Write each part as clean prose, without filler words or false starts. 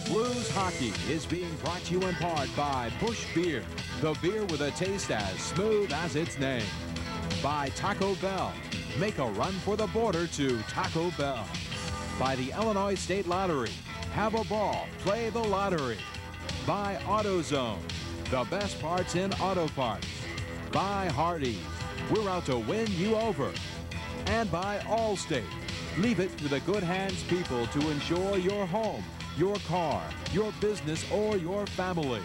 Blues Hockey is being brought to you in part by Busch Beer, the beer with a taste as smooth as its name. By Taco Bell, make a run for the border to Taco Bell. By the Illinois State Lottery, have a ball, play the lottery. By AutoZone, the best parts in auto parts. By Hardee's, we're out to win you over. And by Allstate, leave it to the good hands people to ensure your home, your car, your business, or your family.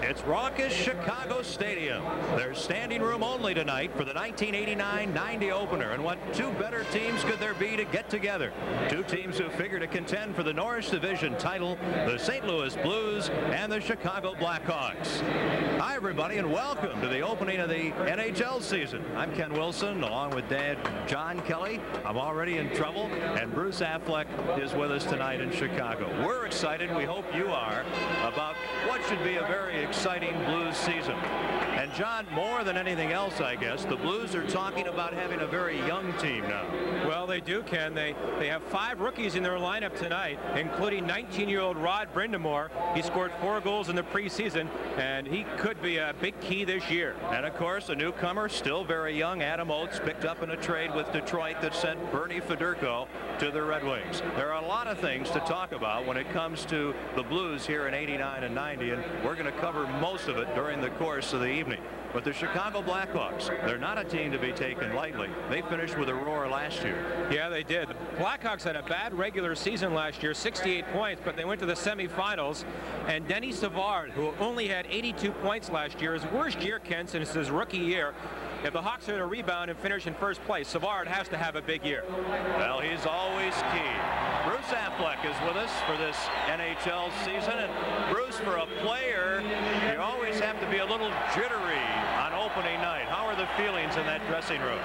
It's raucous Chicago Stadium. There's standing room only tonight for the 1989-90 opener. And what two better teams could there be to get together? Two teams who figure to contend for the Norris Division title, the St. Louis Blues and the Chicago Blackhawks. Hi, everybody, and welcome to the opening of the NHL season. I'm Ken Wilson, along with Dad John Kelly. I'm already in trouble, and Bruce Affleck is with us tonight in Chicago. We're excited, we hope you are, about what should be a very exciting Blues season. And John, more than anything else, I guess, the Blues are talking about having a very young team now. Well, they do, Ken. They have 5 rookies in their lineup tonight, including 19-year-old Rod Brind'Amour. He scored 4 goals in the preseason, and he could be a big key this year. And, of course, a newcomer, still very young, Adam Oates, picked up in a trade with Detroit that sent Bernie Federko to the Red Wings. There are a lot of things to talk about when it comes to the Blues here in '89 and '90, and we're going to cover most of it during the course of the evening. But the Chicago Blackhawks, they're not a team to be taken lightly. They finished with a roar last year. Yeah, they did. The Blackhawks had a bad regular season last year, 68 points, but they went to the semifinals. And Denny Savard, who only had 82 points last year, his worst year, Ken, since his rookie year. If the Hawks are to rebound and finish in first place, Savard has to have a big year. Well, he's always key. Bruce Affleck is with us for this NHL season. And Bruce, for a player, you always have to be a little jittery on opening night. How are the feelings in that dressing room?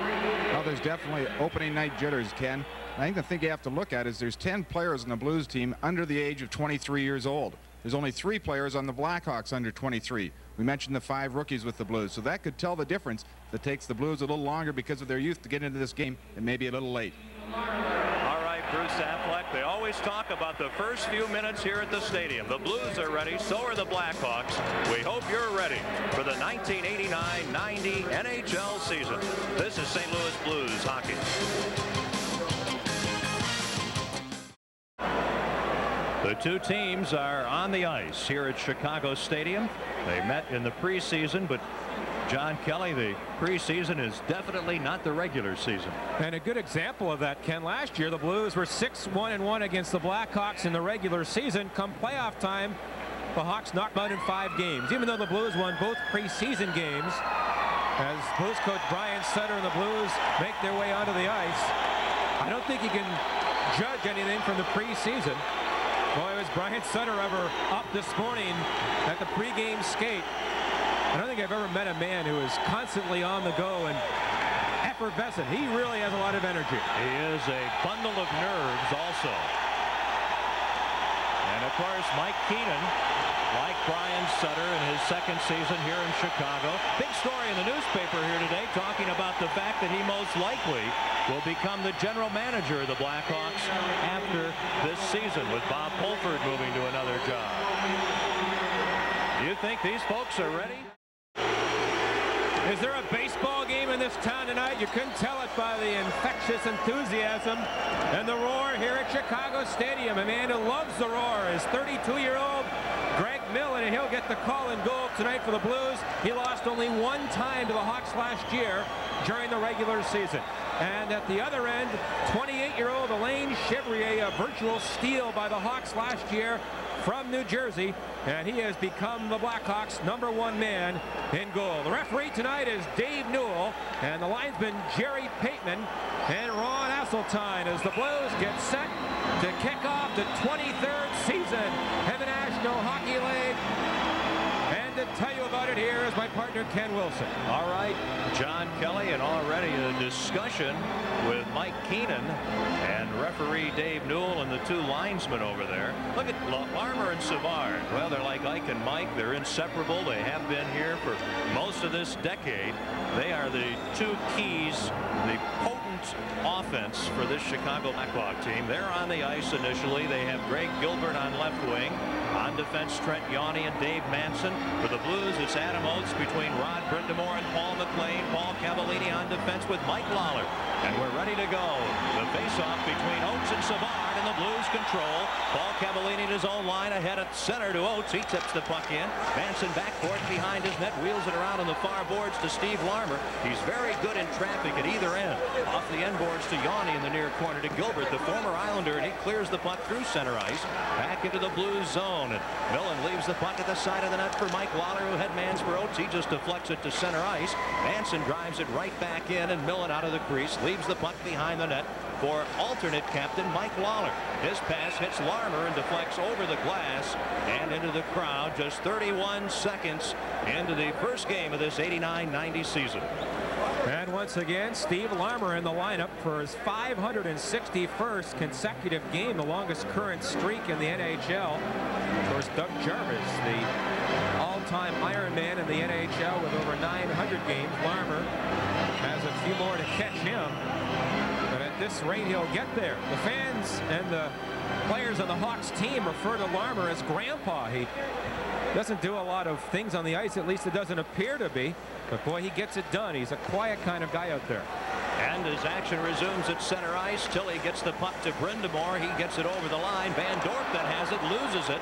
Well, there's definitely opening night jitters, Ken. I think the thing you have to look at is there's 10 players on the Blues team under the age of 23 years old. There's only 3 players on the Blackhawks under 23. We mentioned the 5 rookies with the Blues, so that could tell the difference. That takes the Blues a little longer because of their youth to get into this game, and maybe a little late. All right, Bruce Affleck, they always talk about the first few minutes here at the stadium. The Blues are ready, so are the Blackhawks. We hope you're ready for the 1989-90 NHL season. This is St. Louis Blues hockey. The two teams are on the ice here at Chicago Stadium. They met in the preseason, but John Kelly, the preseason is definitely not the regular season. And a good example of that, Ken, last year the Blues were 6-1-1 against the Blackhawks in the regular season. Come playoff time, the Hawks knocked them out in 5 games. Even though the Blues won both preseason games, as Blues coach Brian Sutter and the Blues make their way onto the ice, I don't think you can judge anything from the preseason. Boy, was Brian Sutter ever up this morning at the pregame skate. I don't think I've ever met a man who is constantly on the go and effervescent. He really has a lot of energy. He is a bundle of nerves also. And of course, Mike Keenan, like Brian Sutter in his second season here in Chicago. Big story in the newspaper here today talking about the fact that he most likely will become the general manager of the Blackhawks after this season, with Bob Pulford moving to another job. Do you think these folks are ready? Is there a baseball game in this town tonight? You couldn't tell it by the infectious enthusiasm and the roar here at Chicago Stadium. A man who loves the roar is 32-year-old Greg Millen, and he'll get the call in goal tonight for the Blues. He lost only 1 time to the Hawks last year during the regular season. And at the other end, 28-year-old Alain Chevrier, a virtual steal by the Hawks last year from New Jersey, and he has become the Blackhawks' #1 man in goal. The referee tonight is Dave Newell, and the linesman Jerry Pateman and Ron Asseltine as the Blues get set to kick off the 23rd season in the National Hockey League. And to tell you about it, here is my partner Ken Wilson. All right, John Kelly, and already a discussion with Mike Keenan and referee Dave Newell and the two linesmen over there. Look at Larmer and Savard. Well, they're like Ike and Mike. They're inseparable. They have been here for most of this decade. They are the two keys, the potent offense for this Chicago Blackhawk team. They're on the ice initially. They have Greg Gilbert on left wing. On defense, Trent Yawney and Dave Manson. For the Blues, it's Adam Oates between Rod Brindamore and Paul McLean. Paul Cavallini on defense with Mike Lawler. And we're ready to go. The face-off between Oates and Savard, and the Blues control. Paul Cavallini in his own line ahead at center to Oates. He tips the puck in. Manson backcourt behind his net, wheels it around on the far boards to Steve Larmer. He's very good in traffic at either end. Off the end boards to Yawney in the near corner to Gilbert, the former Islander, and he clears the puck through center ice. Back into the Blues zone. And Millen leaves the puck at the side of the net for Mike Lawler, who headmans for Oates. He just deflects it to center ice. Manson drives it right back in, and Millen out of the crease leaves the puck behind the net for alternate captain Mike Lawler. His pass hits Larmer and deflects over the glass and into the crowd. Just 31 seconds into the first game of this 89-90 season. And once again, Steve Larmer in the lineup for his 561st consecutive game, the longest current streak in the NHL. Of course, Doug Jarvis, the all-time Ironman in the NHL with over 900 games. Larmer has a few more to catch him, but at this rate, he'll get there. The fans and the players on the Hawks team refer to Larmer as Grandpa. He doesn't do a lot of things on the ice, at least it doesn't appear to be. But boy, he gets it done. He's a quiet kind of guy out there. And as action resumes at center ice, Tilly gets the puck to Brindamore. He gets it over the line. Van Dorp that has it, loses it.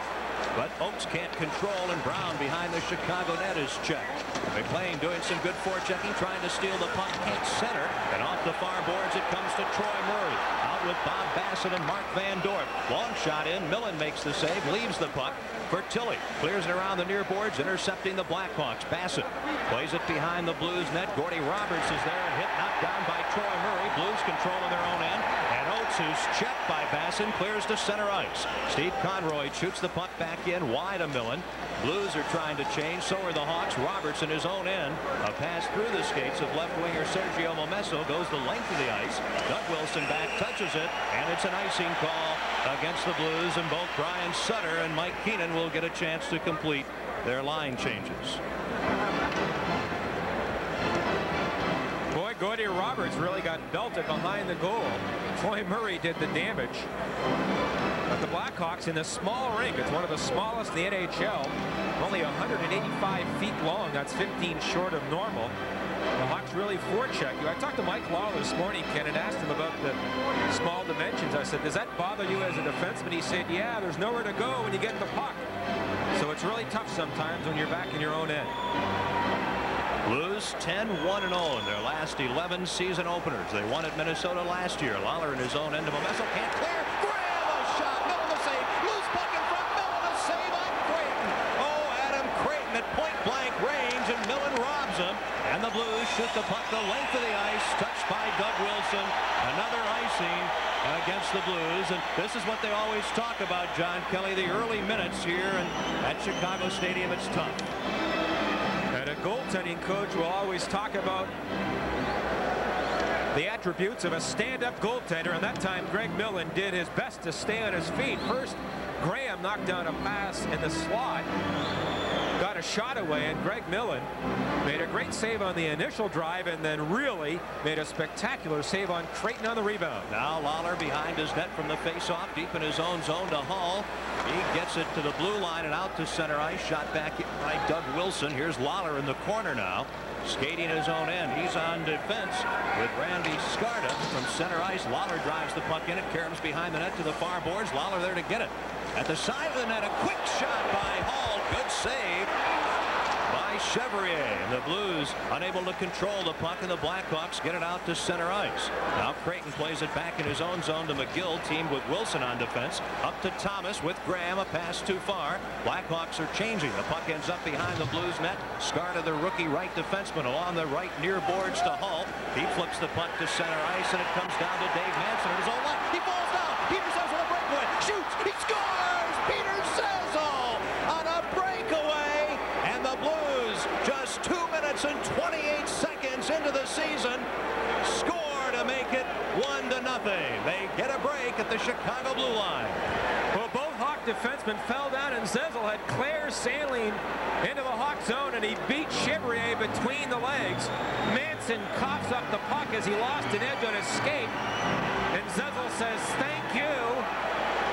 But Oates can't control, and Brown behind the Chicago net is checked. McLean doing some good forechecking, trying to steal the puck at center. And off the far boards, it comes to Troy Murray. Out with Bob Bassett and Mark Van Dorp. Long shot in. Millen makes the save, leaves the puck for Tilly. Clears it around the near boards, intercepting the Blackhawks. Bassett plays it behind the Blues net. Gordy Roberts is there and hit, knocked down by Troy Murray. Blues controlling their own end. And Oates, who's checked by Bassett, clears to center ice. Steve Conroy shoots the puck back in wide of Millen. Blues are trying to change, so are the Hawks. Roberts in his own end. A pass through the skates of left winger Sergio Momesso goes the length of the ice. Doug Wilson back, touches it, and it's an icing call against the Blues, and both Brian Sutter and Mike Keenan will get a chance to complete their line changes. Boy, Gordy Roberts really got belted behind the goal. Troy Murray did the damage. But the Blackhawks in the small rink, it's one of the smallest in the NHL, only 185 feet long. That's 15 short of normal. The Hawks really forecheck you. I talked to Mike Lawler this morning, Ken, and asked him about the small dimensions. I said, does that bother you as a defenseman? He said, yeah, there's nowhere to go when you get the puck. So it's really tough sometimes when you're back in your own end. Blues 10-1-0 in their last 11 season openers. They won at Minnesota last year. Lawler in his own end to Momesso, can't clear. Graham, a shot. Millen a save. Loose puck in front. Millen a save on Creighton. Oh, Adam Creighton at point-blank range, and Millen robs him. And the Blues shoot the puck the length of the ice, touched by Doug Wilson. Another icing against the Blues, and this is what they always talk about, John Kelly, the early minutes here and at Chicago Stadium. It's tough. And a goaltending coach will always talk about the attributes of a stand-up goaltender, and that time Greg Millen did his best to stay on his feet. First, Graham knocked down a pass in the slot, got a shot away, and Greg Millen made a great save on the initial drive and then really made a spectacular save on Creighton on the rebound. Now Lawler behind his net from the face-off, deep in his own zone to Hall. He gets it to the blue line and out to center ice. Shot back by Doug Wilson. Here's Lawler in the corner now, skating his own end. He's on defense with Randy Scarta from center ice. Lawler drives the puck in. It caroms behind the net to the far boards. Lawler there to get it. At the side of the net, a quick shot by Hall. Good save by Chevrier. And the Blues unable to control the puck, and the Blackhawks get it out to center ice. Now Creighton plays it back in his own zone to McGill, teamed with Wilson on defense. Up to Thomas with Graham, a pass too far. Blackhawks are changing. The puck ends up behind the Blues net. Scarta, the rookie right defenseman, along the right near boards to Hall. He flips the puck to center ice, and it comes down to Dave Manson at his own line. He falls down. Peter Cezzo with a breakaway. Shoots. He scores. Peter Cezzo on a breakaway, and the Blues They get a break at the Chicago blue line. Well, both Hawk defensemen fell down, and Zezel had clear sailing into the Hawk zone, and he beat Chevrier between the legs. Manson coughs up the puck as he lost an edge on escape, and Zezel says, "Thank you."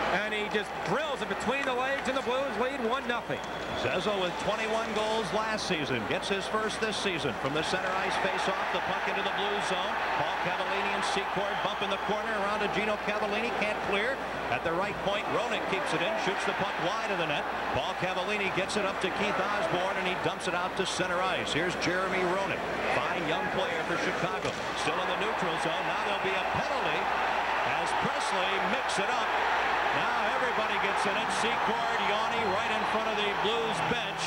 And he just drills it between the legs, and the Blues lead 1-0. Zezel with 21 goals last season gets his first this season from the center ice face-off. The puck into the Blues zone. Paul Cavallini and Secord bump in the corner around to Gino Cavallini. Can't clear. At the right point, Roenick keeps it in, shoots the puck wide of the net. Paul Cavallini gets it up to Keith Osborne, and he dumps it out to center ice. Here's Jeremy Roenick. Fine young player for Chicago. Still in the neutral zone. Now there'll be a penalty as Presley mixes it up. Now everybody gets in it. Secord, Yanni right in front of the Blues bench.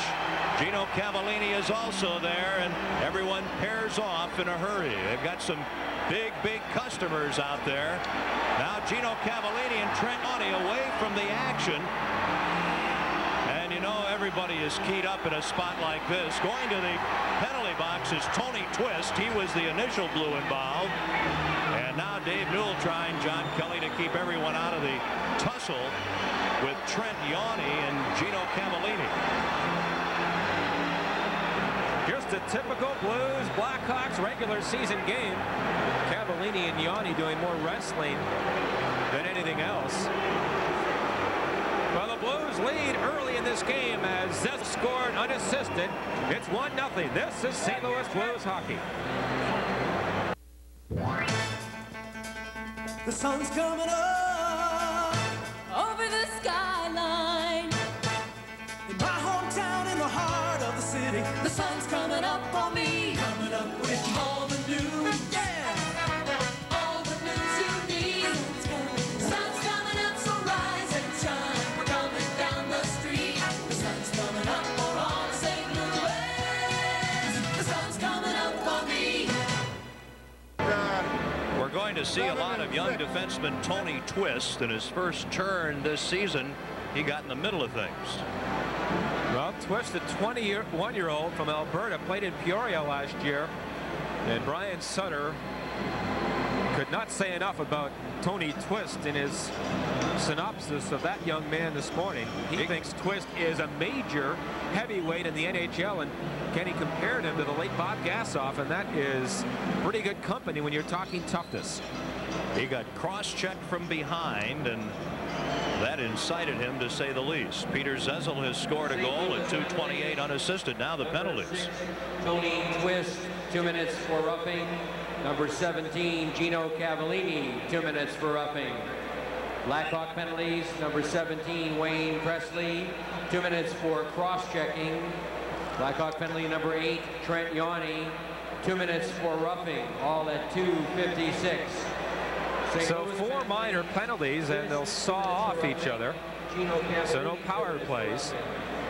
Gino Cavallini is also there, and everyone pairs off in a hurry. They've got some big customers out there. Now Gino Cavallini and Trent Yanni away from the action. And you know everybody is keyed up in a spot like this. Going to the penalty box is Tony Twist. He was the initial Blue involved. And now Dave Newell trying John Kelly to keep everyone out of the tussle with Trent Yanni and Gino Cavallini. Just a typical Blues Blackhawks regular season game. Cavallini and Yanni doing more wrestling than anything else. Well, the Blues lead early in this game as Zezel scored unassisted. It's 1-0. This is St. Louis Blues hockey. The sun's coming up over the skyline. In my hometown, in the heart of the city. The sun's coming up on me. Coming up with all the news. Yeah. All the news you need. The sun's coming up, so rise and shine. We're coming down the street. The sun's coming up for all of St. Louis. The sun's coming up on me. We're going to see a lot of young defenseman Tony Twist. In his first turn this season, he got in the middle of things. Well, Twist, a 21-year-old from Alberta, played in Peoria last year. And Brian Sutter could not say enough about Tony Twist in his synopsis of that young man this morning. He thinks Twist is a major heavyweight in the NHL, and Kenny compared him to the late Bob Gassoff, and that is pretty good company when you're talking toughness. He got cross-checked from behind, and that incited him, to say the least. Peter Zezel has scored a goal at 2:28 unassisted. Now the penalties. Tony Twist, 2 minutes for roughing. Number 17, Gino Cavallini, 2 minutes for roughing. Blackhawk penalties, number 17, Wayne Presley, 2 minutes for cross-checking. Blackhawk penalty number 8, Trent Yanni, 2 minutes for roughing, all at 2:56. So 4 minor penalties, and they'll saw off each other. So no power plays.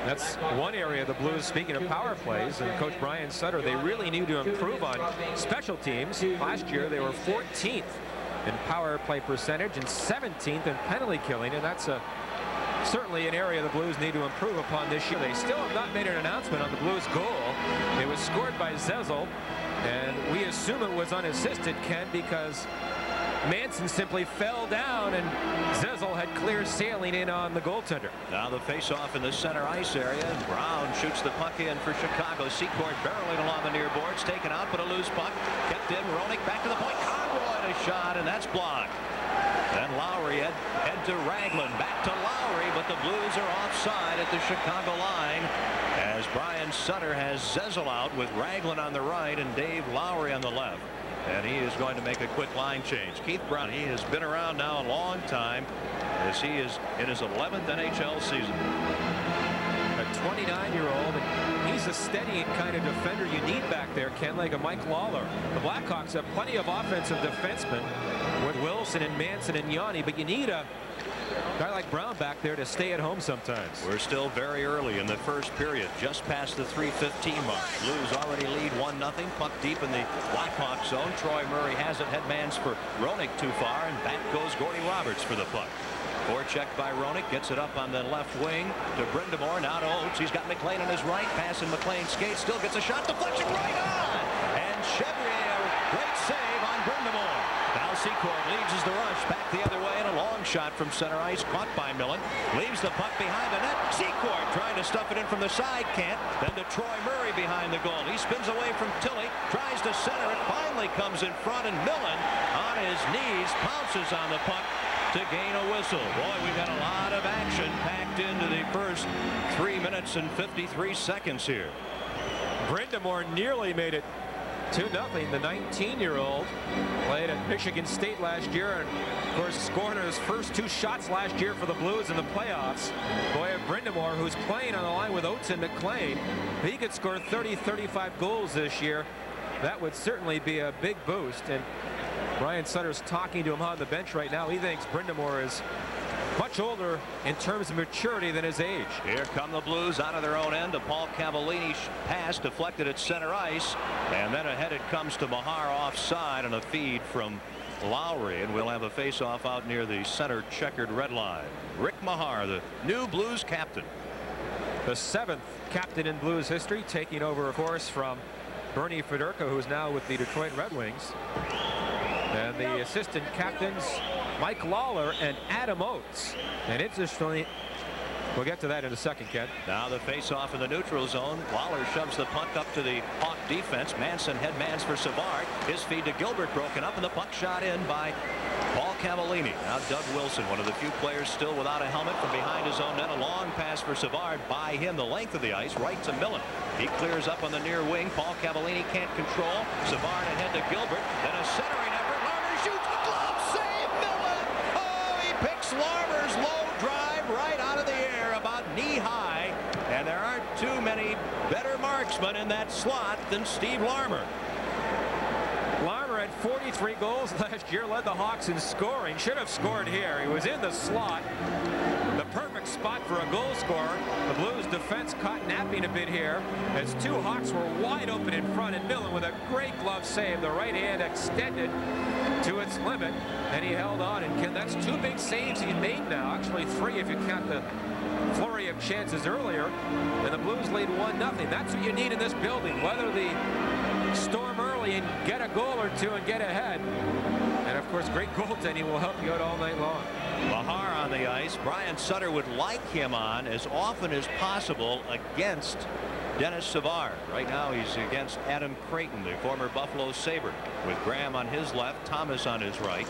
That's one area of the Blues, speaking of power plays, and Coach Brian Sutter, they really need to improve on special teams. Last year they were 14th in power play percentage and 17th in penalty killing, and that's certainly an area the Blues need to improve upon this year. They still have not made an announcement on the Blues goal. It was scored by Zezel, and we assume it was unassisted, Ken, because Manson simply fell down, and Zezel had clear sailing in on the goaltender. Now the face-off in the center ice area. Brown shoots the puck in for Chicago. Secord barreling along the near boards, taken out, but a loose puck kept in. Roenick back to the point. Conroy a shot, and that's blocked. Then Lowry head to Raglan, back to Lowry, but the Blues are offside at the Chicago line as Brian Sutter has Zezel out with Raglan on the right and Dave Lowry on the left. And he is going to make a quick line change. Keith Brown, he has been around now a long time as he is in his 11th NHL season. A 29-year-old, and he's a steadying kind of defender you need back there, Ken, like a Mike Lawler. The Blackhawks have plenty of offensive defensemen with Wilson and Manson and Yanni, but you need a guy like Brown back there to stay at home sometimes. We're still very early in the first period, just past the 3:15 mark. Blues already lead 1-0. Puck deep in the Blackhawks zone. Troy Murray has it. Headmans for Roenick too far, and back goes Gordy Roberts for the puck. Forechecked by Roenick, gets it up on the left wing to Brindamore. Now to Oates. He's got McLean on his right. Passing McLean skates. Still gets a shot. Deflection right on. And Chevrier, great save on Brindamore. Now Secord leads as the rush back the other way, and a long shot from center ice caught by Millen. Leaves the puck behind the net. Secord trying to stuff it in from the side, can't. Then to Troy Murray behind the goal. He spins away from Tilley, tries to center it, finally comes in front, and Millen on his knees pounces on the puck to gain a whistle. Boy, we've got a lot of action packed into the first 3 minutes and 53 seconds here. Brindamore nearly made it 2-0. The 19-year-old played at Michigan State last year, and of course scored his first 2 shots last year for the Blues in the playoffs. Boy, Brindamore, who's playing on the line with Oates and McLean, if he could score 30-35 goals this year, that would certainly be a big boost. And Ryan Sutter's talking to him on the bench right now. He thinks Brindamore is much older in terms of maturity than his age. Here come the Blues out of their own end. A Paul Cavallini pass deflected at center ice, and then ahead it comes to Mahar offside on a feed from Lowry, and we'll have a face-off out near the center checkered red line. Rick Mahar, the new Blues captain. The 7th captain in Blues history, taking over, of course, from Bernie Federka, who's now with the Detroit Red Wings. And the assistant captains, Mike Lawler and Adam Oates. And interestingly, we'll get to that in a second, Ken. Now the face-off in the neutral zone. Lawler shoves the puck up to the Hawk defense. Manson headmans for Savard. His feed to Gilbert broken up, and the puck shot in by Paul Cavallini. Now Doug Wilson, one of the few players still without a helmet, from behind his own net. A long pass for Savard by him the length of the ice right to Millen. He clears up on the near wing. Paul Cavallini can't control. Savard ahead to Gilbert. Then a centering effort. Larmer shoots a glove save. Millen. Oh, he picks Larmer's low drive right out of the air about knee high. And there aren't too many better marksmen in that slot than Steve Larmer. Larmer had 43 goals last year, led the Hawks in scoring. Should have scored here. He was in the slot. The perfect spot for a goal scorer. The Blues defense caught napping a bit here as 2 Hawks were wide open in front, and Millen with a great glove save. The right hand extended to its limit, and he held on. And that's 2 big saves he made now. Actually 3 if you count the flurry of chances earlier. And the Blues lead 1-0. That's what you need in this building. Weather the storm early and get a goal or 2 and get ahead. And of course, great goaltending will help you out all night long. Mahar on the ice. Brian Sutter would like him on as often as possible against Dennis Savard. Right now he's against Adam Creighton, the former Buffalo Sabre, with Graham on his left, Thomas on his right.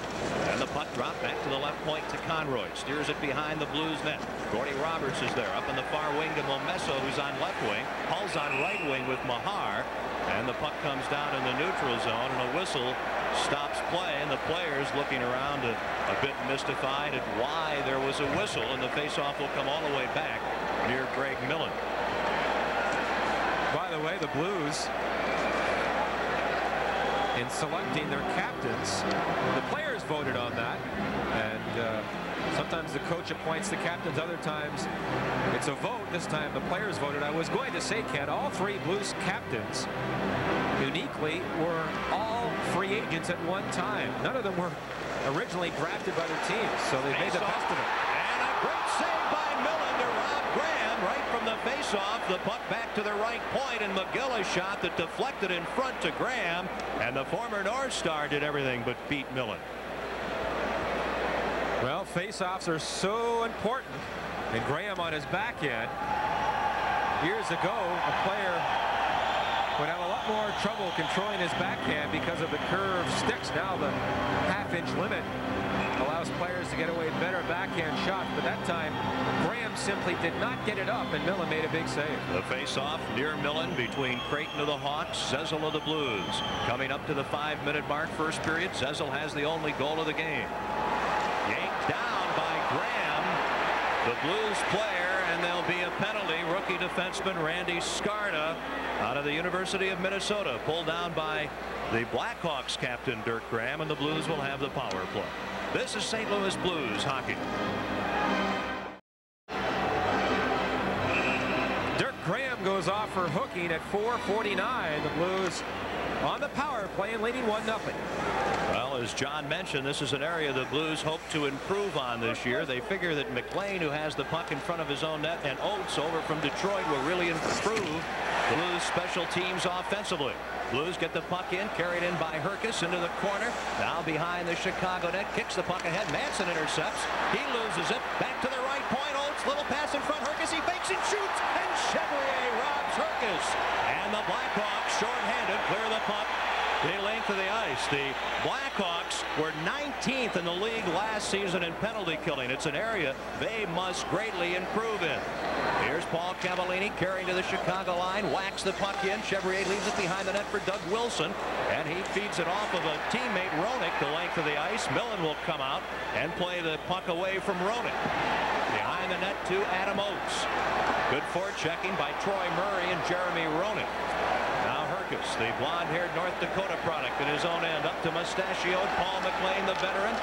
And the puck dropped back to the left point to Conroy. Steers it behind the Blues net. Gordy Roberts is there. Up in the far wing to Momesso, who's on left wing. Hull's on right wing with Mahar. And the puck comes down in the neutral zone, and a whistle stops play, and the players looking around a bit mystified at why there was a whistle, and the faceoff will come all the way back near Greg Millen. By the way, the Blues, in selecting their captains, the players voted on that, and sometimes the coach appoints the captains, other times it's a vote. This time the players voted. I was going to say, Ken, all 3 Blues captains uniquely were all free agents at one time. None of them were originally drafted by their teams, so they made the best of it. And a great save by Millen to rob Graham right from the faceoff. The puck back to the right point, and McGill a shot that deflected in front to Graham, and the former North Star did everything but beat Millen. Well, face-offs are so important, and Graham on his backhand. Years ago, a player would have a lot more trouble controlling his backhand because of the curved sticks. Now the half-inch limit allows players to get away better backhand shots, but that time Graham simply did not get it up, and Millen made a big save. The face-off near Millen between Creighton of the Hawks, Zezel of the Blues. Coming up to the 5-minute mark, first period, Zezel has the only goal of the game. Yanked down by Graham, the Blues player, and there'll be a penalty. Rookie defenseman Randy Skarda out of the University of Minnesota, pulled down by the Blackhawks captain Dirk Graham, and the Blues will have the power play. This is St. Louis Blues hockey. Dirk Graham goes off for hooking at 4:49. The Blues on the power play and leading 1-0. Well, as John mentioned, this is an area the Blues hope to improve on this year. They figure that McLean, who has the puck in front of his own net, and Oates over from Detroit will really improve Blues special teams offensively. Blues get the puck in, carried in by Herkus into the corner. Now behind the Chicago net, kicks the puck ahead. Manson intercepts. He loses it. Back to the right point. Oates, little pass in front. Herkus, he fakes and shoots. And Chevrier robs Herkus. And the Blackhawks, shorthanded, clear the puck the length of the ice. The Blackhawks were 19th in the league last season in penalty killing. It's an area they must greatly improve in. Here's Paul Cavallini carrying to the Chicago line, whacks the puck in. Chevrier leaves it behind the net for Doug Wilson, and he feeds it off of a teammate, Roenick, the length of the ice. Millen will come out and play the puck away from Roenick. Behind the net to Adam Oates. Good forechecking by Troy Murray and Jeremy Roenick. Now Herkus, the blonde-haired North Dakota product at his own end, up to mustachioed Paul McLean, the veteran.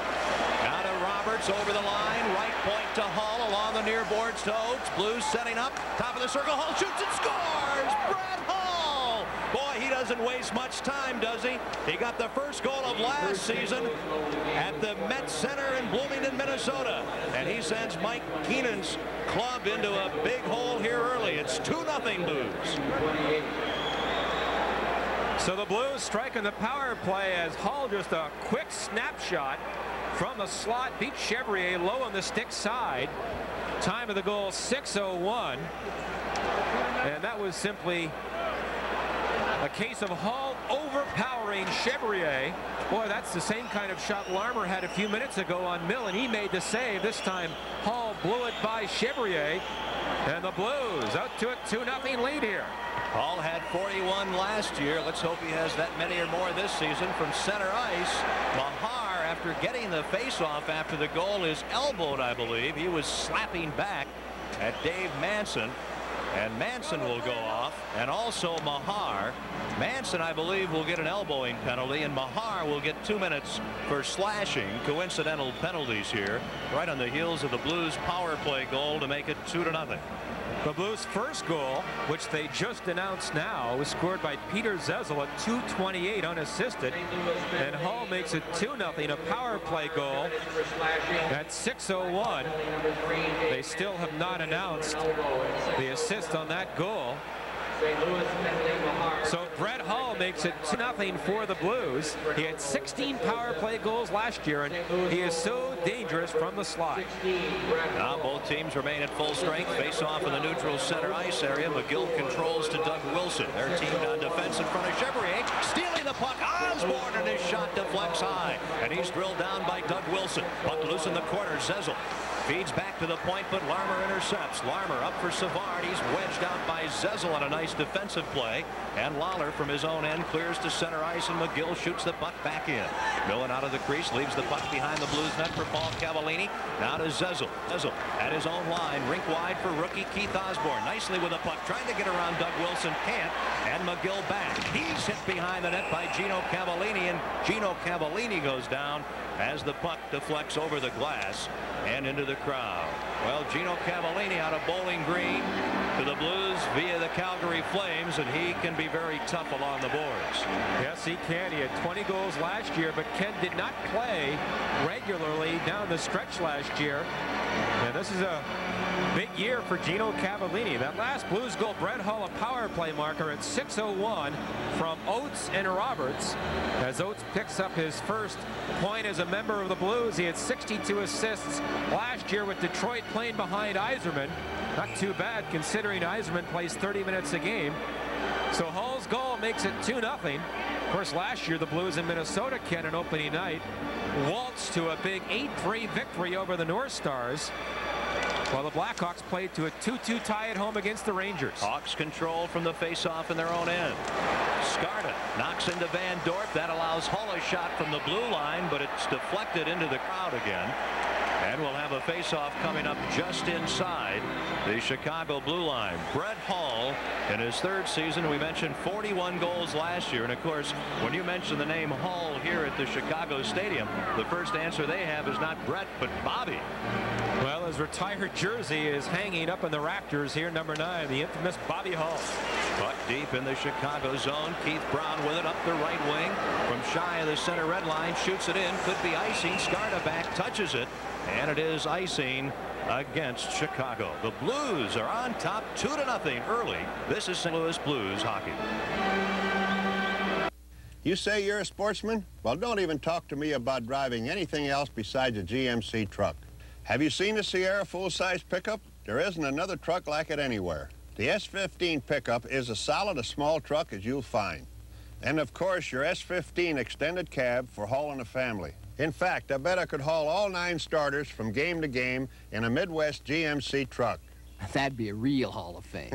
Now to Roberts over the line, right point to Hull, along the near boards to Oates. Blues setting up, top of the circle. Hull shoots and scores. Brett Hull. Boy, he doesn't waste much time, does he? He got the first goal of last season at the Met Center in Bloomington, Minnesota, and he sends Mike Keenan's club into a big hole here early. It's 2-0 Blues. So the Blues striking the power play as Hull, just a quick snapshot from the slot, beat Chevrier low on the stick side. Time of the goal 6:01, and that was simply a case of Hull overpowering Chevrier. Boy, that's the same kind of shot Larmer had a few minutes ago on Millen. He made the save. This time Hull blew it by Chevrier, and the Blues out to a 2-0 lead here. Hull had 41 last year. Let's hope he has that many or more this season. From center ice, Mahar, after getting the face-off after the goal, is elbowed, I believe. He was slapping back at Dave Manson, and Manson will go off, and also Mahar. Manson, I believe, will get an elbowing penalty, and Mahar will get 2 minutes for slashing. Coincidental penalties here, right on the heels of the Blues power play goal to make it 2-0. The Blues' first goal, which they just announced now, was scored by Peter Zezel at 2:28 unassisted, and Hull makes it 2-0, a power play goal at 6:01. They still have not announced the assist on that goal. So Brett Hull makes it 2-0 for the Blues. He had 16 power play goals last year, and he is so dangerous from the slot. Now both teams remain at full strength. Face off in the neutral center ice area. McGill controls to Doug Wilson. They're teamed on defense in front of Chevrier. Stealing the puck. Osborne, and his shot deflects high, and he's drilled down by Doug Wilson. Puck loose in the corner. Zezel feeds back to the point, but Larmer intercepts. Larmer up for Savard. He's wedged out by Zezel on a nice defensive play. And Lawler from his own end clears to center ice, and McGill shoots the puck back in. Millen out of the crease, leaves the puck behind the Blues net for Paul Cavallini. Now to Zezel. Zezel at his own line, rink wide for rookie Keith Osborne. Nicely with the puck, trying to get around Doug Wilson, can't. And McGill back. He's hit behind the net by Gino Cavallini, and Gino Cavallini goes down as the puck deflects over the glass and into the crowd. Well, Gino Cavallini out of Bowling Green to the Blues via the Calgary Flames, and he can be very tough along the boards. Yes, he can. He had 20 goals last year, but Ken did not play regularly down the stretch last year. And this is a big year for Gino Cavallini. That last Blues goal, Brett Hull, a power play marker at 6:01 from Oates and Roberts. As Oates picks up his first point as a member of the Blues, he had 62 assists last year with Detroit playing behind Yzerman. Not too bad considering Yzerman plays 30 minutes a game. So Hull's goal makes it 2-0. Of course, last year the Blues in Minnesota, Ken, on opening night, waltzed to a big 8-3 victory over the North Stars, while the Blackhawks played to a 2-2 tie at home against the Rangers. Hawks control from the face-off in their own end. Scarta knocks into Van Dorp. That allows Hull a shot from the blue line, but it's deflected into the crowd again. And we'll have a face-off coming up just inside the Chicago blue line. Brett Hull, in his third season, we mentioned 41 goals last year. And of course, when you mention the name Hull here at the Chicago Stadium, the first answer they have is not Brett, but Bobby. Well, his retired jersey is hanging up in the rafters here, number 9, the infamous Bobby Hull. Puck deep in the Chicago zone. Keith Brown with it up the right wing from shy of the center red line. Shoots it in. Could be icing. Skarda back touches it. And it is icing against Chicago. The Blues are on top 2-0 early. This is St. Louis Blues hockey. You say you're a sportsman? Well, don't even talk to me about driving anything else besides a GMC truck. Have you seen the Sierra full-size pickup? There isn't another truck like it anywhere. The S15 pickup is as solid a small truck as you'll find. And of course, your S15 extended cab for hauling a family. In fact, I bet I could haul all 9 starters from game to game in a Midwest GMC truck. That'd be a real Hall of Fame.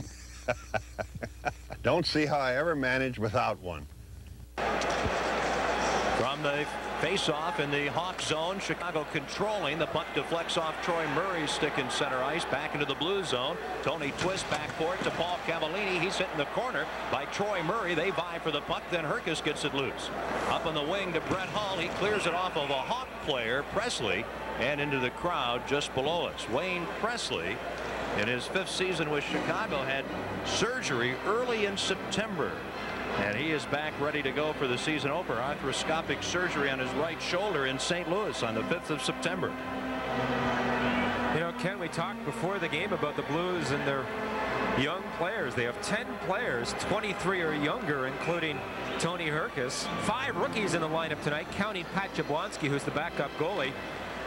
Don't see how I ever managed without one. From the face-off in the Hawk zone, Chicago controlling. The puck deflects off Troy Murray's stick in center ice. Back into the blue zone. Tony twists back for it to Paul Cavallini. He's hit in the corner by Troy Murray. They vie for the puck. Then Herkus gets it loose. Up on the wing to Brett Hull. He clears it off of a Hawk player, Presley, and into the crowd just below us. Wayne Presley, in his 5th season with Chicago, had surgery early in September. And he is back ready to go for the season opener. Arthroscopic surgery on his right shoulder in St. Louis on the 5th of September. You know, Ken, we talked before the game about the Blues and their young players. They have 10 players, 23 or younger, including Tony Herkus. 5 rookies in the lineup tonight, counting Pat Jablonski, who's the backup goalie.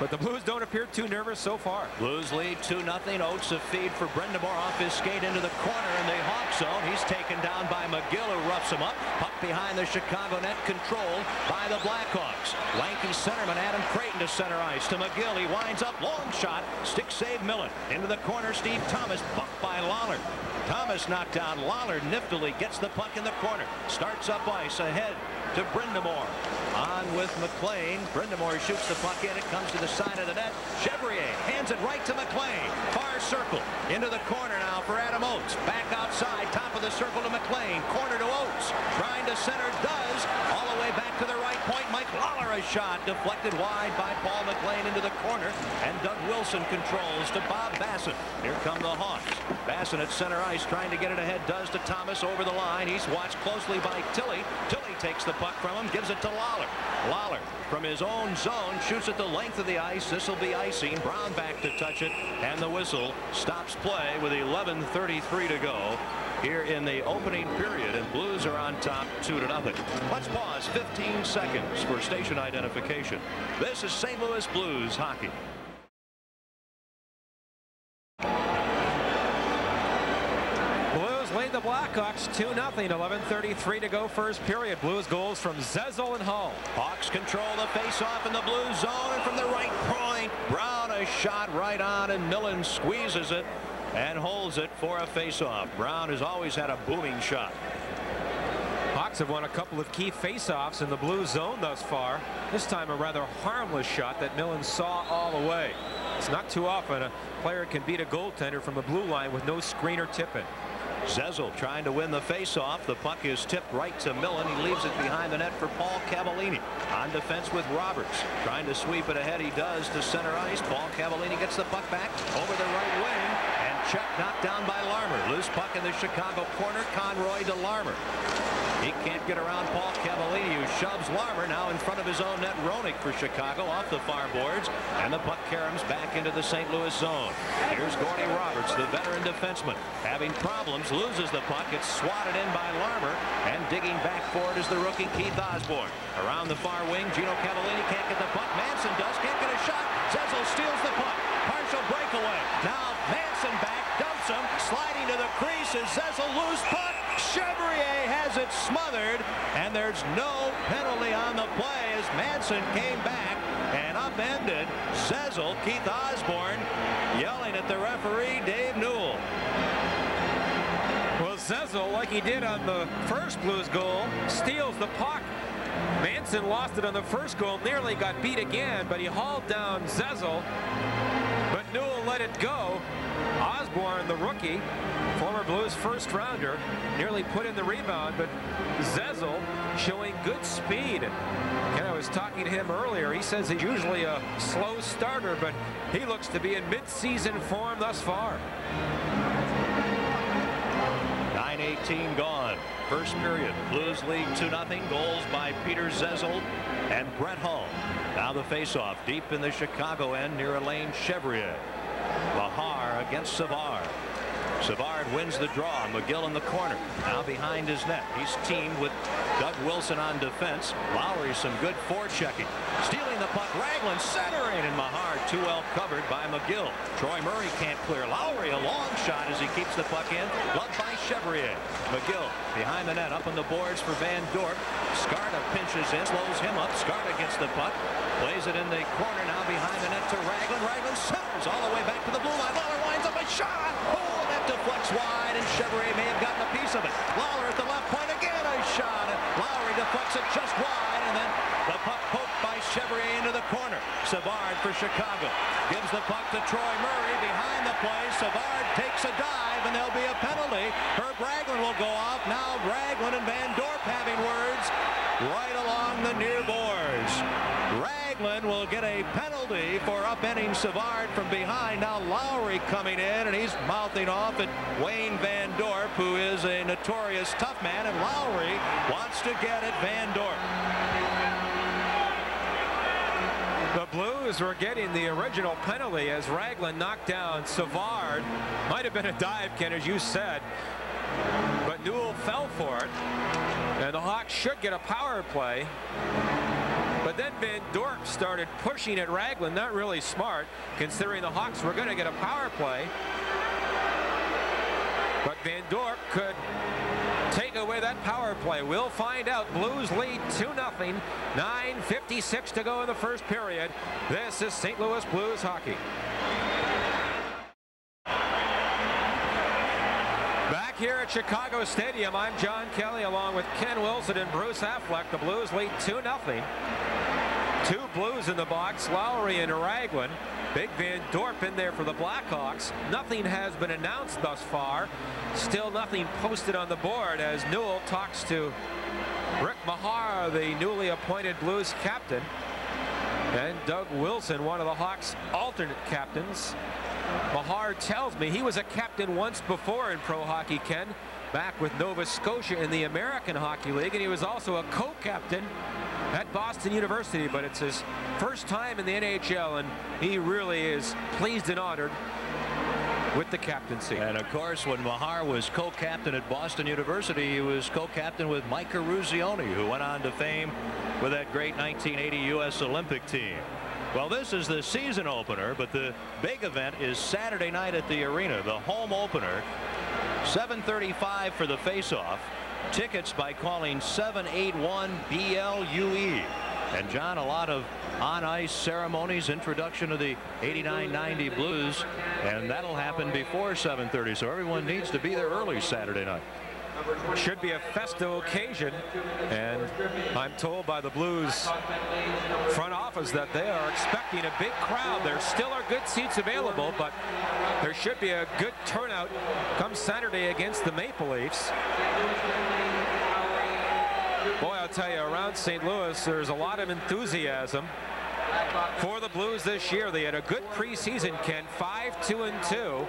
But the Blues don't appear too nervous so far. Blues lead 2-0. Oates a feed for Brindamore off his skate into the corner in the Hawk zone. He's taken down by McGill, who roughs him up. Puck behind the Chicago net, controlled by the Blackhawks. Lanky centerman Adam Creighton to center ice to McGill. He winds up, long shot, stick save Millen. Into the corner, Steve Thomas, bumped by Lawler. Thomas knocked down. Lawler niftily gets the puck in the corner. Starts up ice ahead to Brindamore. On with McLean. Brindamore shoots the puck in. It comes to the side of the net. Chevrier hands it right to McLean. Far circle. Into the corner now for Adam Oates. Back outside. Top of the circle to McLean. Corner to Oates. Trying to center. Does. All the way back to the right point. Mike Lawler a shot. Deflected wide by Paul McLean into the corner. And Doug Wilson controls to Bob Basson. Here come the Hawks. Basson at center ice trying to get it ahead. Does to Thomas over the line. He's watched closely by Tilley. Tilley takes the puck from him. Gives it to Lawler. Lawler from his own zone shoots at the length of the ice. This will be icing. Brown back to touch it, and the whistle stops play with 11:33 to go here in the opening period, and Blues are on top 2-0. Let's pause 15 seconds for station identification. This is St. Louis Blues hockey. Lead the Blackhawks 2-0. 11:33 to go first period. Blues goals from Zezel and Hull. Hawks control the face-off in the blue zone, and from the right point, Brown a shot right on, and Millen squeezes it and holds it for a face-off. Brown has always had a booming shot. Hawks have won a couple of key face-offs in the blue zone thus far. This time a rather harmless shot that Millen saw all the way. It's not too often a player can beat a goaltender from the blue line with no screen or tip-in. Zezel trying to win the face-off. The puck is tipped right to Millen. He leaves it behind the net for Paul Cavallini. On defense with Roberts. Trying to sweep it ahead. He does to center ice. Paul Cavallini gets the puck back over the right wing. And check knocked down by Larmer. Loose puck in the Chicago corner. Conroy to Larmer. He can't get around Paul Cavallini, who shoves Larmer now in front of his own net. Roenick for Chicago off the far boards, and the puck caroms back into the St. Louis zone. Here's Gordy Roberts, the veteran defenseman, having problems, loses the puck. It's swatted in by Larmer, and digging back for it is the rookie Keith Osborne. Around the far wing, Gino Cavallini can't get the puck. Manson does, can't get a shot. Zezel steals the puck. Partial breakaway. Now Manson back, dumps him, sliding to the crease is Zezel, loose puck. Chevrier has it smothered, and there's no penalty on the play as Manson came back and upended Zezel. Keith Osborne yelling at the referee, Dave Newell. Well, Zezel, like he did on the first Blues goal, steals the puck. Manson lost it on the first goal, nearly got beat again, but he hauled down Zezel, but Newell let it go. Osborne, the rookie, former Blues first rounder, nearly put in the rebound, but Zezel showing good speed. And I was talking to him earlier. He says he's usually a slow starter, but he looks to be in mid-season form thus far. 9:18 gone. First period. Blues lead 2-0. Goals by Peter Zezel and Brett Hull. Now the faceoff deep in the Chicago end near Alain Chevrier. Mahar against Savard. Savard wins the draw. McGill in the corner. Now behind his net. He's teamed with Doug Wilson on defense. Lowry some good forechecking. Stealing the puck. Ragland centering, and Mahar too well covered by McGill. Troy Murray can't clear. Lowry a long shot as he keeps the puck in. Gloved by Chevrier. McGill behind the net up on the boards for Van Dorp. Skarta pinches in. Slows him up. Skarta gets the puck. Plays it in the corner now behind the net to Ragland. Ragland centers all the way back to the blue line. Lawler winds up a shot. Oh, that deflects wide, and Chevrier may have gotten a piece of it. Lawler at the left point again, a shot. And Lowry deflects it just wide, and then the puck poked by Chevrier into the corner. Savard for Chicago gives the puck to Troy Murray behind the play. Savard takes a dive, and there'll be a penalty. Herb Ragland will go off. Now Ragland and Van Dorp having words right along the near boards. Ragland will get a penalty for upending Savard from behind. Now Lowry coming in, and he's mouthing off at Wayne Van Dorp, who is a notorious tough man, and Lowry wants to get at Van Dorp. The Blues were getting the original penalty as Ragland knocked down Savard. Might have been a dive, Ken, as you said, but Newell fell for it, and the Hawks should get a power play. But then Van Dorp started pushing at Ragland. Not really smart, considering the Hawks were going to get a power play. But Van Dorp could take away that power play. We'll find out. Blues lead 2-0. 9:56 to go in the first period. This is St. Louis Blues hockey. Back here at Chicago Stadium, I'm John Kelly along with Ken Wilson and Bruce Affleck. The Blues lead 2-0. Two Blues in the box, Lowry and Ragland. Big Van Dorp in there for the Blackhawks. Nothing has been announced thus far. Still nothing posted on the board as Newell talks to Rick Mahar, the newly appointed Blues captain, and Doug Wilson, one of the Hawks' alternate captains. Mahar tells me he was a captain once before in pro hockey, Ken, back with Nova Scotia in the American Hockey League, and he was also a co-captain at Boston University, but it's his first time in the NHL, and he really is pleased and honored with the captaincy. And of course, when Mahar was co-captain at Boston University, he was co-captain with Mike Eruzione, who went on to fame with that great 1980 U.S. Olympic team. Well, this is the season opener, but the big event is Saturday night at the arena, the home opener. 7:35 for the faceoff. Tickets by calling 781-BLUE. And John, a lot of on-ice ceremonies, introduction of the 89-90 Blues, and that'll happen before 7:30, so everyone needs to be there early Saturday night. Should be a festive occasion, and I'm told by the Blues front office that they are expecting a big crowd. There still are good seats available, but there should be a good turnout come Saturday against the Maple Leafs. Boy, I'll tell you, around St. Louis, there's a lot of enthusiasm for the Blues this year. They had a good preseason, Ken, 5-2-2.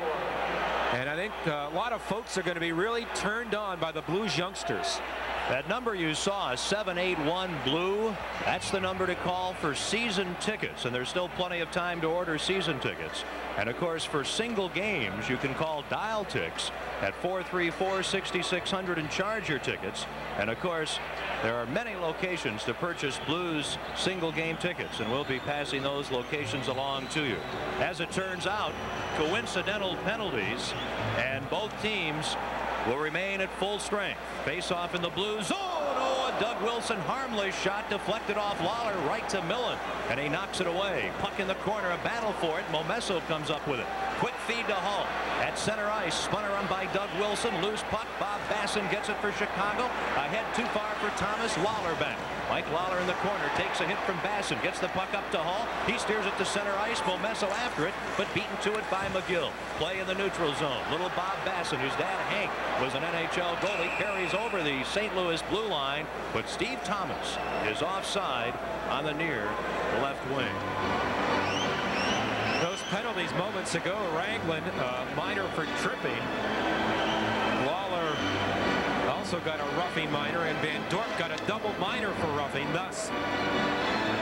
And I think a lot of folks are going to be really turned on by the Blues youngsters. That number you saw, 781-BLUE, that's the number to call for season tickets, and there's still plenty of time to order season tickets. And of course, for single games, you can call Dial Tix at 434-6600 and charge your tickets. And of course, there are many locations to purchase Blues single game tickets, and we'll be passing those locations along to you. As it turns out, coincidental penalties, and both teams will remain at full strength. Face off in the Blues zone. Oh, a Doug Wilson harmless shot deflected off Lawler right to Millen, and he knocks it away. Puck in the corner, a battle for it. Momesso comes up with it. Quick feed to Hull at center ice, spun around by Doug Wilson. Loose puck. Bob Basson gets it for Chicago. Ahead too far for Thomas. Lawler back. Mike Lawler in the corner takes a hit from Basson, gets the puck up to Hull. He steers it to center ice. Momesso after it, but beaten to it by McGill. Play in the neutral zone. Little Bob Basson, whose dad Hank was an NHL goalie, carries over the St. Louis blue line, but Steve Thomas is offside on the near left wing. Those penalties moments ago, Ragland, minor for tripping. Lawler also got a roughing minor, and Van Dorp got a double minor for roughing. Thus,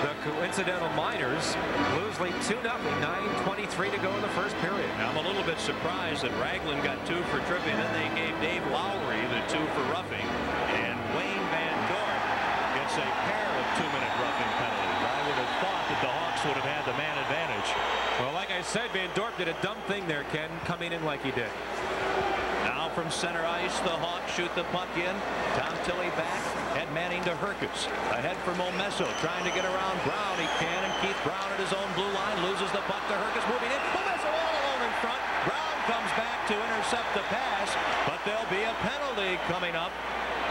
the coincidental minors. Blues lead 2-0, 9:23 to go in the first period. Now, I'm a little bit surprised that Ragland got 2 for tripping, and then they gave Dave Lowry the 2 for roughing, and Wayne Van Dorp gets a pair of 2-minute roughing penalties. I would have thought that the Hawks would have had the man advantage. Well, like I said, Van Dorp did a dumb thing there, Ken, coming in like he did. Now from center ice, the Hawks shoot the puck in. Tom Tilley back, Ed Manning to Herkus. Ahead for Momesso, trying to get around Brown. He can, and Keith Brown at his own blue line loses the puck to Herkus, moving in. Momesso all alone in front. Brown comes back to intercept the pass, but there'll be a penalty coming up.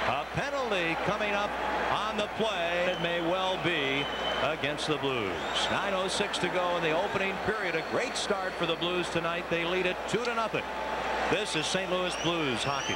A penalty coming up on the play. It may well be against the Blues. 9:06 to go in the opening period. A great start for the Blues tonight. They lead it 2-0. This is St. Louis Blues hockey.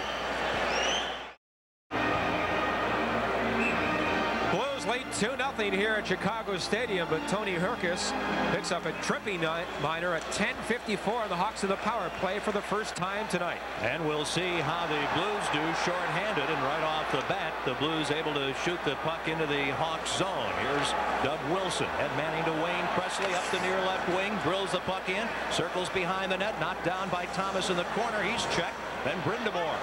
Blues lead 2-0 here at Chicago Stadium, but Tony Herkus picks up a tripping minor at 10:54. The Hawks in the power play for the first time tonight. And we'll see how the Blues do shorthanded, and right off the bat, the Blues able to shoot the puck into the Hawks zone. Here's Doug Wilson. Ed Manning to Wayne Presley up the near left wing, drills the puck in, circles behind the net, knocked down by Thomas in the corner. He's checked. Then Brindamore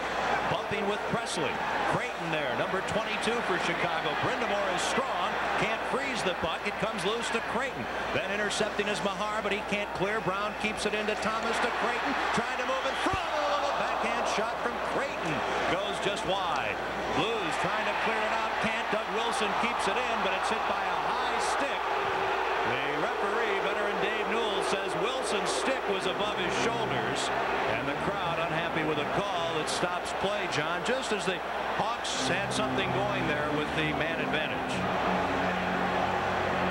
bumping with Presley. Creighton there, number 22 for Chicago. Brindamore is strong, can't freeze the puck. It comes loose to Creighton. Then intercepting is Mahar, but he can't clear. Brown keeps it into Thomas to Creighton, trying to move in front. A little backhand shot from Creighton goes just wide. Blues trying to clear it out, can't. Doug Wilson keeps it in, but it's hit by a high stick. The referee, veteran Dave Newell, says Wilson's stick was above his shoulders, and the crowd unhappy with a call that stops play, John, just as the Hawks had something going there with the man advantage.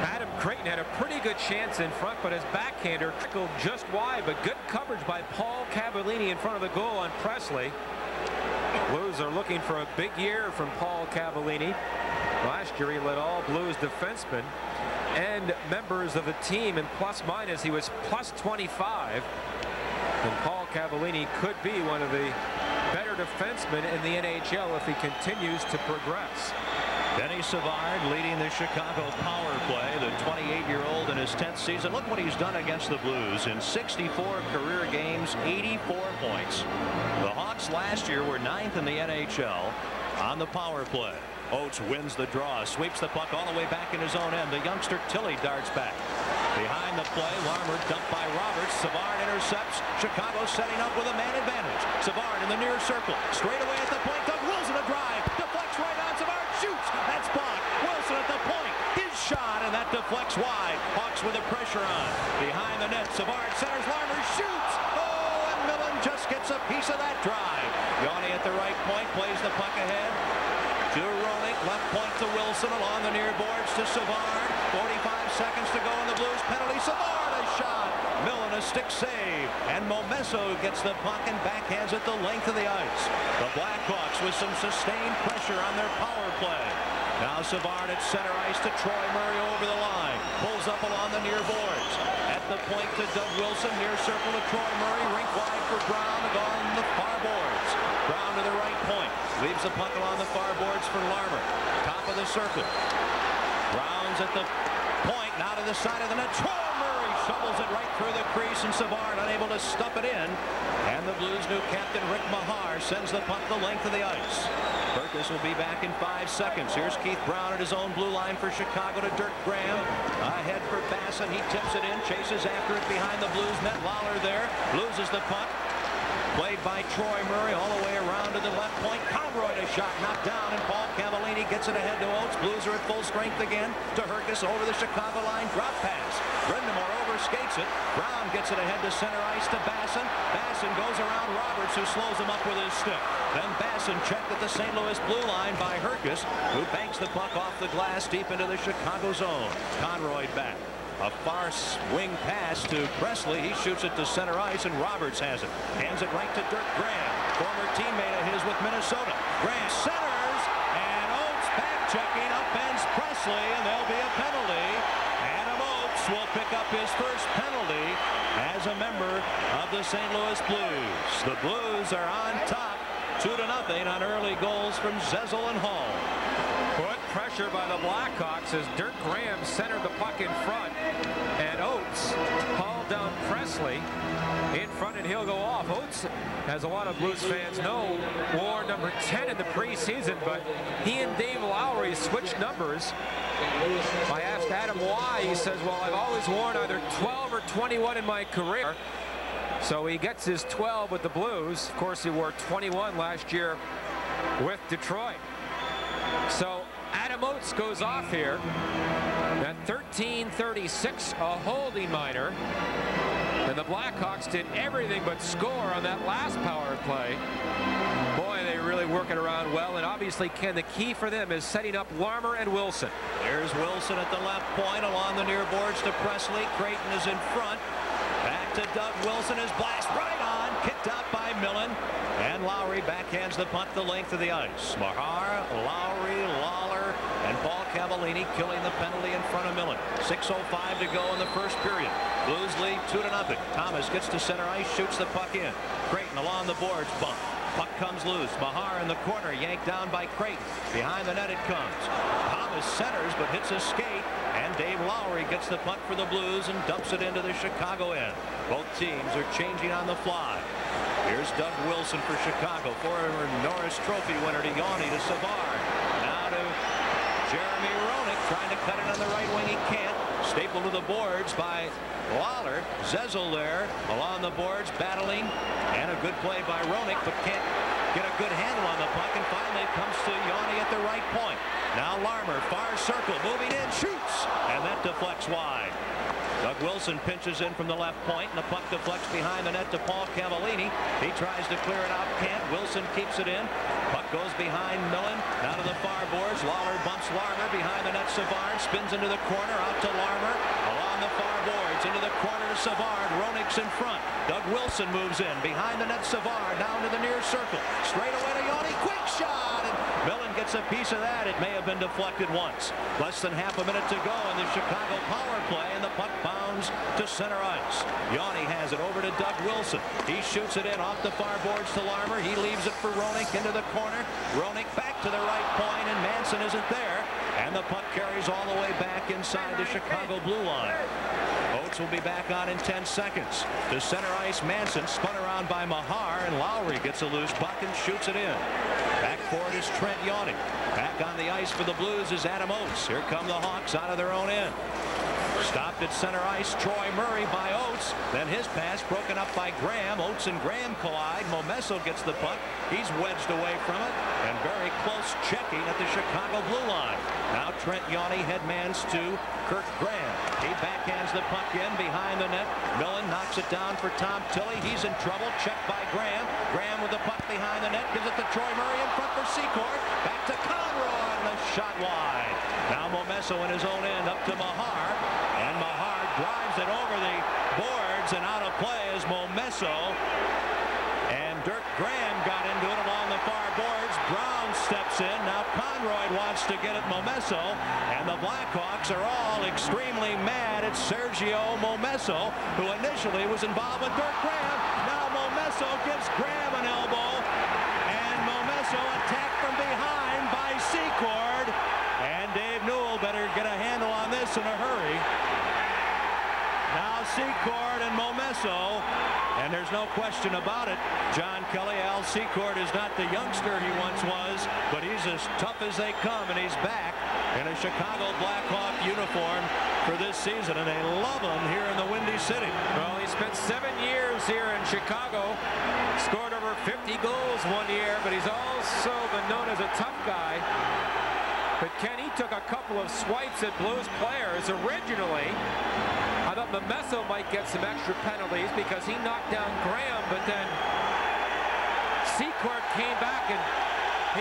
Adam Creighton had a pretty good chance in front, but his backhander trickled just wide, but good coverage by Paul Cavallini in front of the goal on Presley. Blues are looking for a big year from Paul Cavallini. Last year he led all Blues defensemen and members of the team in plus minus. He was plus 25. And Paul Cavallini could be one of the better defensemen in the NHL if he continues to progress. Denny Savard leading the Chicago power play, the 28-year-old in his 10th season. Look what he's done against the Blues in 64 career games, 84 points. The Hawks last year were 9th in the NHL on the power play. Oates wins the draw, sweeps the puck all the way back in his own end. The youngster Tilley darts back. Behind the play, Larmer dumped by Roberts. Savard intercepts. Chicago setting up with a man advantage. Savard in the near circle. Straight away at the point. Doug Wilson a drive. Deflects right on. Savard shoots. That's blocked. Wilson at the point. His shot, and that deflects wide. Hawks with the pressure on. Behind the net, Savard centers. Larmer shoots. Oh, and Millen just gets a piece of that drive. Yanni at the right point. Plays the puck ahead to Roenick, left point to Wilson, along the near boards to Savard. 45 seconds to go in the Blues penalty. Savard a shot. Millen a stick save, and Momesso gets the puck and backhands it the length of the ice. The Blackhawks with some sustained pressure on their power play. Now Savard at center ice to Troy Murray over the line. Pulls up along the near boards. At the point to Doug Wilson, near circle to Troy Murray. Rink wide for Brown along the far boards. Brown to the right point. Leaves the puck along the far boards for Larmer. Top of the circle. Brown's at the point, now to the side of the net. Troy Murray shovels it right through the crease, and Savard unable to stuff it in. And the Blues' new captain, Rick Mahar, sends the puck the length of the ice. Herkus will be back in 5 seconds. Here's Keith Brown at his own blue line for Chicago to Dirk Graham. Ahead for Basson. He tips it in, chases after it behind the Blues net. Lawler there, loses the puck. Played by Troy Murray all the way around to the left point. Conroy a shot knocked down, and Paul Cavallini gets it ahead to Oates. Blues are at full strength again to Herkus over the Chicago line. Drop pass. Brindamore overskates it. Brown gets it ahead to center ice to Basson. Basson goes around Roberts, who slows him up with his stick. Then Basson checked at the St. Louis blue line by Herkus, who banks the puck off the glass deep into the Chicago zone. Conroy back. A far swing pass to Presley. He shoots it to center ice, and Roberts has it. Hands it right to Dirk Graham, former teammate of his with Minnesota. Graham centers, and Oates back checking, upends Presley, and there'll be a penalty. Adam Oates will pick up his first penalty as a member of the St. Louis Blues. The Blues are on top 2-0 on early goals from Zezel and Hall. Put pressure by the Blackhawks as Dirk Graham centered the puck in front, and Oates hauled down Presley in front, and he'll go off. Oates, as a lot of Blues fans know, wore number 10 in the preseason, but he and Dave Lowry switched numbers. I asked Adam why. He says, well, I've always worn either 12 or 21 in my career. So he gets his 12 with the Blues. Of course, he wore 21 last year with Detroit. So Adam Oates goes off here at 13:36, a holding minor. And the Blackhawks did everything but score on that last power play. Boy, they really work it around well. And obviously, Ken, the key for them is setting up Larmer and Wilson. There's Wilson at the left point along the near boards to Presley. Creighton is in front. Back to Doug Wilson. His blast right on. Kicked out by Millen. And Lowry backhands the punt the length of the ice. Mahar, Lowry, Lawler, and Paul Cavallini killing the penalty in front of Millen. 6:05 to go in the first period. Blues lead 2-0. Thomas gets to center ice, shoots the puck in. Creighton along the boards, bump. Puck comes loose. Mahar in the corner, yanked down by Creighton. Behind the net it comes. Thomas centers but hits a skate, and Dave Lowry gets the puck for the Blues and dumps it into the Chicago end. Both teams are changing on the fly. Here's Doug Wilson for Chicago. Former Norris Trophy winner to Yanni to Savard. Now to Jeremy Roenick, trying to cut it on the right wing. He can't. Stapled to the boards by Lawler. Zezel there along the boards battling, and a good play by Roenick, but can't get a good handle on the puck, and finally it comes to Yanni at the right point. Now Larmer, far circle, moving in, shoots, and that deflects wide. Doug Wilson pinches in from the left point, and the puck deflects behind the net to Paul Cavallini. He tries to clear it out, can't. Wilson keeps it in. Puck goes behind Millen, down to the far boards. Lawler bumps Larmer behind the net. Savard spins into the corner, out to Larmer, along the far boards, into the corner to Savard. Roenick's in front. Doug Wilson moves in, behind the net. Savard down to the near circle. Straight away to Yanni, quick shot, and Millen gets a piece of that. It may have been deflected once. Less than half a minute to go in the Chicago power play, and the puck bounds to center ice. Yanni has it over to Doug Wilson. He shoots it in off the far boards to Larmer. He leaves it for Roenick into the corner. Roenick back to the right point, and Manson isn't there. And the puck carries all the way back inside the Chicago blue line. Oates will be back on in 10 seconds. To center ice, Manson spun around by Mahar, and Lowry gets a loose puck and shoots it in. Back forward is Trent Yanni. Back on the ice for the Blues is Adam Oates. Here come the Hawks out of their own end. Stopped at center ice, Troy Murray by Oates. Then his pass broken up by Graham. Oates and Graham collide. Momesso gets the puck. He's wedged away from it. And very close checking at the Chicago blue line. Now Trent Yanni headmans to Kirk Graham. He backhands the puck in behind the net. Millen knocks it down for Tom Tilley. He's in trouble. Checked by Graham. Graham with the puck behind the net. Gives it to Troy Murray in front for Secord. Back to Conroy. And the shot wide. Now Momesso in his own end up to Mahar. And Mahar drives it over the boards, and out of play is Momesso. And Dirk Graham got into it along the far boards. Brown steps in. Now Conroy wants to get at Momesso, and the Blackhawks are all extremely mad at Sergio Momesso, who initially was involved with Dirk Graham. Now Momesso gives Graham an elbow, and Momesso attacked from behind by Secord. And Dave Newell better get a handle on this in a hurry. Now Secord and Momesso, and there's no question about it. John Kelly, Al Secord is not the youngster he once was, but he's as tough as they come, and he's back in a Chicago Blackhawk uniform for this season, and they love him here in the Windy City. Well, he spent 7 years here in Chicago, scored over 50 goals one year, but he's also been known as a tough guy. But Ken, he took a couple of swipes at Blues players. Originally, I thought Momesso might get some extra penalties because he knocked down Graham, but then Secord came back and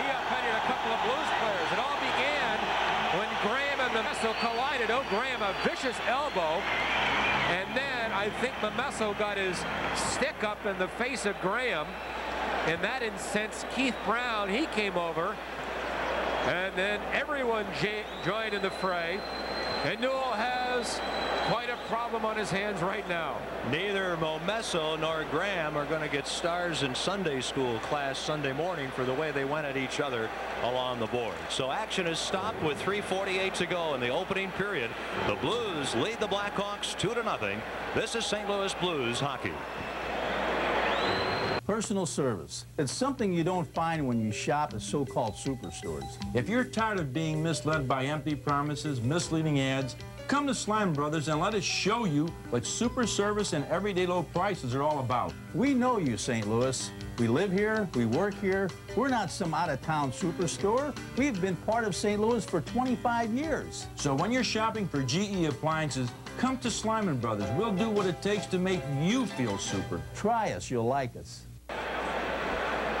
he upended a couple of Blues players. It all began when Graham and Momesso collided. Oh, Graham, a vicious elbow. And then I think Momesso got his stick up in the face of Graham. In that instance, Keith Brown, he came over. And then everyone joined in the fray. And Newell has quite a problem on his hands right now. Neither Momesso nor Graham are going to get stars in Sunday school class Sunday morning for the way they went at each other along the board. So action is stopped with 3:48 to go in the opening period. The Blues lead the Blackhawks 2-0. This is St. Louis Blues hockey. Personal service. It's something you don't find when you shop at so-called superstores. If you're tired of being misled by empty promises, misleading ads, come to Slime Brothers and let us show you what super service and everyday low prices are all about. We know you, St. Louis. We live here, we work here. We're not some out-of-town superstore. We've been part of St. Louis for 25 years. So when you're shopping for GE appliances, come to Slime Brothers. We'll do what it takes to make you feel super. Try us, you'll like us.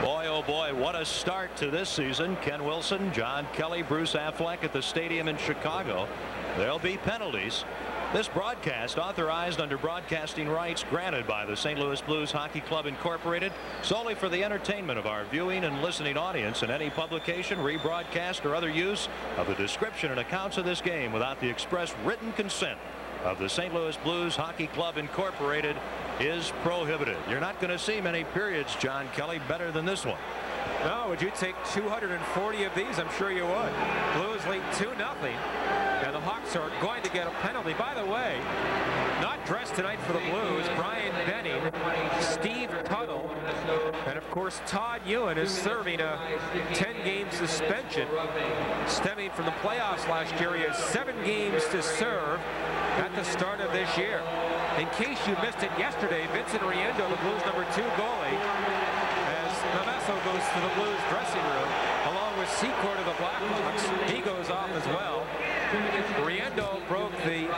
Boy, oh boy, what a start to this season. Ken Wilson, John Kelly, Bruce Affleck at the stadium in Chicago. There'll be penalties. This broadcast authorized under broadcasting rights granted by the St. Louis Blues Hockey Club Incorporated solely for the entertainment of our viewing and listening audience, and any publication, rebroadcast, or other use of the description and accounts of this game without the express written consent of the St. Louis Blues Hockey Club Incorporated is prohibited. You're not going to see many periods, John Kelly, better than this one. No, would you take 240 of these? I'm sure you would. Blues lead 2-0. And the Hawks are going to get a penalty. By the way, not dressed tonight for the Blues, Brian Benning, Steve Tuttle, and of course Todd Ewan is serving a 10-game suspension stemming from the playoffs last year. He has 7 games to serve at the start of this year. In case you missed it yesterday, Vincent Riendo, the Blues #2 goalie, as Momesso goes to the Blues dressing room, along with Secord of the Blackhawks, he goes off as well. Riendo broke the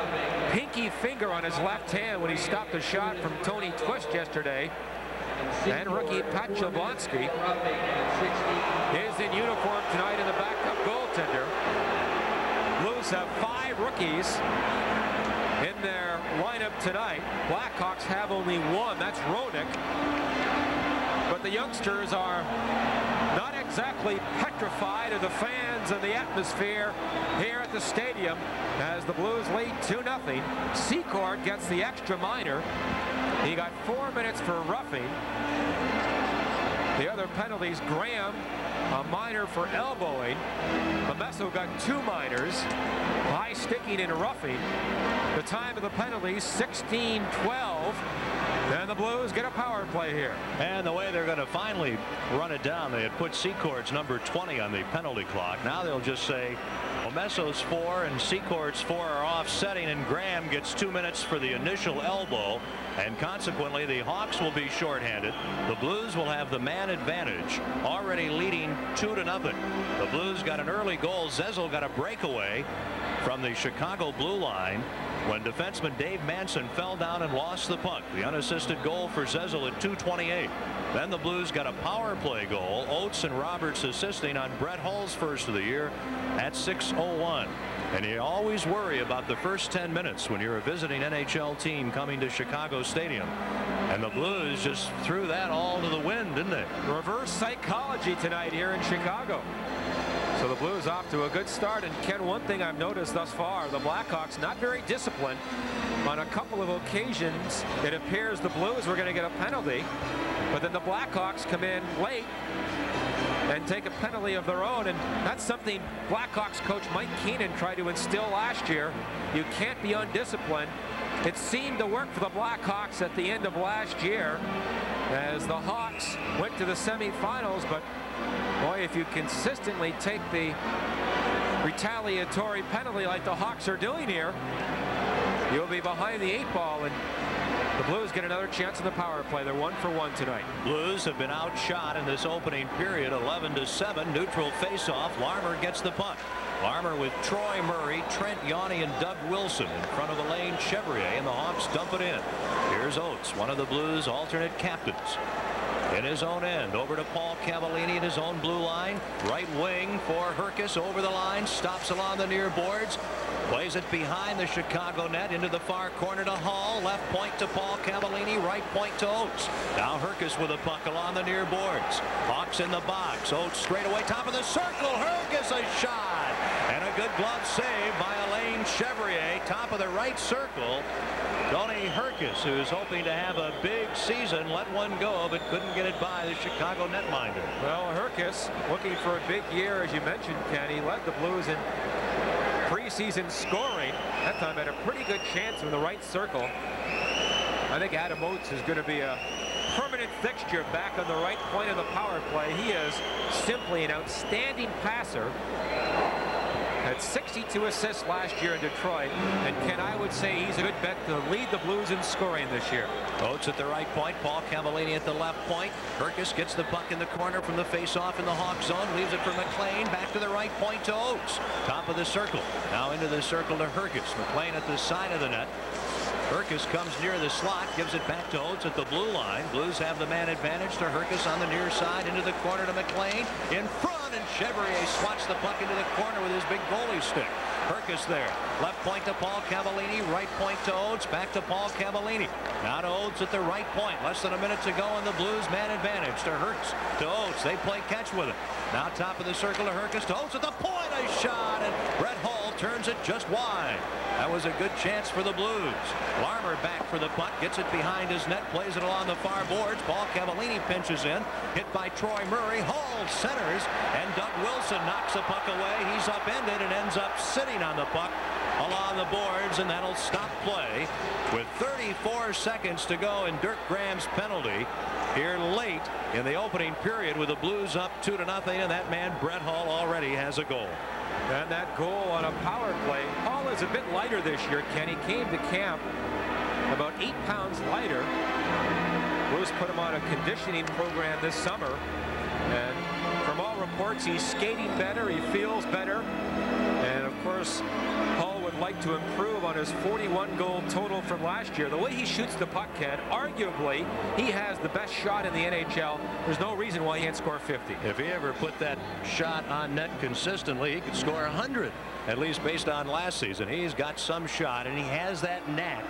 pinky finger on his left hand when he stopped a shot from Tony Twist yesterday. And rookie Pat Jablonski is in uniform tonight in the backup goaltender. Blues have 5 rookies in their lineup tonight. Blackhawks have only 1. That's Ronick. But the youngsters are not exactly petrified of the fans and the atmosphere here at the stadium as the Blues lead 2-0. Secord gets the extra minor. He got 4 minutes for roughing. The other penalties, Graham, a minor for elbowing. Momesso got 2 minors, high sticking and roughing. The time of the penalties, 16-12. And the Blues get a power play here. And the way they're going to finally run it down, they had put Secord's number 20 on the penalty clock. Now they'll just say Omesso's 4 and Secord's 4 are offsetting, and Graham gets 2 minutes for the initial elbow, and consequently the Hawks will be shorthanded. The Blues will have the man advantage, already leading 2-0. The Blues got an early goal. Zezel got a breakaway from the Chicago blue line when defenseman Dave Manson fell down and lost the puck. The unassisted goal for Zezel at 2:28. Then the Blues got a power play goal. Oates and Roberts assisting on Brett Hull's first of the year at 6:01. And you always worry about the first 10 minutes when you're a visiting NHL team coming to Chicago Stadium. And the Blues just threw that all to the wind, didn't they? Reverse psychology tonight here in Chicago. So the Blues off to a good start. And Ken, one thing I've noticed thus far, the Blackhawks not very disciplined. On a couple of occasions, it appears the Blues were going to get a penalty, but then the Blackhawks come in late and take a penalty of their own. And that's something Blackhawks coach Mike Keenan tried to instill last year. You can't be undisciplined. It seemed to work for the Blackhawks at the end of last year as the Hawks went to the semifinals. But boy, if you consistently take the retaliatory penalty like the Hawks are doing here, you'll be behind the 8 ball, and the Blues get another chance in the power play. They're 1 for 1 tonight. Blues have been outshot in this opening period, 11-7. Neutral faceoff. Larmer gets the puck. Larmer with Troy Murray, Trent Yawney, and Doug Wilson in front of Alain Chevrier, and the Hawks dump it in. Here's Oates, one of the Blues' alternate captains. In his own end, over to Paul Cavallini in his own blue line. Right wing for Herkes over the line, stops along the near boards, plays it behind the Chicago net into the far corner to Hall. Left point to Paul Cavallini, right point to Oates. Now Herkes with a puck along the near boards. Hawks in the box. Oates straight away, top of the circle. Herkes a shot, and a good glove save by Alain Chevrier, top of the right circle. Tony Herkus, who's hoping to have a big season, let one go, but couldn't get it by the Chicago netminder. Well, Herkus looking for a big year, as you mentioned, Ken. He led the Blues in preseason scoring. That time had a pretty good chance from the right circle. I think Adam Oates is going to be a permanent fixture back on the right point of the power play. He is simply an outstanding passer. Had 62 assists last year in Detroit, and Ken, I would say he's a good bet to lead the Blues in scoring this year. Oates at the right point, Paul Cavallini at the left point. Herkus gets the puck in the corner from the face-off in the Hawk zone, leaves it for McLean, back to the right point to Oates. Top of the circle, now into the circle to Herkus. McLean at the side of the net. Herkus comes near the slot, gives it back to Oates at the blue line. Blues have the man advantage to Herkus on the near side, into the corner to McLean. In front, and Chevrier swats the puck into the corner with his big goalie stick. Herkus there. Left point to Paul Cavallini. Right point to Oates. Back to Paul Cavallini. Now to Oates at the right point. Less than a minute to go, and the Blues man advantage to Hertz. To Oates. They play catch with it. Now top of the circle to Herkus. To Oates at the point. A shot, and Brett Hull turns it just wide. That was a good chance for the Blues. Larmer back for the puck. Gets it behind his net. Plays it along the far boards. Paul Cavallini pinches in. Hit by Troy Murray. Hull centers, and Doug Wilson knocks the puck away. He's upended and ends up sitting on the puck along the boards, and that'll stop play with 34 seconds to go in Dirk Graham's penalty here late in the opening period, with the Blues up 2-0, and that man Brett Hull already has a goal. And that goal on a power play. Hull is a bit lighter this year, Ken. He came to camp about 8 pounds lighter. Blues put him on a conditioning program this summer, and from all reports, he's skating better, he feels better, and of course Hull would like to improve on his 41 goal total from last year. The way he shoots the puck, Ken, arguably he has the best shot in the NHL. There's no reason why he can't score 50. If he ever put that shot on net consistently, he could score 100, at least based on last season. He's got some shot, and he has that knack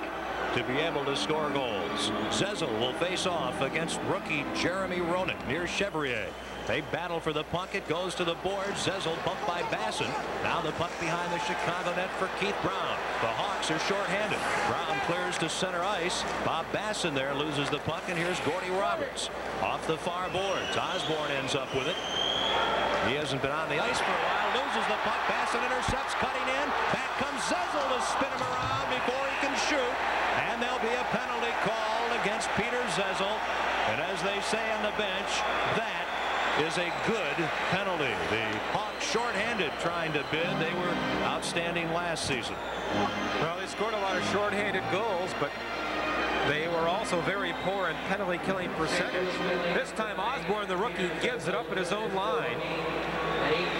to be able to score goals. Zezel will face off against rookie Jeremy Roenick near Chevrier. They battle for the puck. It goes to the board. Zezel bumped by Basson. Now the puck behind the Chicago net for Keith Brown. The Hawks are shorthanded. Brown clears to center ice. Bob Basson there loses the puck, and here's Gordy Roberts off the far boards. Osborne ends up with it. He hasn't been on the ice for a while. Loses the puck. Basson intercepts, cutting in. Back comes Zezel to spin him around before he can shoot. And there'll be a penalty called against Peter Zezel. And as they say on the bench, that is a good penalty. The Hawks shorthanded trying to bid. They were outstanding last season. Well, they scored a lot of shorthanded goals, but they were also very poor in penalty killing percentage. This time Osborne, the rookie, gives it up at his own line.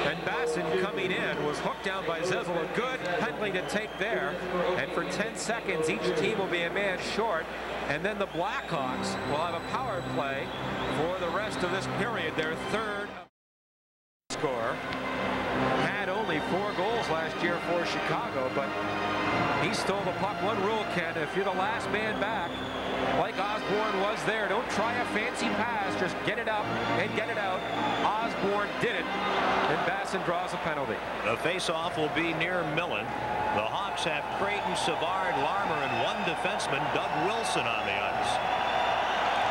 And Basson coming in was hooked down by Zezel. A good penalty to take there. And for 10 seconds, each team will be a man short. And then the Blackhawks will have a power play for the rest of this period. Their third score. Had only 4 goals last year for Chicago, but he stole the puck. One rule, Ken, if you're the last man back, like Osborne was there, don't try a fancy pass, just get it up and get it out. Osborne did it, and Basson draws a penalty. The face-off will be near Millen. The Hawks have Creighton, Savard, Larmer, and one defenseman, Doug Wilson, on the ice.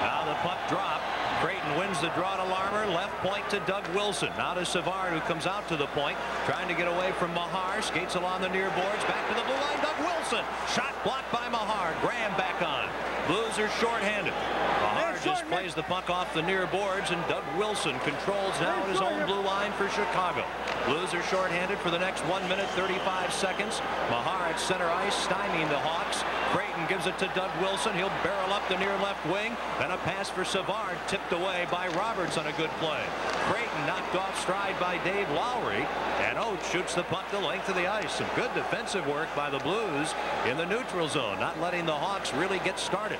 Now the puck drop. Creighton wins the draw to Larmer. Left point to Doug Wilson. Now to Savard, who comes out to the point, trying to get away from Mahar. Skates along the near boards. Back to the blue line. Doug Wilson. Shot blocked by Mahar. Graham back on. Blues are shorthanded. Mahar just plays the puck off the near boards, and Doug Wilson controls now at his own blue line for Chicago. Blues are shorthanded for the next 1 minute 35 seconds. Mahar at center ice, stymieing the Hawks. Creighton gives it to Doug Wilson. He'll barrel up the near left wing. Then a pass for Savard, tipped away by Roberts on a good play. Creighton knocked off stride by Dave Lowry, and Oates shoots the puck the length of the ice. Some good defensive work by the Blues in the neutral zone, not letting the Hawks really get started.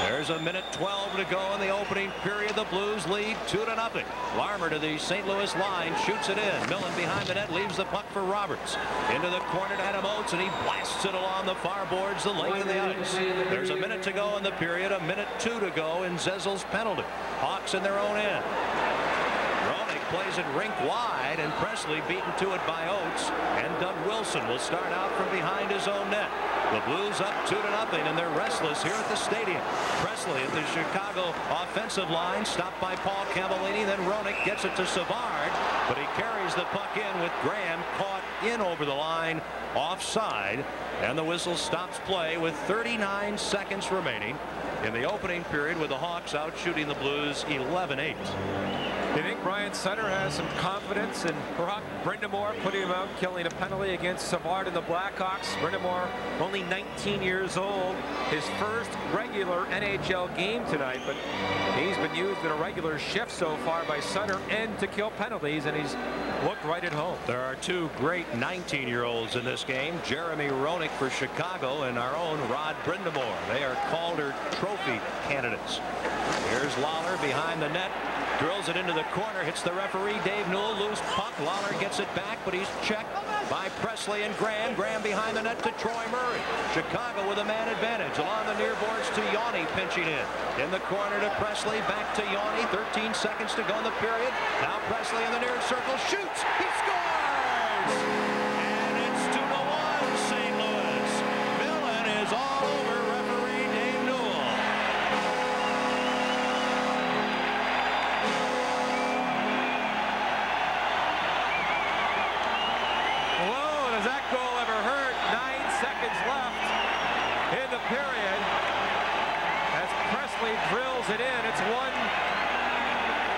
There's a minute 12 to go in the opening period. The Blues lead 2-0. Larmer to the St. Louis line, shoots it in. Millen behind the net, leaves the puck for Roberts. Into the corner to Adam Oates, and he blasts it along the far boards, the length of the ice. There's a minute to go in the period, a minute 2 to go in Zezel's penalty. Hawks in their own end. Roenick plays it rink wide, and Presley beaten to it by Oates, and Doug Wilson will start out from behind his own net. The Blues up 2-0, and they're restless here at the stadium. Presley at the Chicago offensive line, stopped by Paul Cavallini, then Roenick gets it to Savard, but he carries the puck in with Graham caught in over the line offside, and the whistle stops play with 39 seconds remaining in the opening period, with the Hawks out shooting the Blues 11-8. Do you think Brian Sutter has some confidence in Brock Brind'Amour putting him out, killing a penalty against Savard and the Blackhawks? Brind'Amour only 19 years old, his first regular NHL game tonight, but he's been used in a regular shift so far by Sutter and to kill penalties, and he's looked right at home. There are two great 19-year-olds in this game, Jeremy Roenick for Chicago and our own Rod Brind'Amour. They are Calder Trophy candidates. Here's Lawler behind the net. Drills it into the corner, hits the referee, Dave Newell, loose puck. Lawler gets it back, but he's checked by Presley and Graham. Graham behind the net to Troy Murray. Chicago with a man advantage. Along the near boards to Yanni pinching in. In the corner to Presley, back to Yanni. 13 seconds to go in the period. Now Presley in the near circle, shoots, he scores! And it's 2-1 St. Louis. Millen is all over referee Dave Newell. Period as Presley drills it in. It's one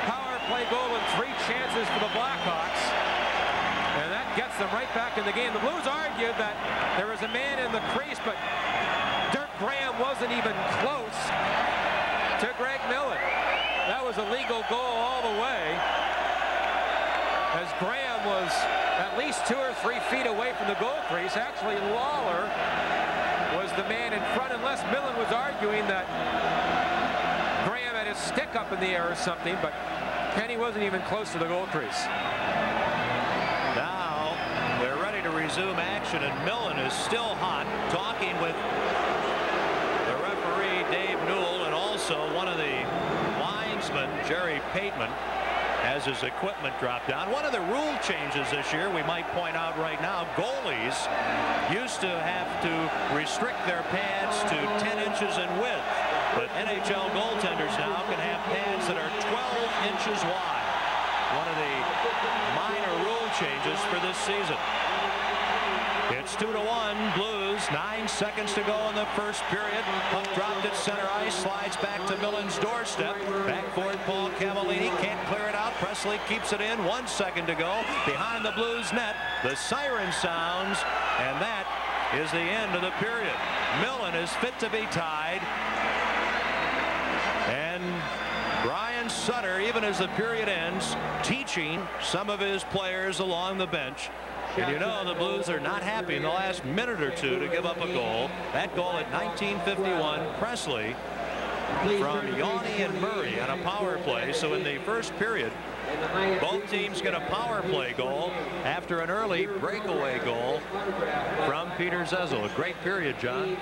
power play goal and 3 chances for the Blackhawks, and that gets them right back in the game. The Blues argued that there was a man in the crease, but Dirk Graham wasn't even close to Greg Millen. That was a legal goal all the way, as Graham was at least 2 or 3 feet away from the goal crease. Actually, Lawler was the man in front, unless Millen was arguing that Graham had his stick up in the air or something, but Kenny wasn't even close to the goal crease. Now they're ready to resume action, and Millen is still hot, talking with the referee Dave Newell, and also one of the linesmen, Jerry Pateman, as his equipment dropped down. One of the rule changes this year, we might point out right now, goalies used to have to restrict their pads to 10 inches in width, but NHL goaltenders now can have pads that are 12 inches wide. One of the minor rule changes for this season. It's 2-1 Blues. 9 seconds to go in the first period. Puck dropped at center ice, slides back to Millen's doorstep. Back for it, Paul Cavallini can't clear it out. Presley keeps it in. 1 second to go behind the Blues net. The siren sounds, and that is the end of the period. Millen is fit to be tied, and Brian Sutter, even as the period ends, teaching some of his players along the bench. And you know the Blues are not happy in the last minute or two to give up a goal. That goal at 1951, Presley from Yanni and Murray on a power play. So in the first period, both teams get a power play goal after an early breakaway goal from Peter Zezel. A great period, John.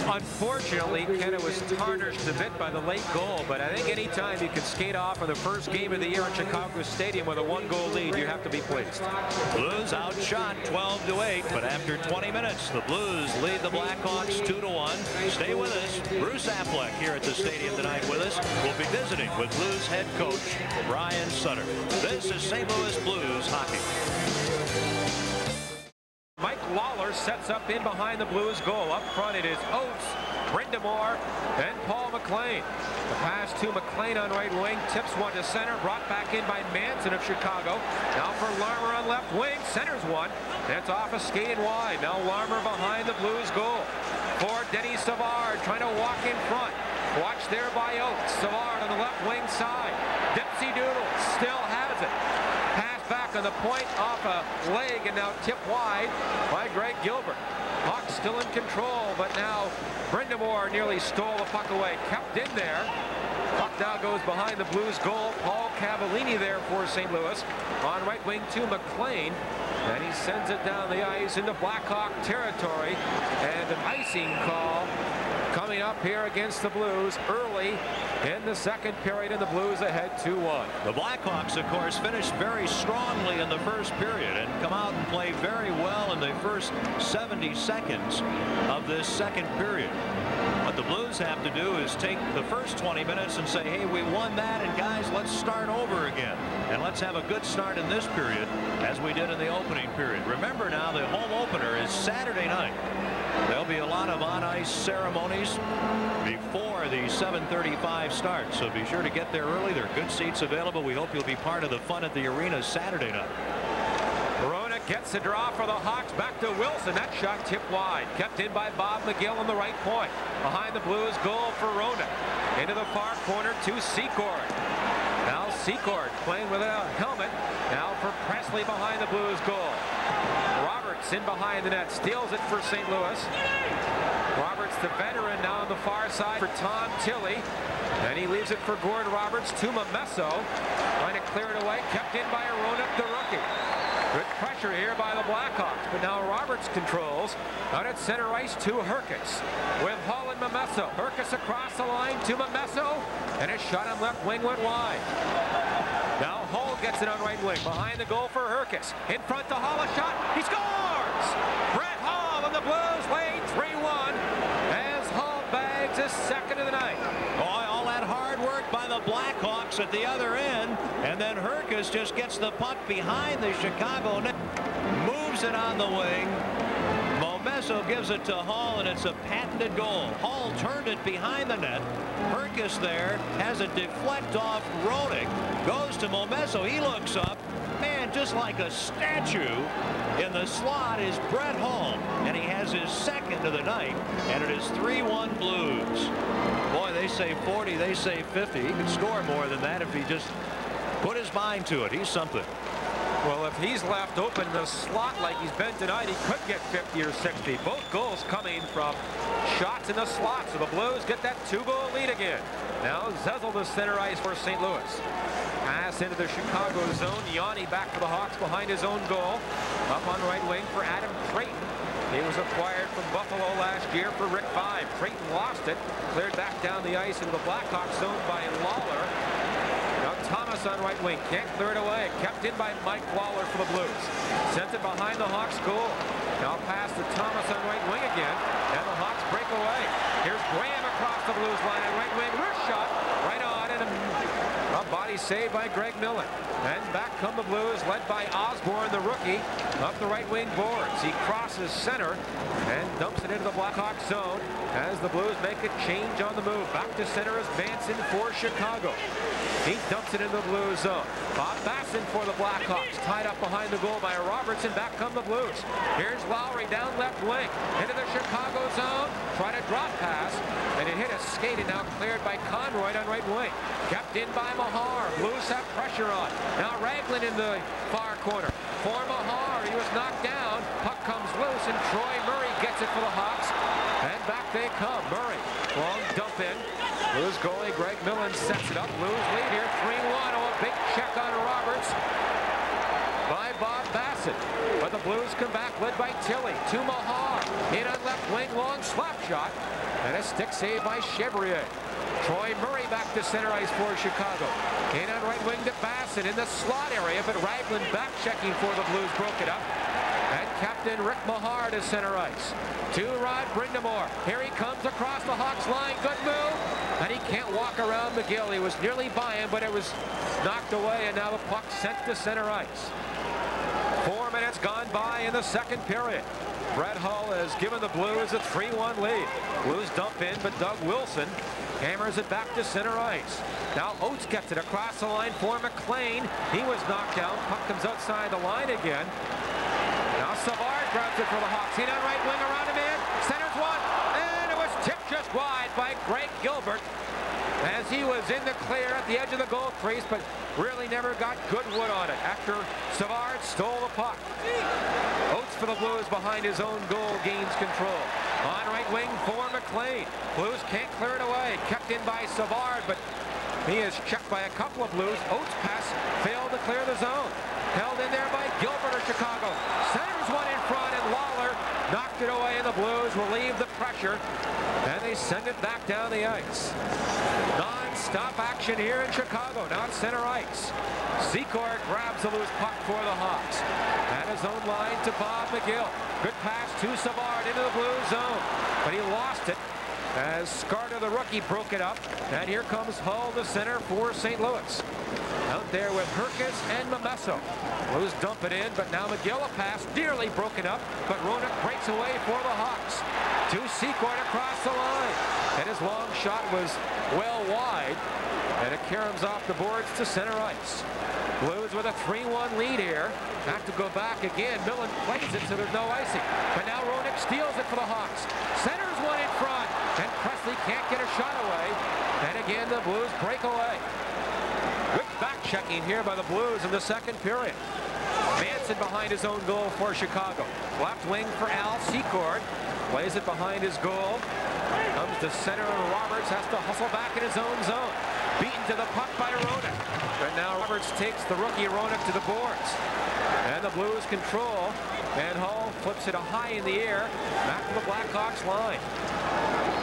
Unfortunately, Ken, it was tarnished a bit by the late goal, but I think anytime you can skate off in the first game of the year at Chicago Stadium with a 1-goal lead, you have to be pleased. Blues outshot 12-8, but after 20 minutes, the Blues lead the Blackhawks 2-1. Stay with us. Bruce Affleck here at the stadium tonight with us. We'll be visiting with Blues head coach Brian Sutter. This is St. Louis Blues hockey. Mike Lawler sets up in behind the Blues goal. Up front it is Oates, Brind'Amour, and Paul McLean. The pass to McLean on right wing, tips one to center, brought back in by Manson of Chicago. Now for Larmer on left wing, centers one. That's off a skate and wide. Now Larmer behind the Blues goal. For Denny Savard trying to walk in front. Watched there by Oates. Savard on the left wing side. Dipsy Doodle still has it. Pass back on the point off a leg, and now tipped wide by Greg Gilbert. Hawks still in control, but now Brind'Amour nearly stole the puck away. Kept in there. Puck now goes behind the Blues goal. Paul Cavallini there for St. Louis. On right wing to McLean. And he sends it down the ice into Blackhawk territory. And an icing call coming out up here against the Blues early in the second period, and the Blues ahead 2-1. The Blackhawks, of course, finished very strongly in the first period and come out and play very well in the first 70 seconds of this second period. What the Blues have to do is take the first 20 minutes and say, hey, we won that, and guys, let's start over again. And let's have a good start in this period as we did in the opening period. Remember now, the home opener is Saturday night. There'll be a lot of on-ice ceremonies before the 7:35 start, so be sure to get there early. There are good seats available. We hope you'll be part of the fun at the arena Saturday night. Verona gets the draw for the Hawks. Back to Wilson. That shot tipped wide. Kept in by Bob McGill on the right point. Behind the Blues, goal for Verona. Into the far corner to Secord. Now Secord playing with a helmet. Now for Presley behind the Blues goal. Roberts in behind the net. Steals it for St. Louis. Roberts, the veteran, now on the far side for Tom Tilley. And he leaves it for Gordon Roberts to Momesso. Trying to clear it away. Kept in by Aronik, the rookie. Good pressure here by the Blackhawks, but now Roberts controls. Out at center ice to Herkes with Hull and Momesso. Herkes across the line to Momesso, and his shot on left wing went wide. Now Hull gets it on right wing. Behind the goal for Herkes. In front to Hull, a shot. He scores! Brett Hull and the Blues lead 3-1 as Hull bags his second of the night. Boy, all that hard work by the Blackhawks at the other end, and then Herkes just gets the puck behind the Chicago net, moves it on the wing. Momesso gives it to Hall, and it's a patented goal. Hall turned it behind the net. Herkes there has a deflect off Roenick, goes to Momesso. He looks up. Man, just like a statue in the slot is Brett Hull, and he has his second of the night, and it is 3-1 Blues. Boy, they say 40, they say 50. He could score more than that if he just put his mind to it. He's something. Well, if he's left open in the slot like he's been tonight, he could get 50 or 60. Both goals coming from shots in the slot, so the Blues get that 2-goal lead again. Now Zezel to center ice for St. Louis. Pass into the Chicago zone. Yanni back for the Hawks behind his own goal. Up on right wing for Adam Creighton. He was acquired from Buffalo last year for Rick Vaive. Creighton lost it. Cleared back down the ice into the Blackhawks zone by Lawler. Now Thomas on right wing. Can't clear it away. Kept in by Mike Lawler for the Blues. Sent it behind the Hawks goal. Now pass to Thomas on right wing again. And the Hawks break away. Here's Graham across the Blues line on right wing. Wrist shot right on, and a body saved by Greg Millen. And back come the Blues, led by Osborne, the rookie, up the right wing boards. He crosses center and dumps it into the Blackhawks zone as the Blues make a change on the move. Back to center is Manson for Chicago. He dumps it into the Blues zone. Bob Basson for the Blackhawks, tied up behind the goal by Roberts, and back come the Blues. Here's Lowry down left wing into the Chicago zone. Try to drop pass, and it hit a skate, and now cleared by Conroy on right wing. Kept in by Mahar. Blues have pressure on. Now Ragland in the far corner. For Mahar, he was knocked down. Puck comes loose, and Troy Murray gets it for the Hawks. And back they come. Murray, long dump in. Blues goalie Greg Millen sets it up. Blues lead here 3-1. Oh, a big check on Roberts by Bob Bassett. But the Blues come back, led by Tilley to Mahar. In on left wing, long slap shot. And a stick save by Chevrier. Troy Murray back to center ice for Chicago. In on right wing to Bassett in the slot area, but Ragland back checking for the Blues, broke it up. And Captain Rick Mahar to center ice. To Rod Brindamore. Here he comes across the Hawks line. Good move. And he can't walk around McGill. He was nearly by him, but it was knocked away, and now the puck sent to center ice. 4 minutes gone by in the second period. Brett Hull has given the Blues a 3-1 lead. Blues dump in, but Doug Wilson hammers it back to center ice. Now Oates gets it across the line for McLean. He was knocked down. Puck comes outside the line again. Now Savard grabs it for the Hawks. In on right wing, around him in. Centers one. And it was tipped just wide by Greg Gilbert as he was in the clear at the edge of the goal crease, but really never got good wood on it after Savard stole the puck. Oates for the Blues behind his own goal gains control. On right wing for McLean. Blues can't clear it away. Kept in by Savard, but he is checked by a couple of Blues. Oates' pass failed to clear the zone. Held in there by Gilbert of Chicago. Centers one in front, and Lawler knocked it away, and the Blues relieve the pressure And they send it back down the ice. Non-stop action here in Chicago. Now it's center ice. Secor grabs the loose puck for the Hawks. At his own line to Bob McGill. Good pass to Savard into the blue zone. But he lost it as Scarter, the rookie, broke it up. And here comes Hull, the center for St. Louis. Out there with Herkes and Momesso. Blues dump it in, but now McGill, a pass nearly broken up, but Roenick breaks away for the Hawks. To Secord across the line. And his long shot was well wide. And it caroms off the boards to center ice. Blues with a 3-1 lead here. Have to go back again. Millen plays it so there's no icing. But now Roenick steals it for the Hawks. Centers one in front. And Presley can't get a shot away. And again the Blues break away. Good back checking here by the Blues in the second period. Manson behind his own goal for Chicago. Left wing for Al Secord. Plays it behind his goal. Comes to center and Roberts has to hustle back in his own zone. Beaten to the puck by Roenick. But now Roberts takes the rookie Roenick to the boards. And the Blues control. And Hull flips it high in the air. Back to the Blackhawks line.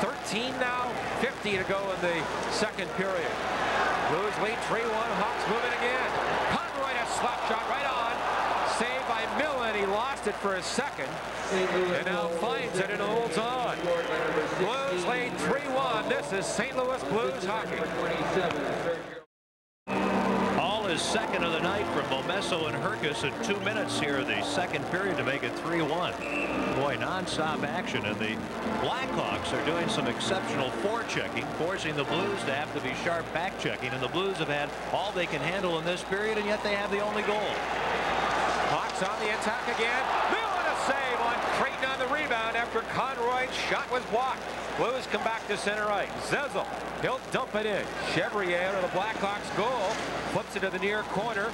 13 now, 50 to go in the second period. Blues lead 3-1. Hawks moving again. Conroy a slap shot right on. Saved by Millen. He lost it for a second. And now finds it and holds on. Blues lead 3-1. This is St. Louis Blues hockey. All is second of the night from Momesso and Herkes in 2 minutes here in the second period to make it 3-1. Boy, non-stop action, and the Blackhawks are doing some exceptional forechecking, forcing the Blues to have to be sharp back checking, and the Blues have had all they can handle in this period, and yet they have the only goal. Hawks on the attack again. Millen a save on Creighton on the rebound after Conroy's shot was blocked. Blues come back to center ice. Zezel, he'll dump it in. Chevrier to the Blackhawks goal. Flips it to the near corner.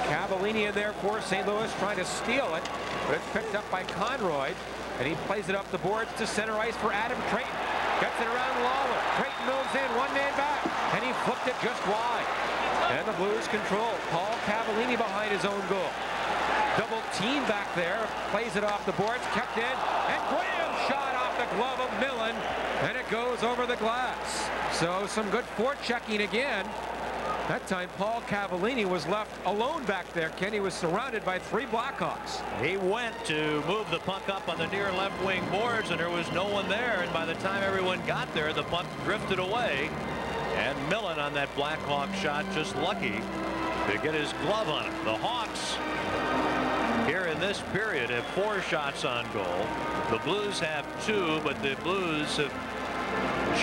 Cavallini in there for St. Louis trying to steal it. But it's picked up by Conroy. And he plays it up the boards to center ice for Adam Creighton. Gets it around Lawler. Creighton moves in, one man back. And he flipped it just wide. And the Blues control. Paul Cavallini behind his own goal. Double team back there. Plays it off the boards. Kept in. And Graham shot off the glove of Millen. And it goes over the glass. So some good forechecking again. That time Paul Cavallini was left alone back there. Kenny was surrounded by 3 Blackhawks. He went to move the puck up on the near left wing boards, and there was no one there. And by the time everyone got there, the puck drifted away. And Millen on that Blackhawk shot, just lucky to get his glove on it. The Hawks here in this period have 4 shots on goal. The Blues have 2, but the Blues have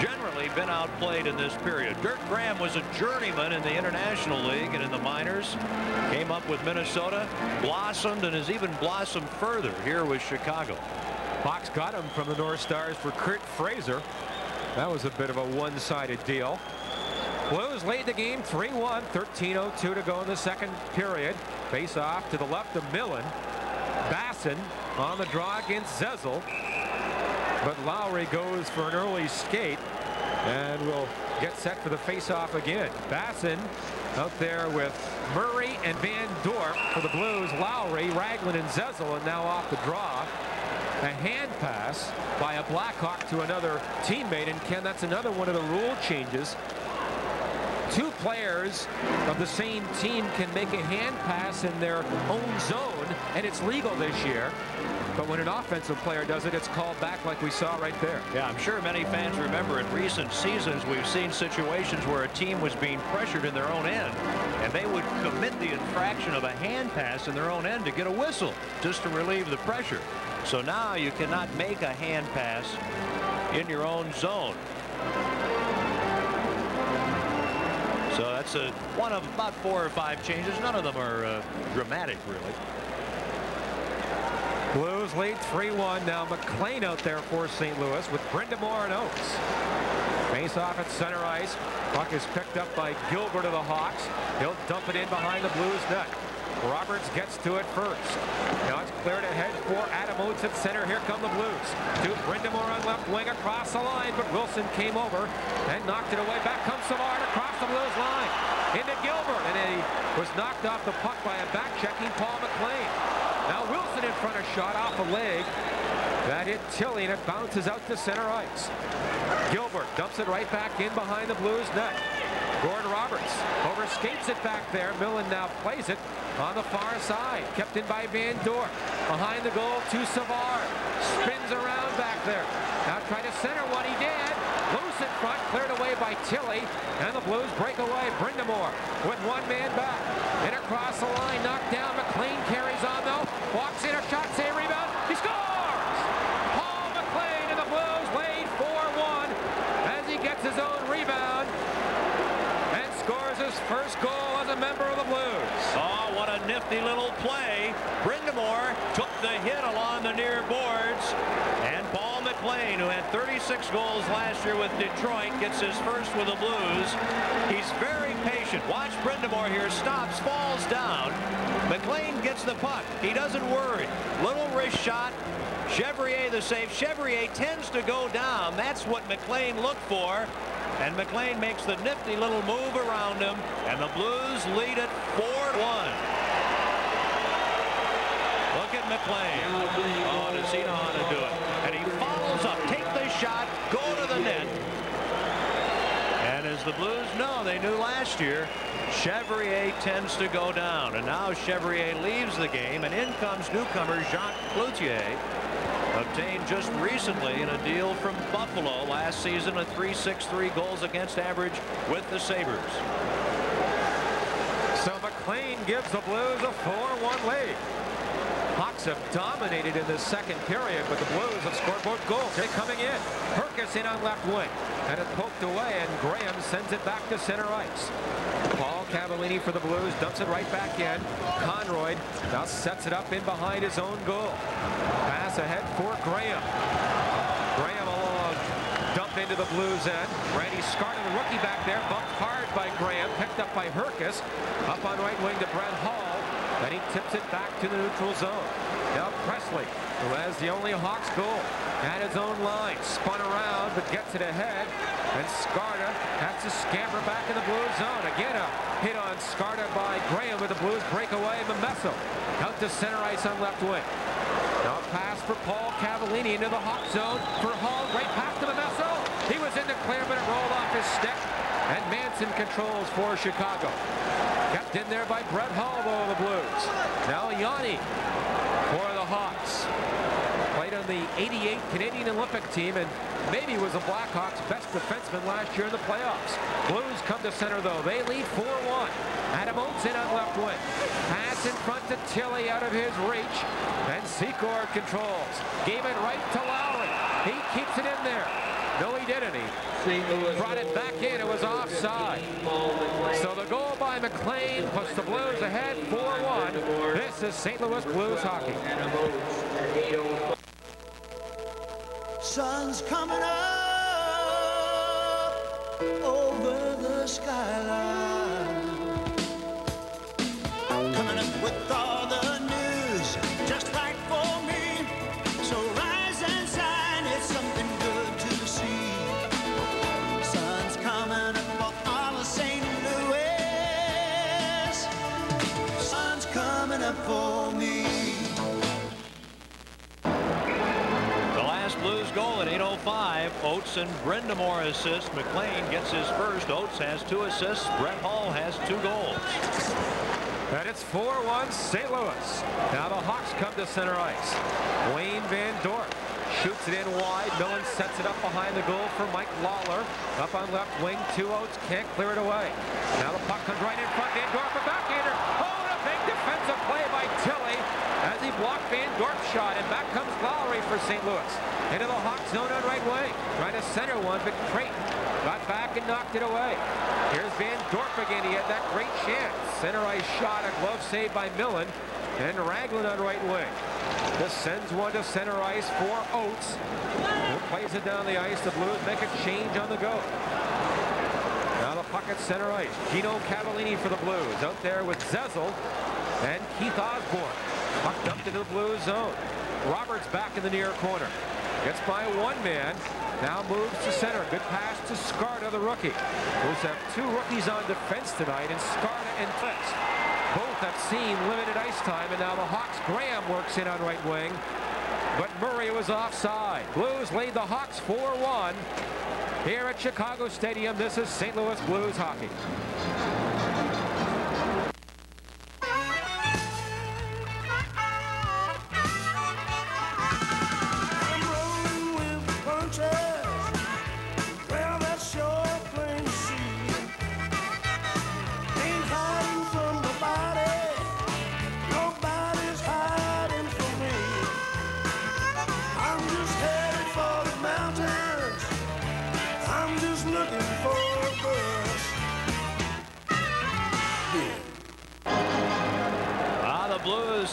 generally been outplayed in this period. Dirk Graham was a journeyman in the International League and in the minors. Came up with Minnesota, blossomed, and has even blossomed further here with Chicago. Hawks got him from the North Stars for Kurt Fraser. That was a bit of a one-sided deal. Blues lead the game 3-1. 13:02 to go in the second period. Face off to the left of Millen. Basson on the draw against Zezel. But Lowry goes for an early skate and will get set for the face-off again. Basson out there with Murray and Van Dorp for the Blues. Lowry, Raglan, and Zezel, and now off the draw. A hand pass by a Blackhawk to another teammate. And Ken, that's another one of the rule changes. 2 players of the same team can make a hand pass in their own zone, and it's legal this year. But when an offensive player does it, it's called back like we saw right there. Yeah, I'm sure many fans remember in recent seasons we've seen situations where a team was being pressured in their own end, and they would commit the infraction of a hand pass in their own end to get a whistle just to relieve the pressure. So now you cannot make a hand pass in your own zone. So that's one of about 4 or 5 changes. None of them are dramatic, really. Blues lead 3-1. Now McLean out there for St. Louis with Brindamore and Oates. Face off at center ice. Puck is picked up by Gilbert of the Hawks. He'll dump it in behind the Blues net. Roberts gets to it first. Now it's cleared ahead for Adam Oates at center. Here come the Blues. To Brindamore on left wing across the line, but Wilson came over and knocked it away. Back comes Savard across the Blues line. Into Gilbert, and he was knocked off the puck by a back-checking Paul McLean. Now Wilson in front, a shot off a leg. That hit Tilly, and it bounces out to center ice. Gilbert dumps it right back in behind the Blues net. Gordon Roberts overskates it back there. Millen now plays it on the far side. Kept in by Van Dorp. Behind the goal to Savard. Spins around back there. Now try to center one. He did. Loose in front. Cleared away by Tilly. And the Blues break away. Brindamore with one man back. In across the line. Knocked down. McLean carries on though. Walks in a shot. Save rebound. He scores! Paul McLean and the Blues lead 4-1 as he gets his own rebound. Scores his first goal as a member of the Blues. Oh, what a nifty little play. Brindamore took the hit along the near boards. And Paul McLean, who had 36 goals last year with Detroit, gets his first with the Blues. He's very patient. Watch Brindamore here. Stops, falls down. McLean gets the puck. He doesn't worry. Little wrist shot. Chevrier the save. Chevrier tends to go down. That's what McLean looked for. And McLean makes the nifty little move around him, and the Blues lead it 4-1. Look at McLean. Oh, does he know how to do it? And he follows up, take the shot, go to the net. And as the Blues know, they knew last year, Chevrier tends to go down. And now Chevrier leaves the game, and in comes newcomer Jacques Cloutier. Obtained just recently in a deal from Buffalo last season, a .363 goals against average with the Sabres. So McLean gives the Blues a 4-1 lead. Hawks have dominated in the second period, but the Blues have scored both goals. They're coming in. Herkus in on left wing. And it poked away, and Graham sends it back to center ice. Paul Cavallini for the Blues dumps it right back in. Conroy now sets it up in behind his own goal. Pass ahead for Graham. Graham along. Dump into the Blues end. Randy Scarta, the rookie back there, bumped hard by Graham. Picked up by Herkus. Up on right wing to Brent Hall. Then he tips it back to the neutral zone. Now Presley, who has the only Hawks goal at his own line. Spun around, but gets it ahead. And Scarta has to scamper back in the Blues zone. Again, a hit on Scarta by Graham with the Blues breakaway. Memesso out to center ice on left wing. Now a pass for Paul Cavallini into the Hawk zone for Hall. Great pass to Memesso. He was in the clear, but it rolled off his stick. And Manson controls for Chicago. Kept in there by Brett Hall, though, the Blues. Now Yanni for the Hawks. Played on the '88 Canadian Olympic team and maybe was the Blackhawks' best defenseman last year in the playoffs. Blues come to center, though. They lead 4-1. Adam Oates in on left wing. Pass in front to Tilly out of his reach. And Secor controls. Gave it right to Lowry. He keeps it in there. No, he didn't. He brought it back in. It was offside. So the goal by McLean puts the Blues ahead 4-1. This is St. Louis Blues hockey. Sun's coming up over the skyline. Coming up with all the news just right for me. So rise and shine, it's something good to see. Sun's coming up for all of St. Louis. Sun's coming up for me. Blues goal at 8:05. Oates and Brindamore assist. McLean gets his first. Oates has 2 assists. Brett Hall has 2 goals. And it's 4-1 St. Louis. Now the Hawks come to center ice. Wayne Van Dorp shoots it in wide. Millen sets it up behind the goal for Mike Lawler. Up on left wing, 2 Oates can't clear it away. Now the puck comes right in front. Van Dorp, a backhander. Oh, and a big defensive play by Tilly as he blocked Van Dorp's shot. And back comes Lowry for St. Louis. Into the Hawks zone on right wing. Trying to center one, but Creighton got back and knocked it away. Here's Van Dorp again. He had that great chance. Center ice shot, a glove save by Millen. And Raglan on right wing. This sends one to center ice for Oates. Who plays it down the ice. The Blues make a change on the go. Now the puck at center ice. Gino Cavallini for the Blues. Out there with Zezel and Keith Osborne. Puck dumped into the Blues zone. Roberts back in the near corner. Gets by one man. Now moves to center. Good pass to Scarta, the rookie. Blues have 2 rookies on defense tonight, and Scarta and Fritz both have seen limited ice time. And now the Hawks. Graham works in on right wing. but Murray was offside. Blues lead the Hawks 4-1 here at Chicago Stadium. This is St. Louis Blues hockey.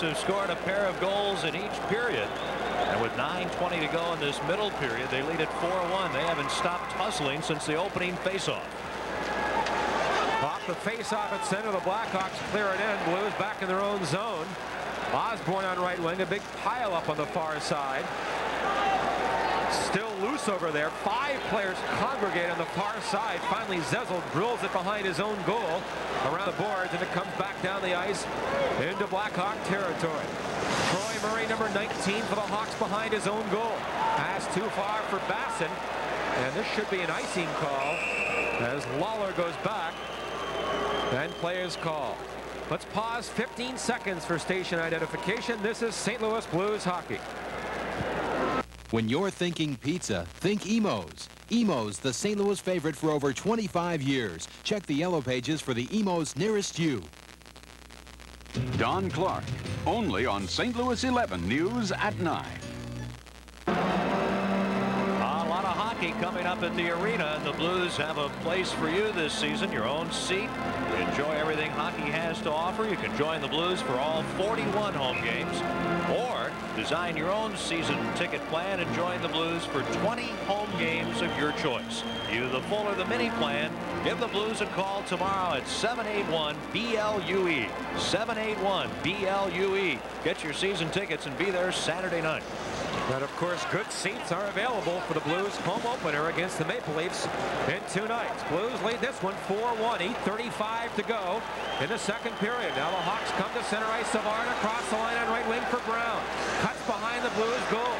Have scored a pair of goals in each period, and with 9:20 to go in this middle period, they lead at 4-1. They haven't stopped hustling since the opening faceoff. Off the faceoff at center, the Blackhawks clear it in. Blues back in their own zone. Osborne on right wing, a big pile up on the far side. Still loose over there. 5 players congregate on the far side. Finally, Zezel drills it behind his own goal around the boards, and it comes back down the ice into Blackhawk territory. Troy Murray, number 19 for the Hawks, behind his own goal. Pass too far for Basson, and this should be an icing call as Lawler goes back and players call. Let's pause 15 seconds for station identification. This is St. Louis Blues hockey. When you're thinking pizza, think Imo's. Imo's, the St. Louis favorite for over 25 years. Check the yellow pages for the Imo's nearest you. Don Clark, only on St. Louis 11 News at 9. A lot of hockey coming up at the arena, and the Blues have a place for you this season, your own seat. Enjoy everything hockey has to offer. You can join the Blues for all 41 home games, or design your own season ticket plan and join the Blues for 20 home games of your choice. Either the full or the mini plan. Give the Blues a call tomorrow at 781-BLUE. 781-BLUE. Get your season tickets and be there Saturday night. And of course, good seats are available for the Blues home opener against the Maple Leafs in 2 nights. Blues lead this one 4-1, 8:35 to go in the second period. Now the Hawks come to center ice. Savard across the line on right wing for Brown. Cuts behind the Blues goal.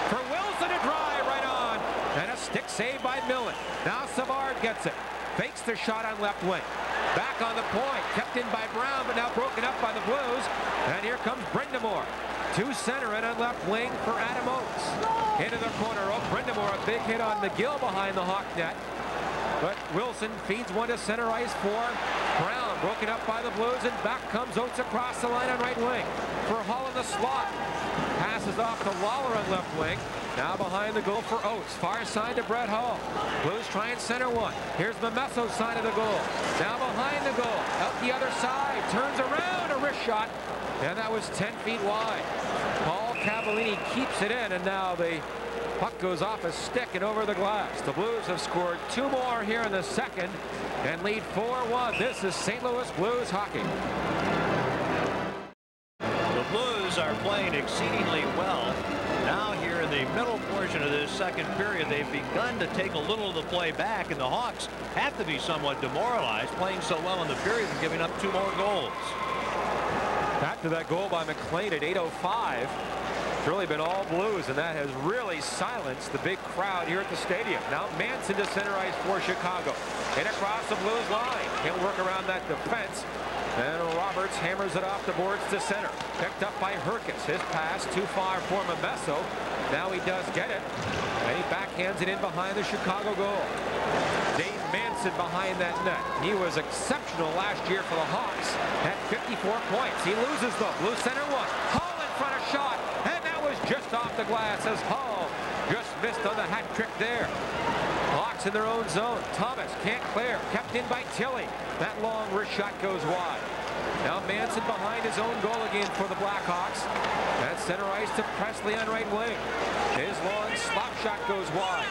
For Wilson to drive right on. And a stick save by Millen. Now Savard gets it. Fakes the shot on left wing. Back on the point. Kept in by Brown, but now broken up by the Blues. And here comes Brindamore. To center and on left wing for Adam Oates. Into the corner. Oh, Brindamore, a big hit on McGill behind the Hawk net. But Wilson feeds one to center ice for Brown. Broken up by the Blues, and back comes Oates across the line on right wing for Hull in the slot. Passes off to Lawler on left wing. Now behind the goal for Oates. Far side to Brett Hull. Blues try and center one. Here's Mamesso's side of the goal. Now behind the goal. Out the other side. Turns around. A wrist shot. And that was 10 feet wide. Paul Cavallini keeps it in, and now the puck goes off a stick and over the glass. The Blues have scored 2 more here in the second and lead 4-1. This is St. Louis Blues hockey. The Blues are playing exceedingly well. Now here in the middle portion of this second period, they've begun to take a little of the play back, and the Hawks have to be somewhat demoralized, playing so well in the period and giving up 2 more goals. After that goal by McLean at 8:05, it's really been all Blues, and that has really silenced the big crowd here at the stadium. Now Manson to center ice for Chicago. And across the Blues line. He'll work around that defense. And Roberts hammers it off the boards to center. Picked up by Herkis. His pass too far for Mamesso. Now he does get it. And he backhands it in behind the Chicago goal. Dave Manson behind that net. He was exceptional last year for the Hawks at 54 points. He loses though. Blue center one. Hull in front of shot. And that was just off the glass as Hull just missed on the hat trick there. Hawks in their own zone. Thomas can't clear. Kept in by Tilley. That long wrist shot goes wide. Now Manson behind his own goal again for the Blackhawks. That center ice to Presley on right wing. His long slap shot goes wide.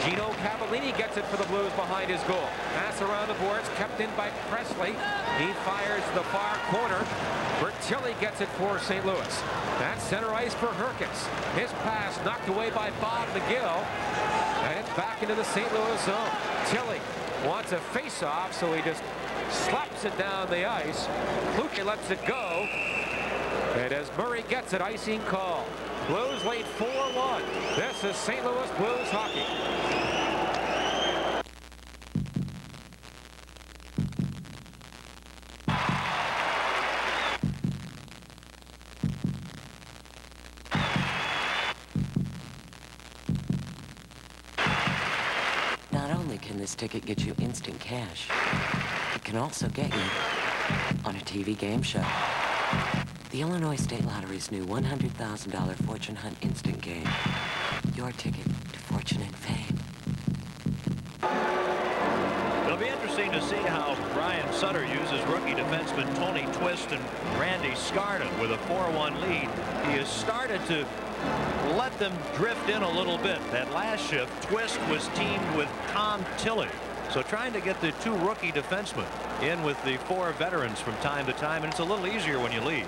Gino Cavallini gets it for the Blues behind his goal. Pass around the boards, kept in by Presley. He fires the far corner. Bertilli gets it for St. Louis. That's center ice for Herkis. His pass knocked away by Bob McGill. And it's back into the St. Louis zone. Tilley wants a face-off, so he just slaps it down the ice. Kluge lets it go. And as Murray gets it, icing call. Blues lead 4-1. This is St. Louis Blues hockey. Not only can this ticket get you instant cash, it can also get you on a TV game show. The Illinois State Lottery's new $100,000 Fortune Hunt instant game. Your ticket to fortune and fame. It'll be interesting to see how Brian Sutter uses rookie defenseman Tony Twist and Randy Scarda with a 4-1 lead. He has started to let them drift in a little bit. That last shift, Twist was teamed with Tom Tilley. So trying to get the two rookie defensemen in with the four veterans from time to time, and it's a little easier when you lead.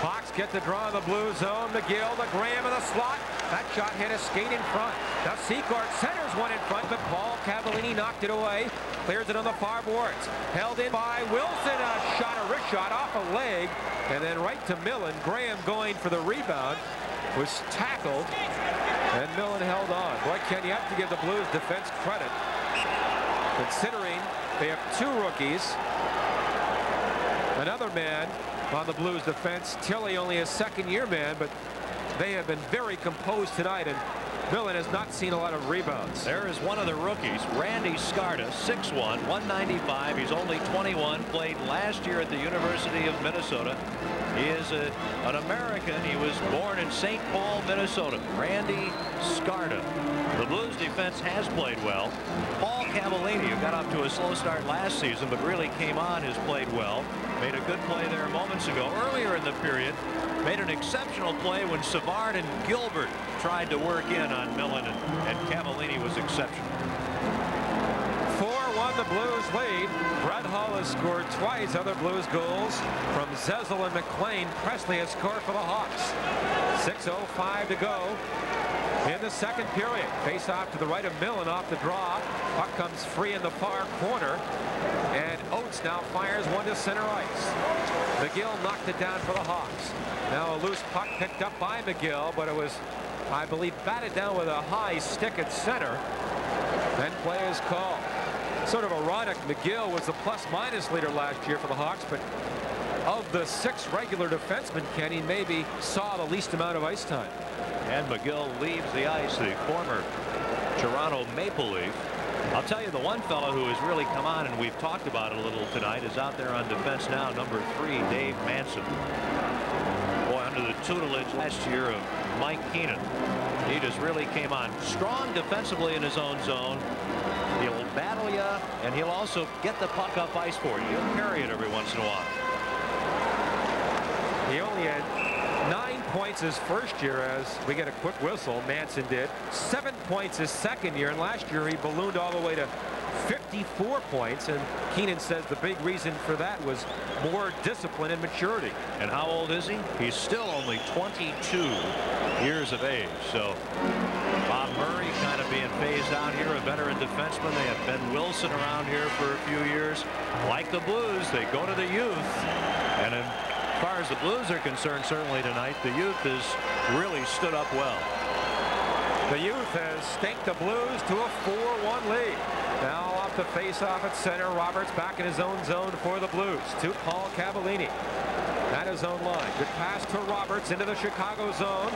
Hawks get the draw in the blue zone. McGill, the Graham in the slot. That shot hit a skate in front. The Secord centers one in front, but Paul Cavallini knocked it away. Clears it on the far boards. Held in by Wilson. A wrist shot off a leg. And then right to Millen. Graham going for the rebound. Was tackled. And Millen held on. Boy, Ken, you have to give the Blues defense credit, considering they have two rookies. Another man on the Blues defense. Tilley only a second-year man, but they have been very composed tonight, and Millen has not seen a lot of rebounds. There is one of the rookies, Randy Scarda, 6'1", 195. He's only 21, played last year at the University of Minnesota. He is an American. He was born in St. Paul, Minnesota. Randy Scarda. The Blues defense has played well. Paul Cavallini, who got off to a slow start last season but really came on, has played well. Made a good play there moments ago. Earlier in the period, made an exceptional play when Savard and Gilbert tried to work in on Millen, and Cavallini was exceptional. 4-1 the Blues lead. Brett Hull has scored twice. Other Blues goals from Zezel and McLean. Presley has scored for the Hawks. 6:05 to go in the second period. Face off to the right of Millen off the draw. Puck comes free in the far corner. And Oates now fires one to center ice. McGill knocked it down for the Hawks. Now a loose puck picked up by McGill, but it was, I believe, batted down with a high stick at center. Then play is called. Sort of ironic, McGill was the plus-minus leader last year for the Hawks, but of the 6 regular defensemen, Kenny maybe saw the least amount of ice time. And McGill leaves the ice, the former Toronto Maple Leaf. I'll tell you, the one fellow who has really come on, and we've talked about it a little tonight, is out there on defense now, number 3, Dave Manson. Boy, under the tutelage last year of Mike Keenan, he just really came on. Strong defensively in his own zone. He'll battle you, and he'll also get the puck up ice for you. He'll carry it every once in a while. He only had 9 points his first year, as we get a quick whistle. Manson did 7 points his second year, and last year he ballooned all the way to 54 points, and Keenan says the big reason for that was more discipline and maturity. And how old is he? He's still only 22 years of age. So Bob Murray kind of being phased out here, a veteran defenseman. They have Ben Wilson around here for a few years. Like the Blues, they go to the youth, and as far as the Blues are concerned, certainly tonight, the youth has really stood up well. The youth has staked the Blues to a 4-1 lead. Now off the face-off at center. Roberts back in his own zone for the Blues. To Paul Cavallini at his own line. Good pass to Roberts into the Chicago zone.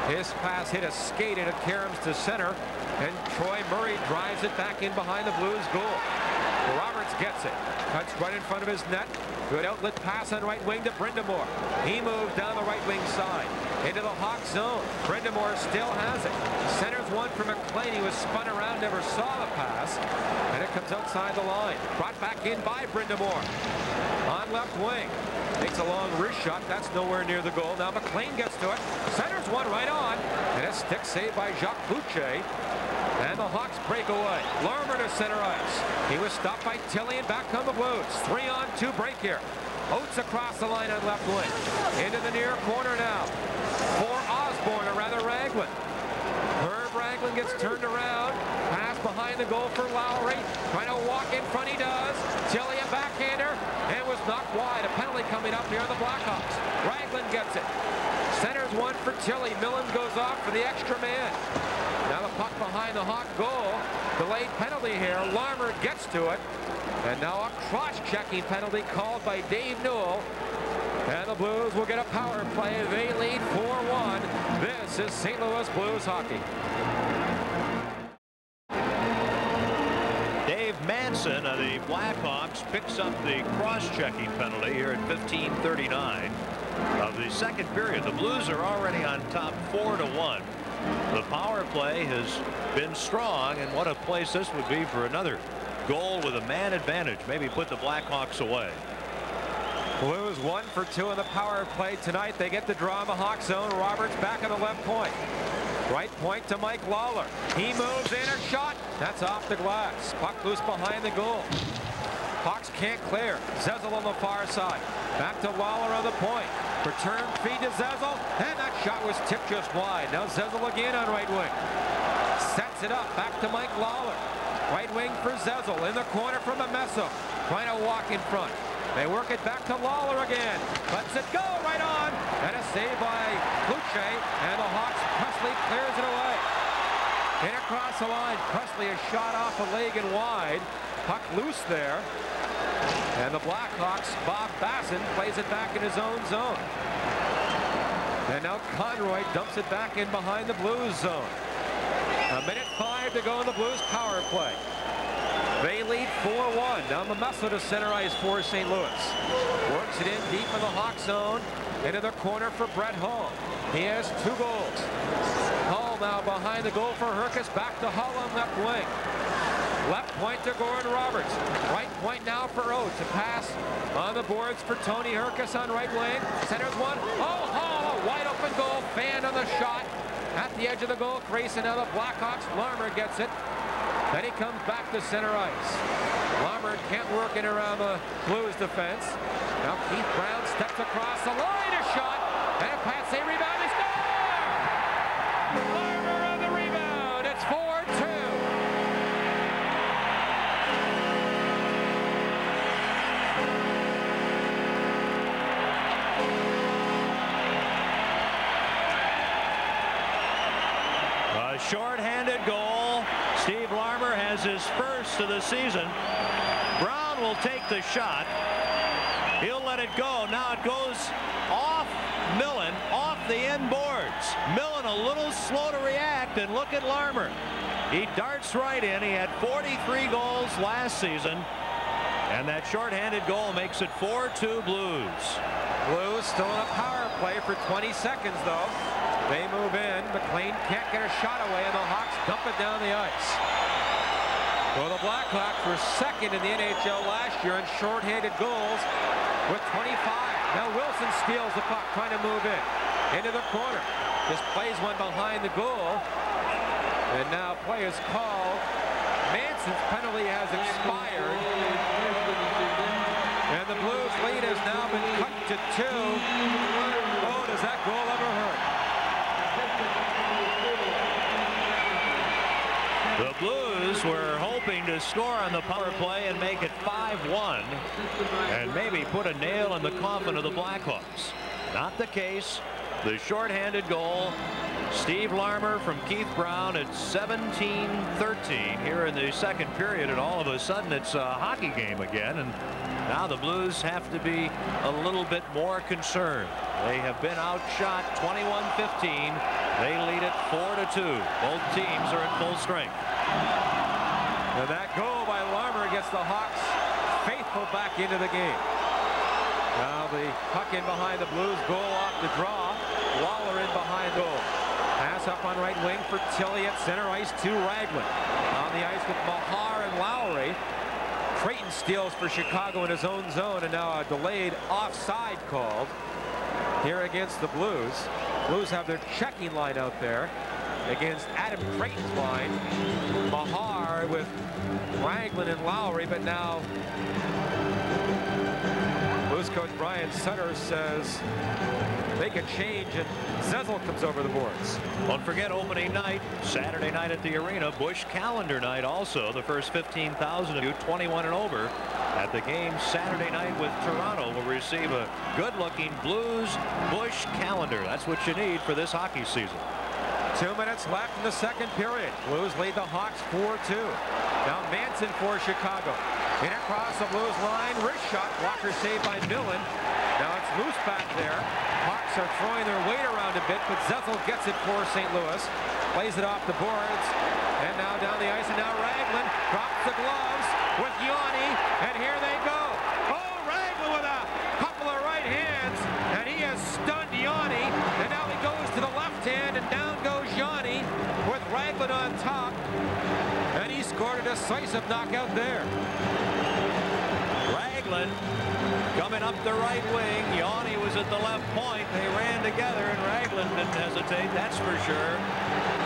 His pass hit a skate and it caroms to center. And Troy Murray drives it back in behind the Blues goal. Roberts gets it. Cuts right in front of his net. Good outlet pass on right wing to Brindamore. He moves down the right wing side into the Hawks zone. Brindamore still has it. Centers one for McLean. He was spun around, never saw the pass, and it comes outside the line. Brought back in by Brindamore on left wing. Takes a long wrist shot. That's nowhere near the goal. Now McLean gets to it. Centers one right on, and a stick save by Jacques Boucher. And the Hawks break away. Larmer to center ice. He was stopped by Tilley, and back come the Blues. 3-on-2 break here. Oates across the line on left wing. Into the near corner now. For Osborne, or rather Ragland. Herb Ragland gets turned around. Pass behind the goal for Lowry. Trying to walk in front, he does. Tilley a backhander, and was knocked wide. A penalty coming up here on the Blackhawks. Ragland gets it. Centers one for Tilly. Millen goes off for the extra man. Now the puck behind the Hawk goal. Delayed penalty here. Larmer gets to it. And now a cross-checking penalty called by Dave Newell. And the Blues will get a power play. They lead 4-1. This is St. Louis Blues hockey. Dave Manson of the Blackhawks picks up the cross-checking penalty here at 15:39 of the second period. The Blues are already on top 4-1. The power play has been strong, and what a place this would be for another goal with a man advantage. Maybe put the Blackhawks away. Blues 1 for 2 in the power play tonight. They get the draw in the Hawk zone. Roberts back on the left point. Right point to Mike Lawler. He moves in, a shot. That's off the glass. Puck loose behind the goal. Hawks can't clear. Zezel on the far side. Back to Lawler on the point. Return feed to Zezel, and that shot was tipped just wide. Now Zezel again on right wing. Sets it up. Back to Mike Lawler. Right wing for Zezel. In the corner from Meso. Trying to walk in front. They work it back to Lawler again. Lets it go right on. And a save by Cloutier. And the Hawks, Presley clears it away. In across the line. Presley is shot off a leg and wide. Puck loose there. And the Blackhawks, Bob Basson plays it back in his own zone. And now Conroy dumps it back in behind the Blues zone. 1:05 to go in the Blues power play. They lead 4-1. Now Meso to center ice for St. Louis. Works it in deep in the Hawk zone. Into the corner for Brett Hull. He has 2 goals. Hull now behind the goal for Herkus. Back to Hull on left wing. Left point to Gordon Roberts. Right point now for Oates. A pass on the boards for Tony Herkus on right wing. Centers one. Oh, Hull, a wide open goal. Fan on the shot. At the edge of the goal crease. And now the Blackhawks. Larmer gets it. Then he comes back to center ice. Larmer can't work in around the Blues defense. Now Keith Brown steps across the line. A shot. And a pass. They rebound. They score! Larmer on the rebound. It's 4-2. A short-handed goal. Steve Larmer has his first of the season. Brown will take the shot. He'll let it go. Now it goes off Millen, off the end boards. Millen a little slow to react, and look at Larmer. He darts right in. He had 43 goals last season, and that short-handed goal makes it 4-2 Blues. Blues still in a power play for 20 seconds, though. They move in. McLean can't get a shot away, and the Hawks dump it down the ice. Well, the Blackhawks were second in the NHL last year in short-handed goals with 25. Now Wilson steals the puck, trying to move in. Into the corner. Just plays one behind the goal. And now play is called. Manson's penalty has expired. And the Blues lead has now been cut to 2. Oh, does that goal ever hurt? The Blues were hoping to score on the power play and make it 5-1 and maybe put a nail in the coffin of the Blackhawks. Not the case. The shorthanded goal. Steve Larmer from Keith Brown at 17-13 here in the second period, and all of a sudden it's a hockey game again, and now the Blues have to be a little bit more concerned. They have been outshot 21-15. They lead it 4-2. Both teams are at full strength. And that goal by Larmer gets the Hawks faithful back into the game. Now the puck in behind the Blues, goal off the draw. Lawler in behind goal. Pass up on right wing for Tilly at center ice to Ragland. On the ice with Mahar and Lowry. Creighton steals for Chicago in his own zone, and now a delayed offside called here against the Blues. Blues have their checking line out there against Adam Creighton's line. Mahar with Ragland and Lowry, but now Blues Blues coach Brian Sutter says make a change, and Zezel comes over the boards. Don't forget opening night, Saturday night at the arena, Bush calendar night also. The first 15,000 of you 21 and over at the game Saturday night with Toronto will receive a good-looking Blues Bush calendar. That's what you need for this hockey season. 2 minutes left in the second period. Blues lead the Hawks 4-2. Now Manson for Chicago. In across the Blues line, wrist shot, blocker saved by Millen. Now it's loose back there. Hawks are throwing their weight around a bit, but Zezel gets it for St. Louis. Plays it off the boards. And now down the ice, and now Raglan drops the gloves with Yanni, and here they go. Oh, Raglan with a couple of right hands, and he has stunned Yanni. And now he goes to the left hand, and down goes Yanni with Raglan on top. And he scored a decisive knockout there. Raglan coming up the right wing. Yanni was at the left point. They ran together, and Raglan didn't hesitate, that's for sure.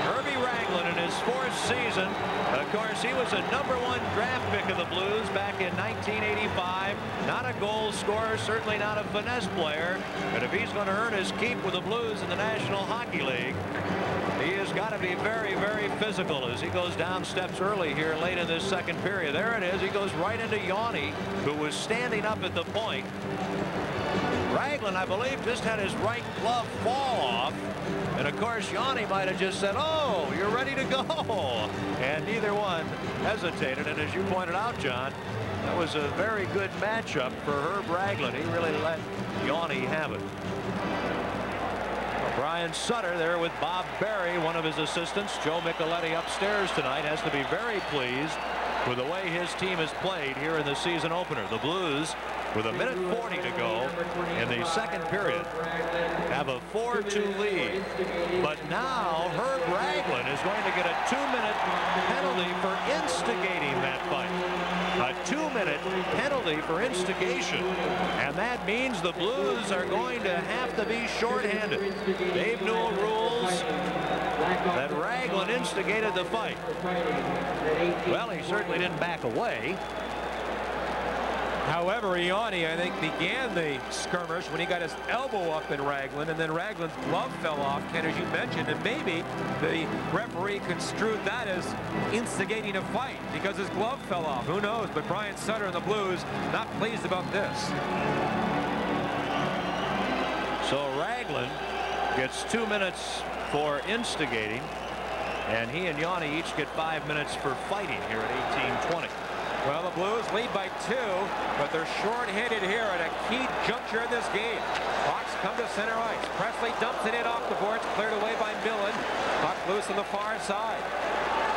Herbie Raglan in his 4th season. Of course, he was a #1 draft pick of the Blues back in 1985. Not a goal scorer, certainly not a finesse player. But if he's going to earn his keep with the Blues in the National Hockey League, he has got to be very, very physical as he goes down steps early here late in this second period. There it is. He goes right into Yanni, who was standing up at the point. Raglan, I believe, just had his right glove fall off. And, of course, Yanni might have just said, oh, you're ready to go. And neither one hesitated. And as you pointed out, John, that was a very good matchup for Herb Raglan. He really let Yanni have it. Brian Sutter there with Bob Berry, one of his assistants. Joe Micheletti upstairs tonight has to be very pleased with the way his team has played here in the season opener. The Blues, with 1:40 to go in the second period, have a 4-2 lead. But now Herb Raglan is going to get a 2-minute penalty for instigating that fight. A 2-minute penalty for instigation. And that means the Blues are going to have to be shorthanded. Dave Newell rules that Raglan instigated the fight. Well, he certainly didn't back away. However, Yanni, I think, began the skirmish when he got his elbow up in Raglan, and then Raglan's glove fell off, Ken, as you mentioned, and maybe the referee construed that as instigating a fight because his glove fell off. Who knows? But Brian Sutter and the Blues not pleased about this. So Raglan gets 2 minutes for instigating, and he and Yanni each get 5 minutes for fighting here at 18:20. Well, the Blues lead by 2, but they're short-handed here at a key juncture in this game. Hawks come to center ice. Presley dumps it in off the boards, cleared away by Millen. Puck loose on the far side.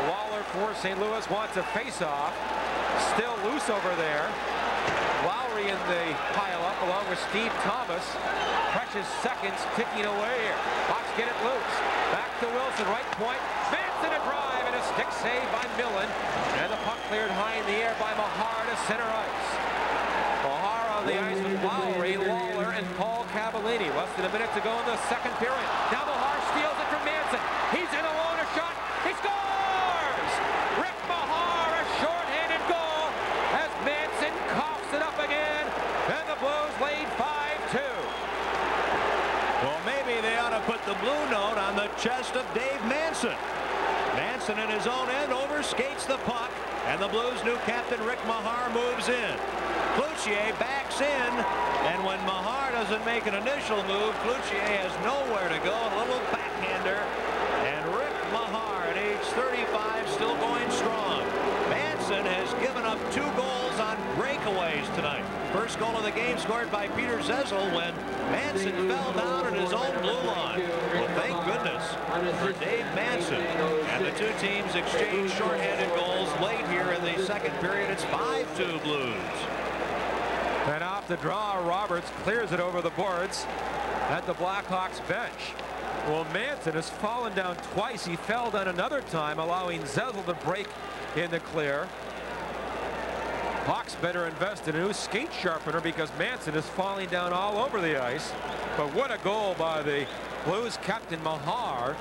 Lawler for St. Louis wants a face-off. Still loose over there. Lowry in the pile-up along with Steve Thomas. Precious seconds ticking away here. Hawks get it loose. Back to Wilson, right point. Manson a drive and a stick save by Millen. And the puck cleared high in the air by Mahar to center ice. Mahar on the ice with Lowry, Lawler, and Paul Cavallini. Less than a minute to go in the second period. Now Mahar steals it from Manson. He's in alone, a shot. He scores! Rick Mahar, a short-handed goal as Manson coughs it up again. And the Blues lead 5-2. Well, maybe they ought to put the blue note on the chest of Dave Manson. Manson in his own end overskates the puck, and the Blues' new captain Rick Mahar moves in. Cloutier backs in, and when Mahar doesn't make an initial move, Cloutier has nowhere to go. A little backhander, and Rick Mahar at age 35 still going strong. Manson has given up 2 goals on breakaways tonight. First goal of the game scored by Peter Zezel when Manson fell down in his own blue line. Well, thank goodness for Dave Manson. And the 2 teams exchange shorthanded goals late here in the second period. It's 5-2 Blues. And off the draw, Roberts clears it over the boards at the Blackhawks bench. Well, Manson has fallen down twice. He fell down another time, allowing Zezel to break in the clear. Hawks better invest in a new skate sharpener because Manson is falling down all over the ice. But what a goal by the Blues captain Mahar.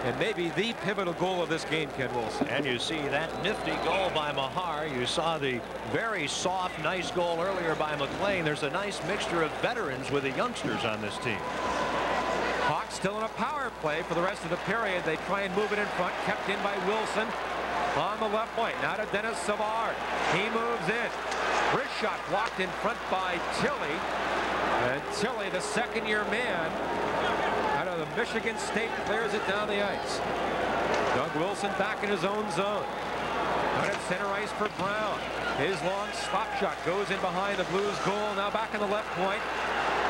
and maybe the pivotal goal of this game, Ken Wilson. And you see that nifty goal by Mahar. You saw the very soft, nice goal earlier by McLean. There's a nice mixture of veterans with the youngsters on this team. Hawks still in a power play for the rest of the period. They try and move it in front, kept in by Wilson on the left point. Now to Dennis Savard. He moves in. Wrist shot blocked in front by Tilley. And Tilley, the second-year man out of the Michigan State, clears it down the ice. Doug Wilson back in his own zone. Out at center ice for Brown. His long slap shot goes in behind the Blues goal. Now back in the left point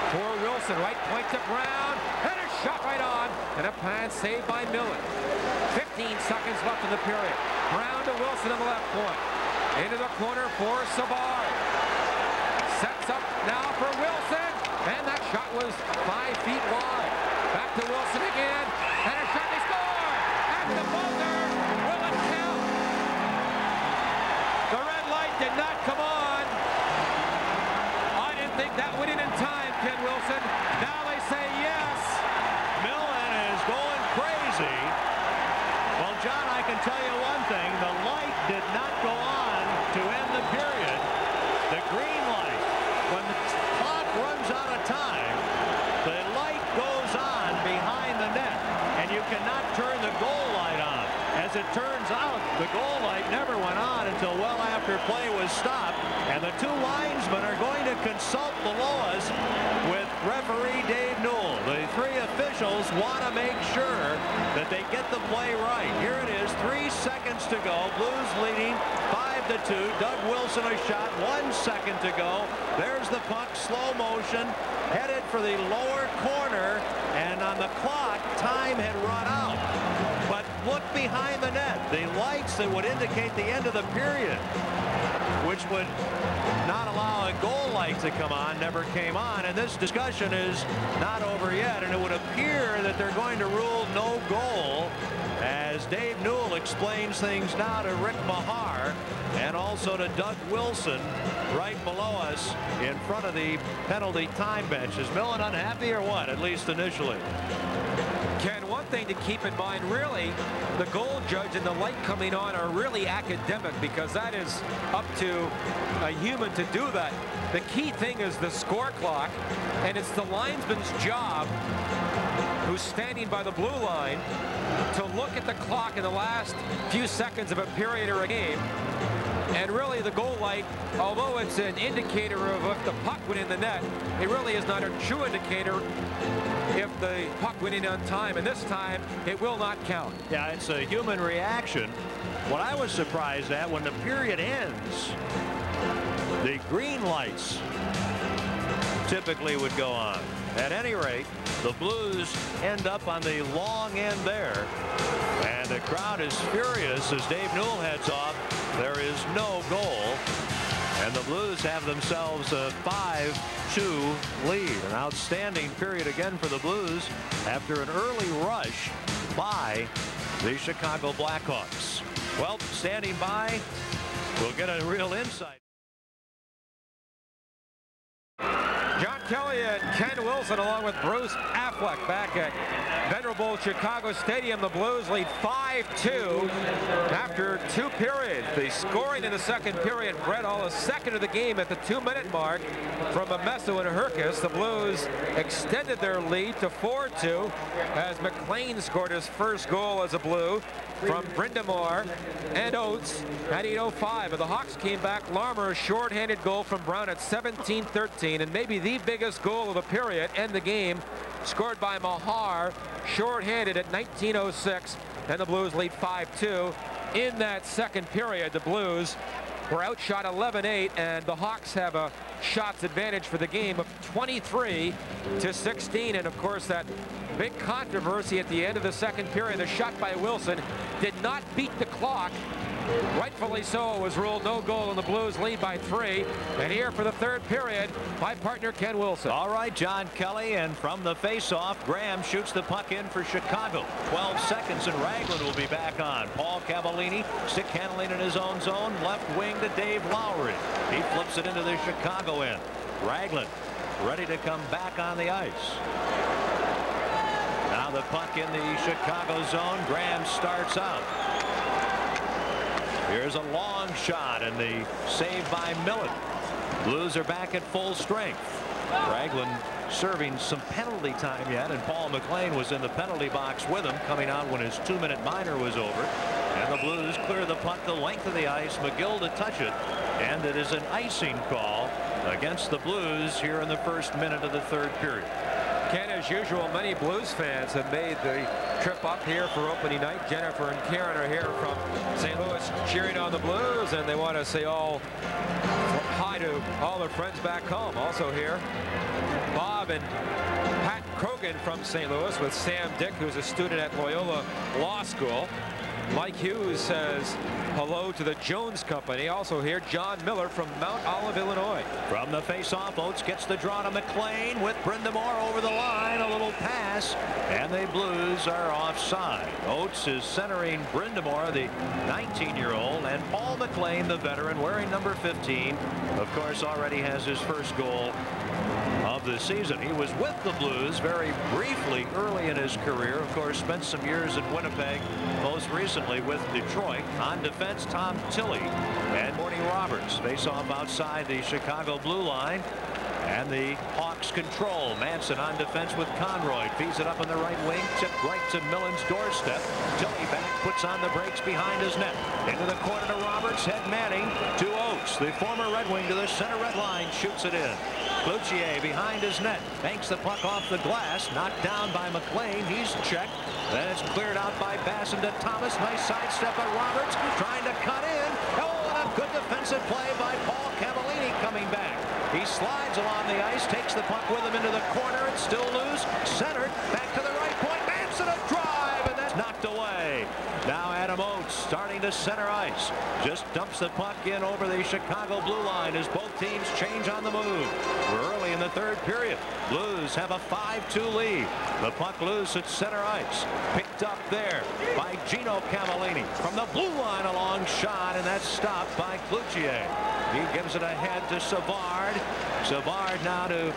for Wilson. Right point to Brown. And a shot right on. And a pass saved by Millen. 15 seconds left in the period. Brown to Wilson on the left point. Into the corner for Savard. Sets up now for Wilson. And that shot was 5 feet wide. Back to Wilson again. And a shot, they score! At the buzzer. Will it count? The red light did not come on. I didn't think that went in time, Ken Wilson. Now they say yes. Millen is going crazy. Well, John, I can tell you one thing. The light did not go on to end the period. The green light. When the clock runs out of time, the light goes on behind the net, and you cannot turn the goal light on. As it turns out, the goal light never went on until well after play was stopped, and the two linesmen are going to consult below us with referee Dave Newell. The three officials want to make sure that they get the play right. Here it is, 3 seconds to go. Blues leading 5-2. Doug Wilson a shot, 1 second to go. There's the puck, slow motion, headed for the lower corner, and on the clock, time had run out. But look behind the net. The lights that would indicate the end of the period, which would not allow a goal light to come on, never came on. And this discussion is not over yet, and it would appear that they're going to rule no goal as Dave Newell explains things now to Rick Mahar and also to Doug Wilson right below us in front of the penalty time bench. Is Millen unhappy or what, at least initially? Ken, one thing to keep in mind, really, the goal judge and the light coming on are really academic, because that is up to a human to do that. The key thing is the score clock, and it's the linesman's job, who's standing by the blue line, to look at the clock in the last few seconds of a period or a game. And really, the goal light, although it's an indicator of if the puck went in the net, it really is not a true indicator if the puck went in on time, and this time it will not count. Yeah, it's a human reaction. What I was surprised at, when the period ends, the green lights typically would go on. At any rate, the Blues end up on the long end there, and the crowd is furious as Dave Newell heads off. There is no goal, and the Blues have themselves a 5-2 lead. An outstanding period again for the Blues after an early rush by the Chicago Blackhawks. Well, standing by, we'll get a real insight. John Kelly and Ken Wilson, along with Bruce Affleck, back at venerable Chicago Stadium. The Blues lead 5-2 after 2 periods. The scoring in the second period, Brett Hall, a second of the game at the 2-minute mark from Amesso and Herkus. The Blues extended their lead to 4-2 as McLean scored his first goal as a Blue from Brindamore and Oates at 8:05. And the Hawks came back. Larmer, a shorthanded goal from Brown at 17-13, and maybe the biggest goal of the period and the game, scored by Mahar, shorthanded at 19:06, and the Blues lead 5-2. In that second period, the Blues were outshot 11-8, and the Hawks have a shots advantage for the game of 23-16. And of course, that big controversy at the end of the second period, the shot by Wilson did not beat the clock. Rightfully so, it was ruled no goal, and the Blues lead by 3. And here for the third period, my partner Ken Wilson. All right, John Kelly, and from the face-off, Graham shoots the puck in for Chicago. 12 seconds, and Ragland will be back on. Paul Cavallini stick handling in his own zone, left wing to Dave Lowry. He flips it into the Chicago end. Ragland ready to come back on the ice. Now the puck in the Chicago zone. Graham starts out. Here's a long shot and the save by Millen. Blues are back at full strength. Ragland serving some penalty time yet, and Paul McLean was in the penalty box with him, coming out when his 2-minute minor was over. And the Blues clear the puck the length of the ice. McGill to touch it, and it is an icing call against the Blues here in the first minute of the third period. Ken, as usual, many Blues fans have made the trip up here for opening night. Jennifer and Karen are here from St. Louis cheering on the Blues, and they want to say hi to all their friends back home. Also here, Bob and Pat Krogan from St. Louis with Sam Dick, who's a student at Loyola Law School. Mike Hughes says hello to the Jones Company. Also here, John Miller from Mount Olive, Illinois. From the face-off, Oates gets the draw to McLean with Brindamore over the line. A little pass, and the Blues are offside. Oates is centering Brindamore, the 19-year-old, and Paul McLean, the veteran, wearing number 15. Of course, already has his first goal of the season. He was with the Blues very briefly early in his career. Of course, spent some years in Winnipeg, most recently with Detroit. On defense, Tom Tilley and Morty Roberts face off outside the Chicago blue line. And the Hawks control. Manson on defense with Conroy. Feeds it up in the right wing. Tipped right to Millen's doorstep. Tilley back, puts on the brakes behind his net. Into the corner to Roberts. Head Manning to Oates. The former Red Wing to the center red line. Shoots it in. Cloutier behind his net. Banks the puck off the glass. Knocked down by McLean. He's checked. Then it's cleared out by Basson to Thomas. Nice sidestep by Roberts. Trying to cut in. Oh, and a good defensive play by Paul Cavallini coming back. He slides along the ice, takes the puck with him into the corner. It's still loose. Centered. Back to the right point. Manson a drive, and that's knocked away. Now Adam Oates starting to center ice. Just dumps the puck in over the Chicago blue line as both teams change on the move. We're early in the third period. Blues have a 5-2 lead. The puck loose at center ice. Picked up there by Gino Cavallini. From the blue line, a long shot, and that's stopped by Cloutier. He gives it ahead to Savard. Savard now to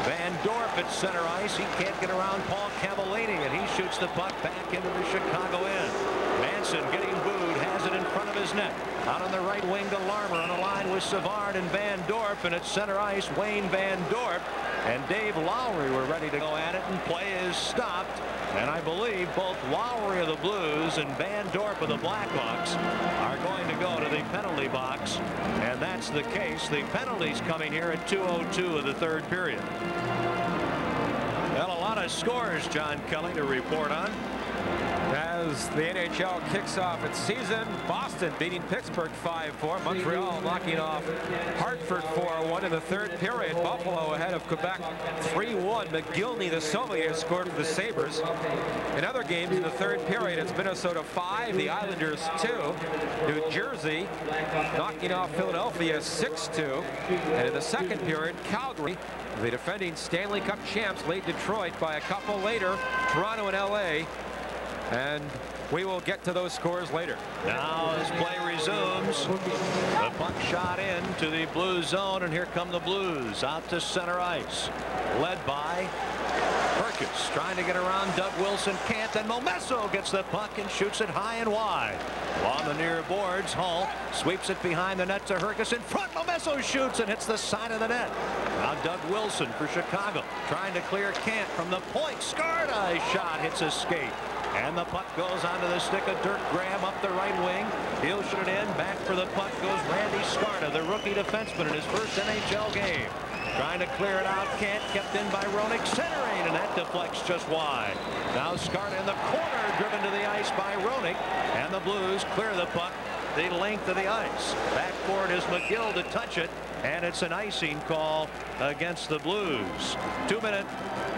Van Dorp at center ice. He can't get around Paul Cavallini, and he shoots the puck back into the Chicago end. Manson getting booed, has it in front of his net. Out on the right wing to Larmer on a line with Savard and Van Dorp, and at center ice, Wayne Van Dorp and Dave Lowry were ready to go at it, and play is stopped. And I believe both Lowry of the Blues and Van Dorp of the Blackhawks are going to go to the penalty box, and that's the case. The penalties coming here at 2:02 of the third period. Well, a lot of scores, John Kelly, to report on. As the NHL kicks off its season, Boston beating Pittsburgh 5-4. Montreal knocking off Hartford 4-1 in the third period. Buffalo ahead of Quebec 3-1. McGillney, the Sommelier, scored for the Sabres. In other games in the third period, it's Minnesota 5, the Islanders 2. New Jersey knocking off Philadelphia 6-2. And in the second period, Calgary, the defending Stanley Cup champs, lead Detroit by a couple later. Toronto and LA. And we will get to those scores later. Now as play resumes, the puck shot into the Blues zone, and here come the Blues out to center ice, led by Perkins, trying to get around Doug Wilson. Can't. Then Momesso gets the puck and shoots it high and wide. Along the near boards, Hull sweeps it behind the net to Herkus. In front, Momesso shoots and hits the side of the net. Now Doug Wilson for Chicago, trying to clear Kant from the point. Scarda shot hits a skate. And the puck goes onto the stick of Dirk Graham up the right wing. He'll shoot it in. Back for the puck goes Randy Scarda, the rookie defenseman in his first NHL game. Trying to clear it out. Can't. Kept in by Roenick. Centering, and that deflects just wide. Now Scarda in the corner, driven to the ice by Roenick. And the Blues clear the puck the length of the ice. Back for it is McGill to touch it, and it's an icing call against the Blues. 2-minute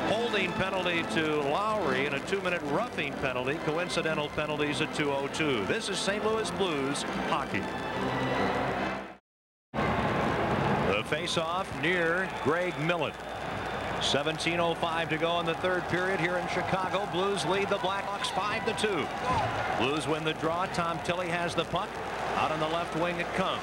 holding penalty to Lowry and a 2-minute roughing penalty. Coincidental penalties at 2:02. This is St. Louis Blues hockey. The face-off near Greg Millen. 17:05 to go in the third period here in Chicago. Blues lead the Blackhawks 5-2. Blues win the draw. Tom Tilley has the puck. Out on the left wing it comes.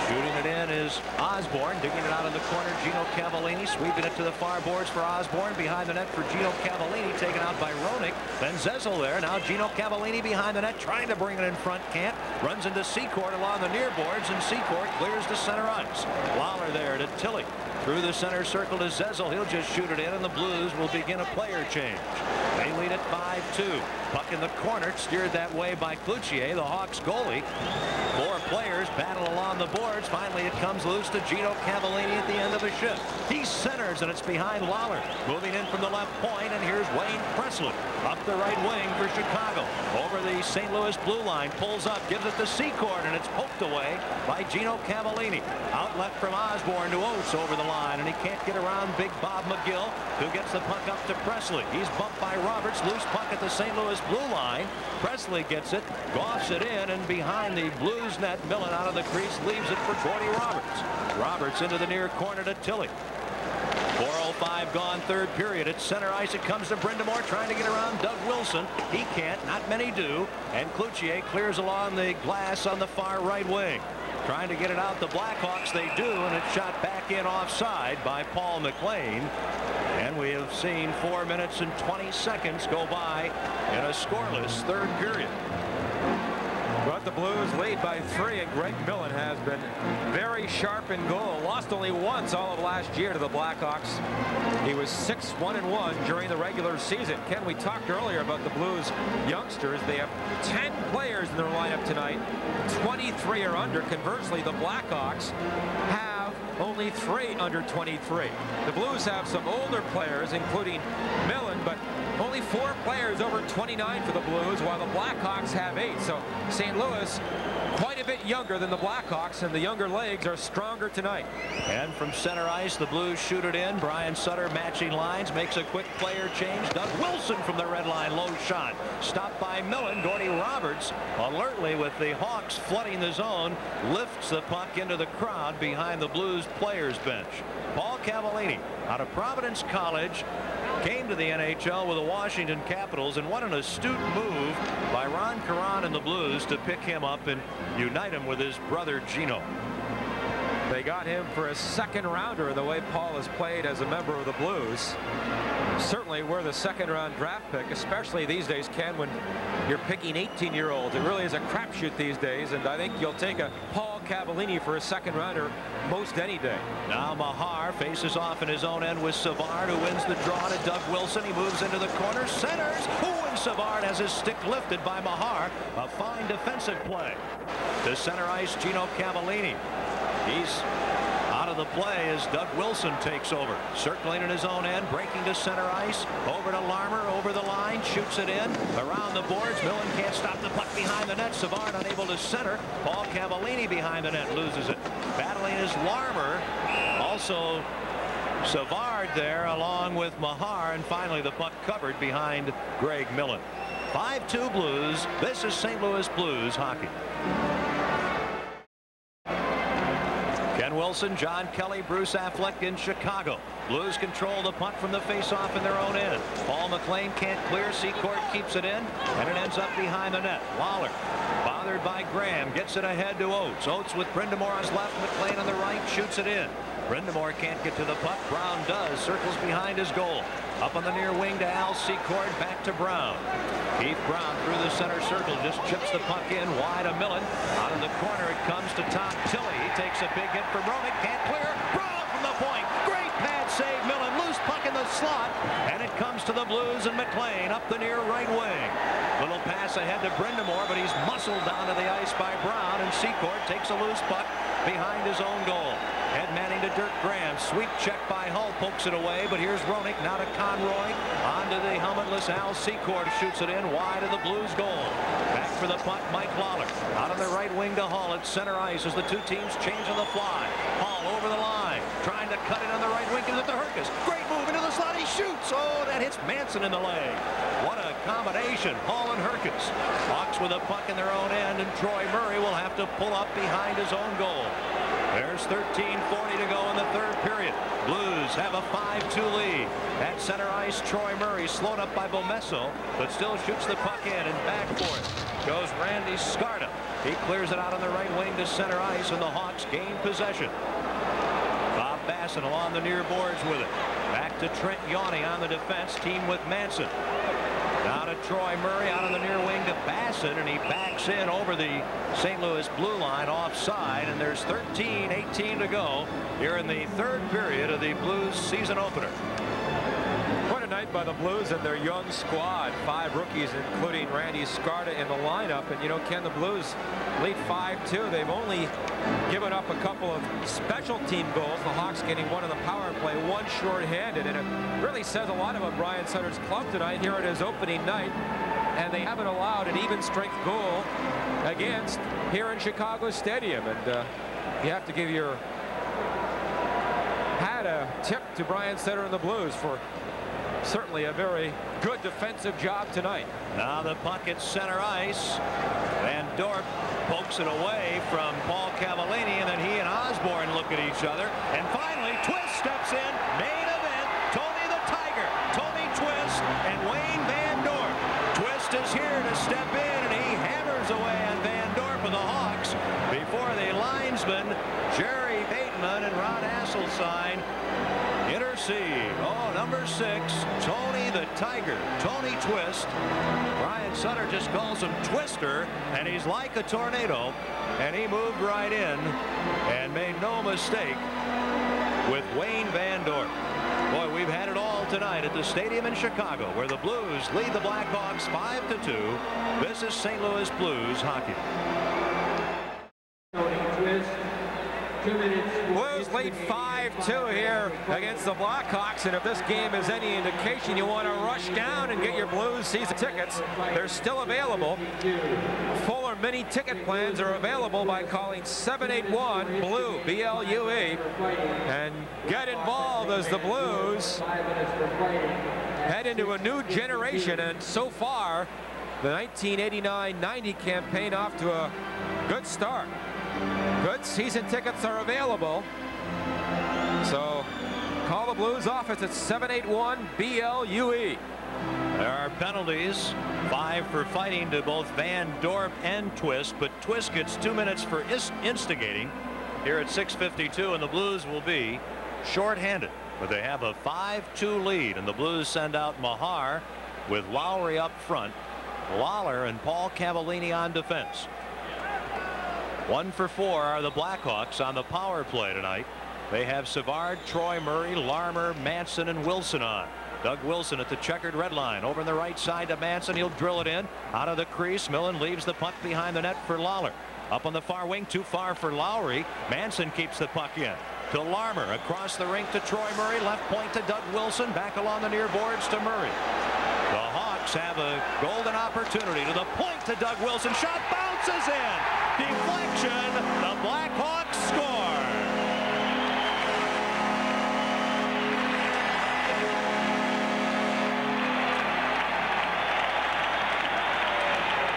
Shooting it in is Osborne, digging it out in the corner. Gino Cavallini sweeping it to the far boards for Osborne. Behind the net for Gino Cavallini, taken out by Roenick. Then Zezel there. Now Gino Cavallini behind the net, trying to bring it in front. Can't. Runs into Secord along the near boards, and Secord clears to center ice. Lawler there to Tilly. Through the center circle to Zezel. He'll just shoot it in, and the Blues will begin a player change. They lead at 5-2. Puck in the corner, steered that way by Cloutier, the Hawks goalie. 4 players battle along the boards. Finally, it comes loose to Gino Cavallini at the end of the shift. He centers, and it's behind Lawler. Moving in from the left point, and here's Wayne Presley up the right wing for Chicago. Over the St. Louis blue line, pulls up, gives it to Secord, and it's poked away by Gino Cavallini. Outlet from Osborne to Oates over the line, and he can't get around Big Bob McGill, who gets the puck up to Presley. He's bumped by Roberts. Loose puck at the St. Louis blue line. Presley gets it, goffs it in, and behind the Blues net, Millen out of the crease leaves it for Gordy Roberts. Roberts into the near corner to Tilly. 4:05 gone, third period. At center ice, it comes to Brindamore, trying to get around Doug Wilson. He can't. Not many do. And Cloutier clears along the glass on the far right wing. Trying to get it out. The Blackhawks, they do, and it's shot back in offside by Paul McLean. And we have seen 4 minutes and 20 seconds go by in a scoreless third period. But the Blues lead by 3, and Greg Millen has been very sharp in goal. Lost only once all of last year to the Blackhawks. He was 6-1-1 during the regular season. Ken, we talked earlier about the Blues youngsters. They have 10 players in their lineup tonight. 23 are under. Conversely, the Blackhawks have only 3 under 23. The Blues have some older players, including Millen, but only 4 players over 29 for the Blues, while the Blackhawks have 8. So St. Louis quite a bit younger than the Blackhawks, and the younger legs are stronger tonight. And from center ice, the Blues shoot it in. Brian Sutter matching lines, makes a quick player change. Doug Wilson from the red line, low shot. Stopped by Millen. Gordy Roberts, alertly with the Hawks flooding the zone, lifts the puck into the crowd behind the Blues players bench. Paul Cavallini, out of Providence College, came to the NHL with the Washington Capitals, and what an astute move by Ron Caron and the Blues to pick him up and unite him with his brother Gino. They got him for a second rounder the way Paul has played as a member of the Blues. Certainly worth a second-round draft pick, especially these days, Ken, when you're picking 18-year-olds. It really is a crapshoot these days, and I think you'll take a Paul Cavallini for a second-rounder most any day. Now Mahar faces off in his own end with Savard, who wins the draw to Doug Wilson. He moves into the corner, centers. And Savard has his stick lifted by Mahar. A fine defensive play. To center ice, Gino Cavallini. He's out of the play as Doug Wilson takes over. Circling in his own end, breaking to center ice. Over to Larmer, over the line, shoots it in. Around the boards, Millen can't stop the puck behind the net. Savard unable to center. Paul Cavallini behind the net, loses it. Battling is Larmer. Also Savard there along with Mahar, and finally the puck covered behind Greg Millen. 5-2 Blues. This is St. Louis Blues hockey. Ken Wilson, John Kelly, Bruce Affleck in Chicago. Blues control the puck from the face-off in their own end. Paul McLean can't clear. Secord keeps it in, and it ends up behind the net. Lawler, bothered by Graham, gets it ahead to Oates. Oates with Brindamore on his left, McLean on the right, shoots it in. Brindamore can't get to the puck. Brown does. Circles behind his goal. Up on the near wing to Al Secord. Back to Brown. Keith Brown through the center circle. Just chips the puck in wide of Millen. Out of the corner it comes to Tom Tilly. He takes a big hit from Roenick. Can't clear. Brown from the point. Great pad save. Millen. Loose puck in the slot. And it comes to the Blues and McLean up the near right wing. Little pass ahead to Brindamore, but he's muscled down to the ice by Brown. And Secord takes a loose puck behind his own goal. Head manning to Dirk Graham. Sweep check by Hull, pokes it away, but here's Roenick. Now to Conroy. Onto the helmetless Al Secord, shoots it in wide of the Blues goal. Back for the puck, Mike Lawler. Out on the right wing to Hull at center ice as the two teams change on the fly. Hull over the line, trying to cut it on the right wing, gives it to Herkus. Great move into the slot, he shoots. Oh, that hits Manson in the leg. What a combination, Hull and Herkus. Hawks with a puck in their own end, and Troy Murray will have to pull up behind his own goal. There's 13:40 to go in the third period. Blues have a 5-2 lead. At center ice, Troy Murray slowed up by Bomesso, but still shoots the puck in, and back for it goes Randy Scarta. He clears it out on the right wing to center ice, and the Hawks gain possession. Bob Basson along the near boards with it. Back to Trent Yawney on the defense, team with Manson. Now to Troy Murray out on the near wing to Basson, and he backs in over the St. Louis blue line offside, and there's 13:18 to go here in the third period of the Blues season opener. What a night by the Blues and their young squad. 5 rookies, including Randy Scarta, in the lineup. And, you know, Ken, the Blues lead 5-2. They've only given up a couple of special team goals. The Hawks getting one on the power play, one shorthanded. And it really says a lot about Brian Sutter's club tonight here at his opening night. And they haven't allowed an even strength goal against here in Chicago Stadium. And you have to give your hat a tip to Brian Sutter and the Blues for certainly a very good defensive job tonight. Now the puck at center ice. Van Dorp pokes it away from Paul Cavallini, and then he and Osborne look at each other. And finally, Twist steps in. Main event, Tony the Tiger, Tony Twist, and Wayne Van Dorp. Twist is here to step in, and he hammers away on Van Dorp of the Hawks before the linesman, Jerry Bateman and Ron Asselstein, intercede. Oh, number 6, Tony the Tiger, Tony Twist. Brian Sutter just calls him Twister, and he's like a tornado, and he moved right in and made no mistake with Wayne Van Dorp. Boy, we've had it all tonight at the stadium in Chicago, where the Blues lead the Blackhawks 5-2. This is St. Louis Blues hockey. Blues lead 5-2 here against the Blackhawks, and if this game is any indication, you want to rush down and get your Blues season tickets. They're still available. Fuller mini ticket plans are available by calling 781-BLUE, B-L-U-E, and get involved as the Blues head into a new generation. And so far, the 1989-90 campaign off to a good start. Good season tickets are available, so call the Blues office at 781-BLUE. There are penalties, 5 for fighting to both Van Dorp and Twist, but Twist gets 2 minutes for instigating here at 6:52, and the Blues will be shorthanded. But they have a 5-2 lead, and the Blues send out Mahar with Lowry up front, Lawler and Paul Cavallini on defense. 1 for 4 are the Blackhawks on the power play tonight. They have Savard, Troy Murray, Larmer, Manson, and Wilson on. Doug Wilson at the checkered red line. Over on the right side to Manson. He'll drill it in. Out of the crease. Millen leaves the puck behind the net for Lawler. Up on the far wing, too far for Lowry. Manson keeps the puck in. To Larmer. Across the rink to Troy Murray. Left point to Doug Wilson. Back along the near boards to Murray. The Hawks have a golden opportunity. To the point to Doug Wilson. Shot bounces in. Deflection. The Blackhawks score.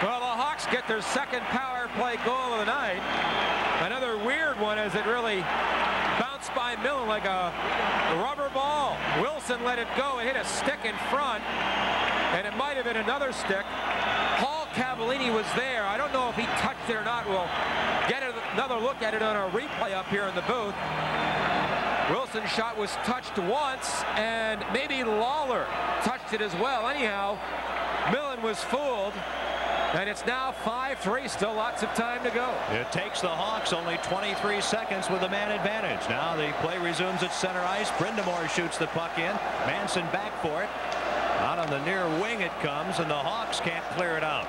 Well, the Hawks get their second power play goal of the night. Another weird one as it really bounced by Millen like a rubber ball. Wilson let it go and hit a stick in front, and it might have been another stick. Paul Cavallini was there. I don't know if he touched it or not. We'll get another look at it on our replay up here in the booth. Wilson's shot was touched once, and maybe Lawler touched it as well. Anyhow, Millen was fooled, and it's now 5-3. Still lots of time to go. It takes the Hawks only 23 seconds with a man advantage. Now the play resumes at center ice. Brindamore shoots the puck in. Manson back for it. Out on the near wing it comes, and the Hawks can't clear it out.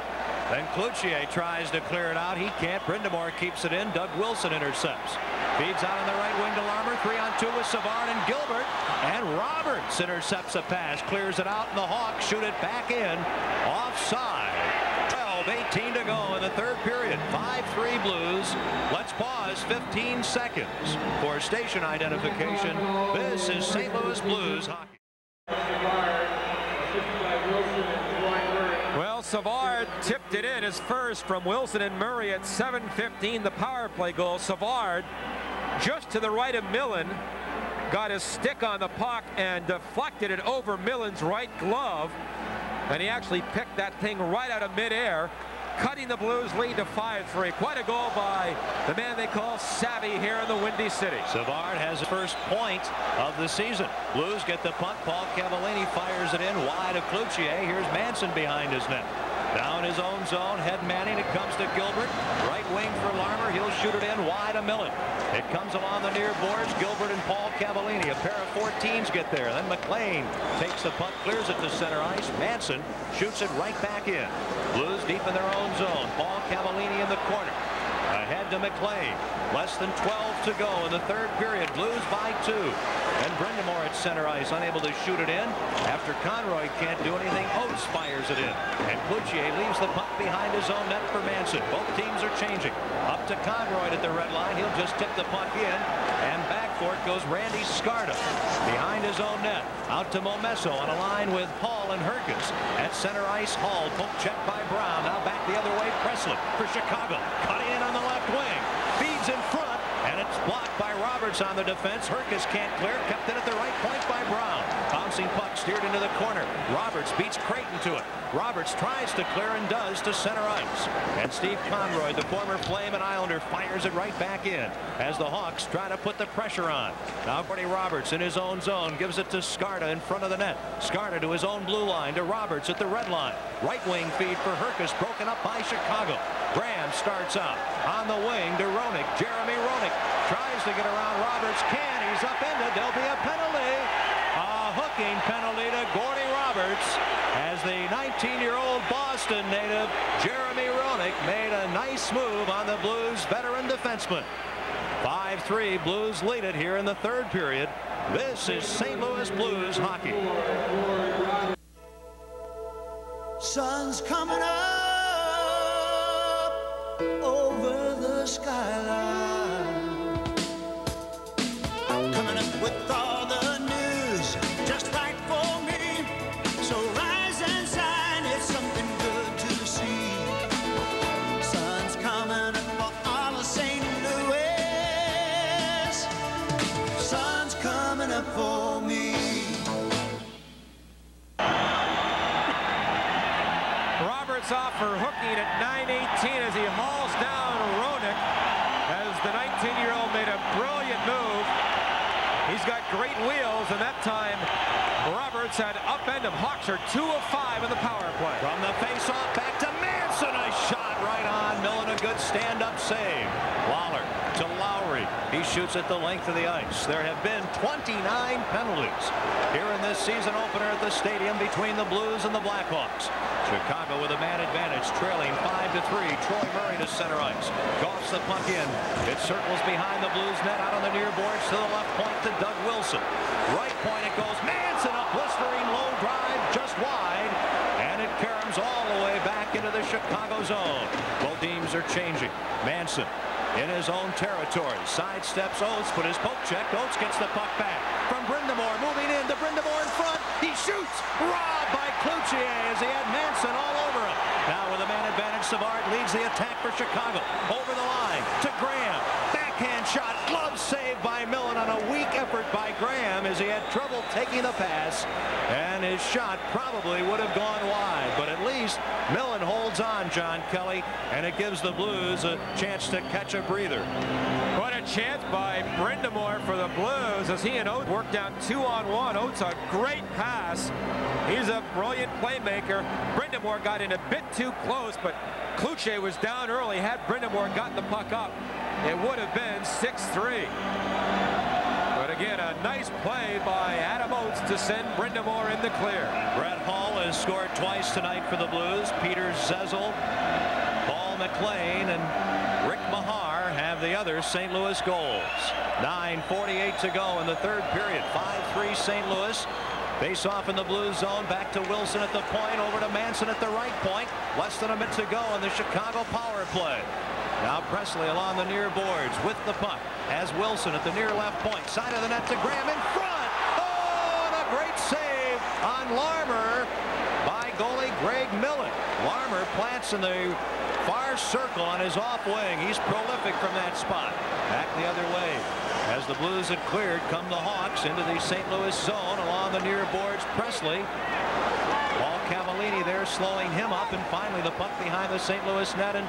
Then Cloutier tries to clear it out. He can't. Brindamore keeps it in. Doug Wilson intercepts. Feeds out on the right wing to Larmer. 3-on-2 with Savard and Gilbert. And Roberts intercepts a pass. Clears it out, and the Hawks shoot it back in. Offside. 12:18 to go in the third period. 5-3 Blues. Let's pause 15 seconds for station identification. This is St. Louis Blues hockey. Well, Savard tipped it in his first from Wilson and Murray at 7:15. The power play goal. Savard just to the right of Millen. Got his stick on the puck and deflected it over Millen's right glove. And he actually picked that thing right out of midair, cutting the Blues lead to 5-3. Quite a goal by the man they call Savvy here in the Windy City. Savard has his first point of the season. Blues get the puck. Paul Cavallini fires it in wide of Cloutier. Here's Manson behind his net. Now in his own zone, head manning. It comes to Gilbert. Right wing for Larmer. He'll shoot it in wide of Millen. It comes along the near boards. Gilbert and Paul Cavallini. A pair of 14s get there. Then McLean takes the puck, clears it to center ice. Manson shoots it right back in. Blues deep in their own zone. Paul Cavallini in the corner. Ahead to McLean. Less than 12 to go in the third period. Blues by 2. And Brindamore at center ice, unable to shoot it in. After Conroy can't do anything, Oates fires it in. And Cloutier leaves the puck behind his own net for Manson. Both teams are changing. Up to Conroy at the red line. He'll just tip the puck in. And back for it goes Randy Scarta. Behind his own net. Out to Momesso on a line with Hall and Herkes. At center ice, Hall poke check by Brown. Now back the other way, Presley for Chicago. Cutting in on the left wing. Feeds in front. And it's blocked by Roberts on the defense. Herkes can't clear. Kept in at the right point by Brown. Bouncing puck steered into the corner. Roberts beats Creighton to it. Roberts tries to clear and does to center ice. And Steve Conroy, the former Flame and Islander, fires it right back in as the Hawks try to put the pressure on. Now Gordy Roberts in his own zone gives it to Scarta in front of the net. Scarta to his own blue line to Roberts at the red line. Right wing feed for Herkes, broken up by Chicago. Graham starts out on the wing to Roenick. Jeremy Roenick tries to get around Roberts. He's upended. There'll be a penalty. A hooking penalty to Gordy Roberts as the 19-year-old Boston native Jeremy Roenick made a nice move on the Blues veteran defenseman. 5-3, Blues lead it here in the third period. This is St. Louis Blues hockey. Sun's coming up over the skyline, coming up with all the news just right for me. So rise and shine, it's something good to see. Sun's coming up for all of St. Louis. Sun's coming up for me. Off for hooking at 9:18 as he hauls down Roenick as the 19-year-old made a brilliant move. He's got great wheels, and that time Roberts had upend him. Hawks are 2 of 5 in the power play. From the face-off back to Manson. A shot right on Millen. A good stand-up save. Lawler to Lowry. He shoots at the length of the ice. There have been 29 penalties here in this season opener at the stadium between the Blues and the Blackhawks. Chicago with a man advantage, trailing 5-3. Troy Murray to center ice. Goffs the puck in. It circles behind the Blues net out on the near boards to the left point to Doug Wilson. Right point it goes. Manson, a blistering low drive just wide. And it caroms all the way back into the Chicago zone. Both teams are changing. Manson in his own territory. Sidesteps Oates, but his poke check. Oates gets the puck back. From Brindamore, moving in to Brindamore in front. He shoots. Robbed by Cloutier as he had Manson all over him. Now with a man advantage, Savard leads the attack for Chicago. Over the line to Graham. Backhand shot. Glove save by Millen on a weak effort by Graham as he had trouble taking the pass. And his shot probably would have gone wide. But at least Millen holds on, John Kelly, and it gives the Blues a chance to catch a breather. What a chance by Brindamore for the Blues as he and Oates work down 2-on-1. Oates a great pass. He's a brilliant playmaker. Brindamore got in a bit too close, but Cloutier was down early. Had Brindamore gotten the puck up, it would have been 6-3. But again, a nice play by Adam Oates to send Brindamore in the clear. Brett Hall has scored twice tonight for the Blues. Peter Zezel, Paul McLean, and Rick Mahar have the other St. Louis goals. 9:48 to go in the third period. 5-3 St. Louis. Face off in the Blues zone. Back to Wilson at the point. Over to Manson at the right point. Less than a minute to go in the Chicago power play. Now Presley along the near boards with the puck. Has Wilson at the near left point. Side of the net to Graham in front. Oh, and a great save on Larmer by goalie Greg Millen. Larmer plants in the far circle on his off wing. He's prolific from that spot. Back the other way. As the Blues had cleared, come the Hawks into the St. Louis zone along the near boards. Presley. Paul Cavallini there slowing him up, and finally the puck behind the St. Louis net, and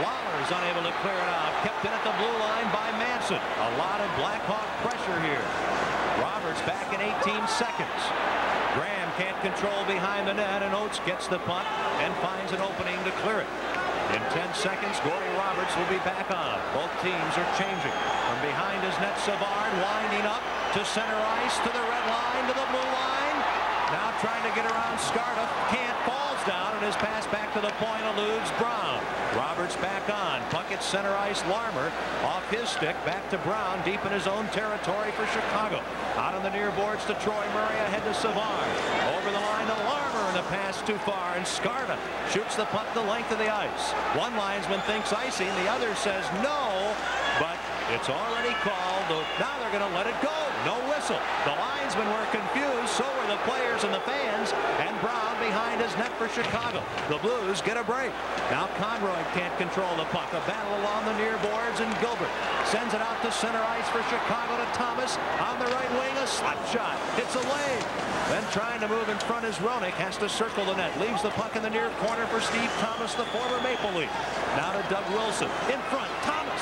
Lawler's unable to clear it out. Kept in at the blue line by Manson. A lot of Blackhawk pressure here. Roberts back in 18 seconds. Graham can't control behind the net, and Oates gets the puck and finds an opening to clear it. In 10 seconds, Gordy Roberts will be back on. Both teams are changing. From behind his net, Savard winding up to center ice, to the red line, to the blue line. Now trying to get around Scarta. Can't, falls down, and his pass back to the point eludes Brown. Roberts back on. Puck at center ice. Larmer off his stick. Back to Brown, deep in his own territory for Chicago. Out on the near boards to Troy Murray, ahead to Savard. Over the line to Larmer, and the pass too far, and Scarta shoots the puck the length of the ice. One linesman thinks icing, the other says no, but it's already called. Now they're going to let it go. No whistle. The linesmen were confused, so were the players and the fans, and Brown behind his net for Chicago. The Blues get a break. Now Conroy can't control the puck. A battle along the near boards, and Gilbert sends it out to center ice for Chicago to Thomas. On the right wing, a slap shot. Hits a leg. Then trying to move in front is Roenick. Has to circle the net. Leaves the puck in the near corner for Steve Thomas, the former Maple Leaf. Now to Doug Wilson. In front, Thomas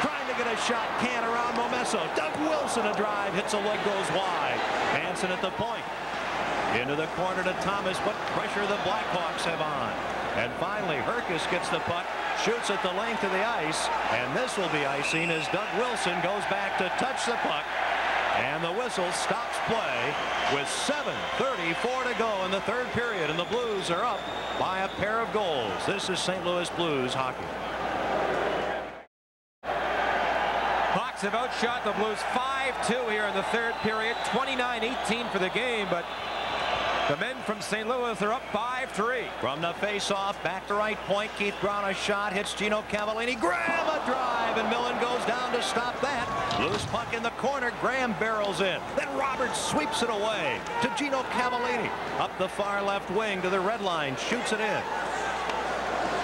trying to get a shot. Can't around Momesso. Doug Wilson, a drive. Hits a leg, goes wide. Hansen at the point. Into the corner to Thomas, but pressure the Blackhawks have on. And finally, Herkus gets the puck, shoots at the length of the ice, and this will be icing as Doug Wilson goes back to touch the puck. And the whistle stops play with 7:34 to go in the third period, and the Blues are up by a pair of goals. This is St. Louis Blues hockey. Hawks have outshot the Blues 5-2 here in the third period. 29-18 for the game, but the men from St. Louis are up 5-3. From the face-off, back to right point. Keith Brown, a shot, hits Gino Cavallini. Graham, a drive, and Millen goes down to stop that. Loose puck in the corner. Graham barrels in. Then Roberts sweeps it away to Gino Cavallini. Up the far left wing to the red line. Shoots it in.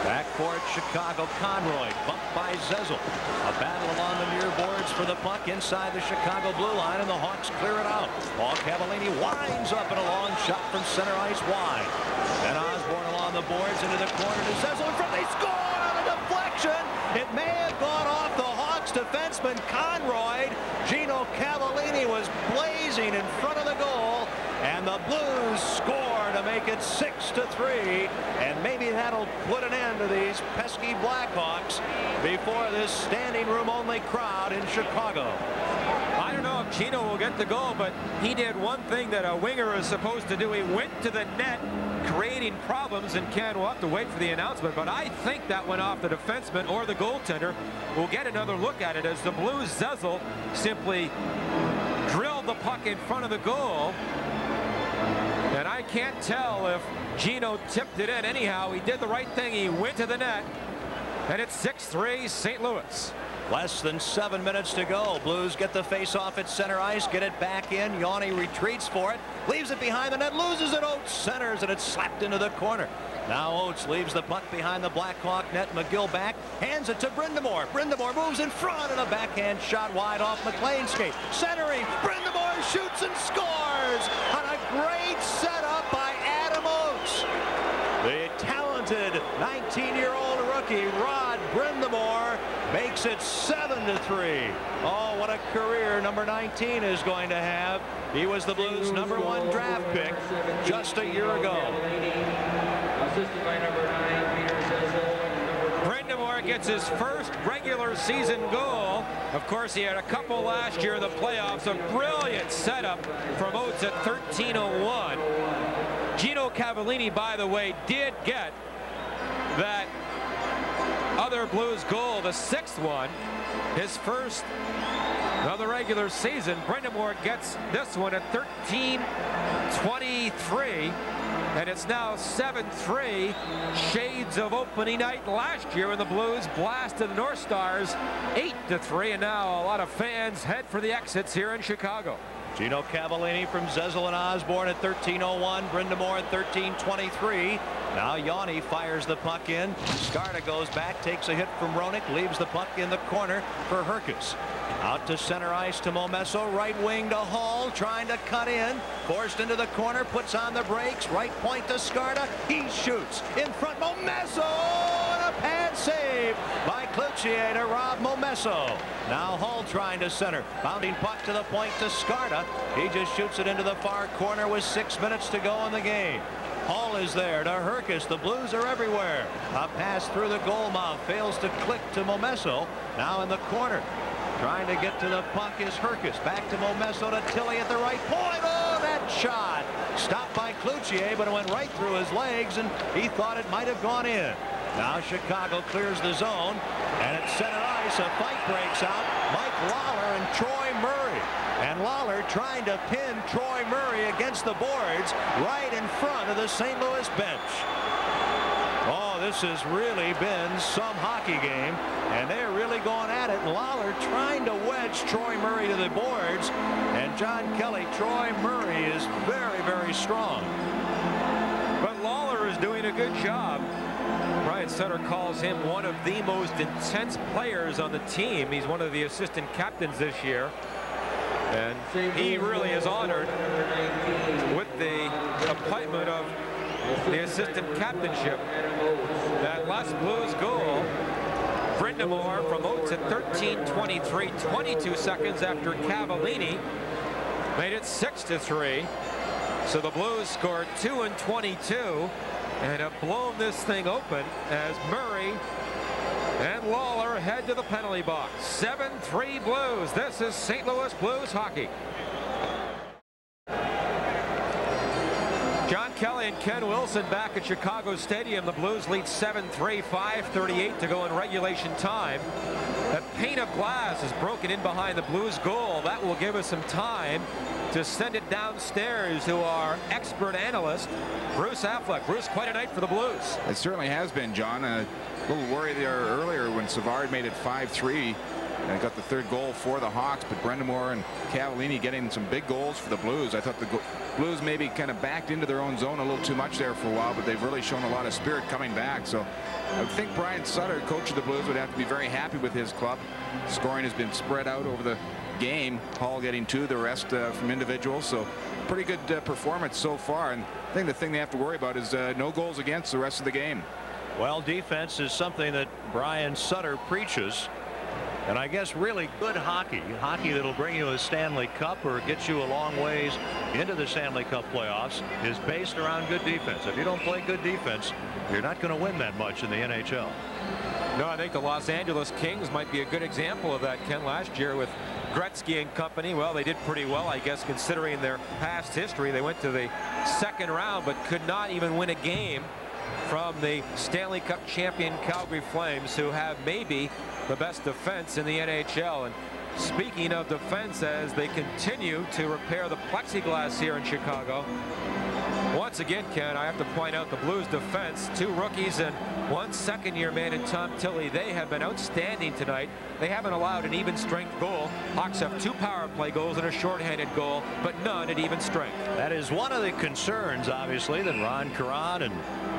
Back for it, Chicago. Conroy bumped by Zezel. A battle along the near boards for the puck inside the Chicago blue line, and the Hawks clear it out. Paul Cavallini winds up, and a long shot from center ice wide. And Osborne along the boards into the corner to Zezel in front. They score on a deflection. It may have gone off the Hawks defenseman Conroy. Gino Cavallini was blazing in front of the goal, and the Blues score to make it 6-3, and maybe that'll put an end to these pesky Blackhawks before this standing room only crowd in Chicago. I don't know if Gino will get the goal, but he did one thing that a winger is supposed to do. He went to the net, creating problems, and Ken will have to wait for the announcement, but I think that went off the defenseman or the goaltender. We'll get another look at it as the Blues Zezel simply drilled the puck in front of the goal. And I can't tell if Gino tipped it in. Anyhow, he did the right thing. He went to the net, and it's 6-3 St. Louis. Less than 7 minutes to go. Blues get the face-off at center ice, get it back in. Yanni retreats for it, leaves it behind the net, loses it. Oates centers, and it's slapped into the corner. Now Oates leaves the puck behind the Blackhawk net. McGill back, hands it to Brindamore. Brindamore moves in front, and a backhand shot wide off McLean's skate. Centering, Brindamore shoots and scores on a great setup by Adam Oates. The talented 19-year-old rookie Rod Brindamore makes it 7-3. Oh, what a career number 19 is going to have. He was the Blues' #1 draft pick just a year ago. Assisted by number 9, Peter Zezel. Brindamore gets his first regular season goal. Of course, he had a couple last year in the playoffs. A brilliant setup from Oates at 13:01. Gino Cavallini, by the way, did get that other Blues goal, the 6th one, his first of the regular season. Brindamore gets this one at 13:23, and it's now 7-3. Shades of opening night last year when the Blues blasted the North Stars 8-3, and now a lot of fans head for the exits here in Chicago. Gino Cavallini from Zezel and Osborne at 13:01. Brindamore at 13:23. Now Yanni fires the puck in. Skarta goes back, takes a hit from Roenick, leaves the puck in the corner for Herkus. Out to center ice to Momesso, right wing to Hall, trying to cut in, forced into the corner, puts on the brakes, right point to Skarta. He shoots in front. Momesso, and a pad save by Cloutier to rob Momesso. Now Hall trying to center, bounding puck to the point to Skarta. He just shoots it into the far corner with 6 minutes to go in the game. Hall is there to Herkus. The Blues are everywhere. A pass through the goal mouth, fails to click to Momesso. Now in the corner, trying to get to the puck is Herkus. Back to Momesso to Tilly at the right point. Oh, that shot stopped by Cloutier, but it went right through his legs, and he thought it might have gone in. Now Chicago clears the zone, and at center ice a fight breaks out. Mike Lawler and Troy Murray. And Lawler trying to pin Troy Murray against the boards right in front of the St. Louis bench. Oh, this has really been some hockey game, and they're really going at it. Lawler trying to wedge Troy Murray to the boards, and John Kelly, Troy Murray is very, very strong. But Lawler is doing a good job. Brian Sutter calls him one of the most intense players on the team. He's one of the assistant captains this year. And he really is honored with the appointment of the assistant captainship. That last Blues goal, Brindamore promotes at 13:23, 22 seconds after Cavallini made it 6-3. So the Blues scored 2 in 22 and have blown this thing open as Murray and Lawler head to the penalty box. 7-3 Blues. This is St. Louis Blues hockey. John Kelly and Ken Wilson back at Chicago Stadium. The Blues lead 7-3, 5:38 to go in regulation time. That pane of glass is broken in behind the Blues goal. That will give us some time to send it downstairs to our expert analyst, Bruce Affleck. Bruce, quite a night for the Blues. It certainly has been, John. A little worry there earlier when Savard made it 5-3 and got the third goal for the Hawks, but Brindamore and Cavallini getting some big goals for the Blues. I thought the Blues maybe kind of backed into their own zone a little too much there for a while, but they've really shown a lot of spirit coming back. So I would think Brian Sutter, coach of the Blues, would have to be very happy with his club. Scoring has been spread out over the game. Hall getting 2, the rest from individuals. So pretty good performance so far. And I think the thing they have to worry about is no goals against the rest of the game. Well, defense is something that Brian Sutter preaches. And I guess really good hockey that'll bring you a Stanley Cup or get you a long ways into the Stanley Cup playoffs is based around good defense. If you don't play good defense, you're not going to win that much in the NHL. No, I think the Los Angeles Kings might be a good example of that, Ken. Last year with Gretzky and company, well, they did pretty well, I guess, considering their past history. They went to the second round but could not even win a game from the Stanley Cup champion Calgary Flames, who have maybe the best defense in the NHL. And speaking of defense, as they continue to repair the plexiglass here in Chicago, once again, Ken, I have to point out the Blues defense. 2 rookies and 1 second-year man in Tom Tilley. They have been outstanding tonight. They haven't allowed an even strength goal. Hawks have 2 power play goals and a shorthanded goal, but none at even strength. That is one of the concerns, obviously, that Ron Caron and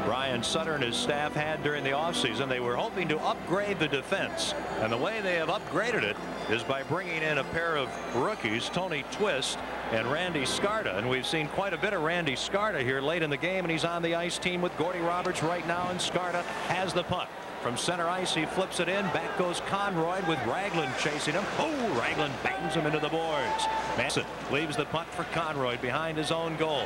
Brian Sutter and his staff had during the offseason. They were hoping to upgrade the defense, and the way they have upgraded it is by bringing in a pair of rookies, Tony Twist and Randy Skarta. And we've seen quite a bit of Randy Skarta here late in the game, and he's on the ice team with Gordy Roberts right now, and Skarta has the puck. From center ice, he flips it in. Back goes Conroy with Ragland chasing him. Oh, Ragland bangs him into the boards. Manson leaves the puck for Conroy behind his own goal.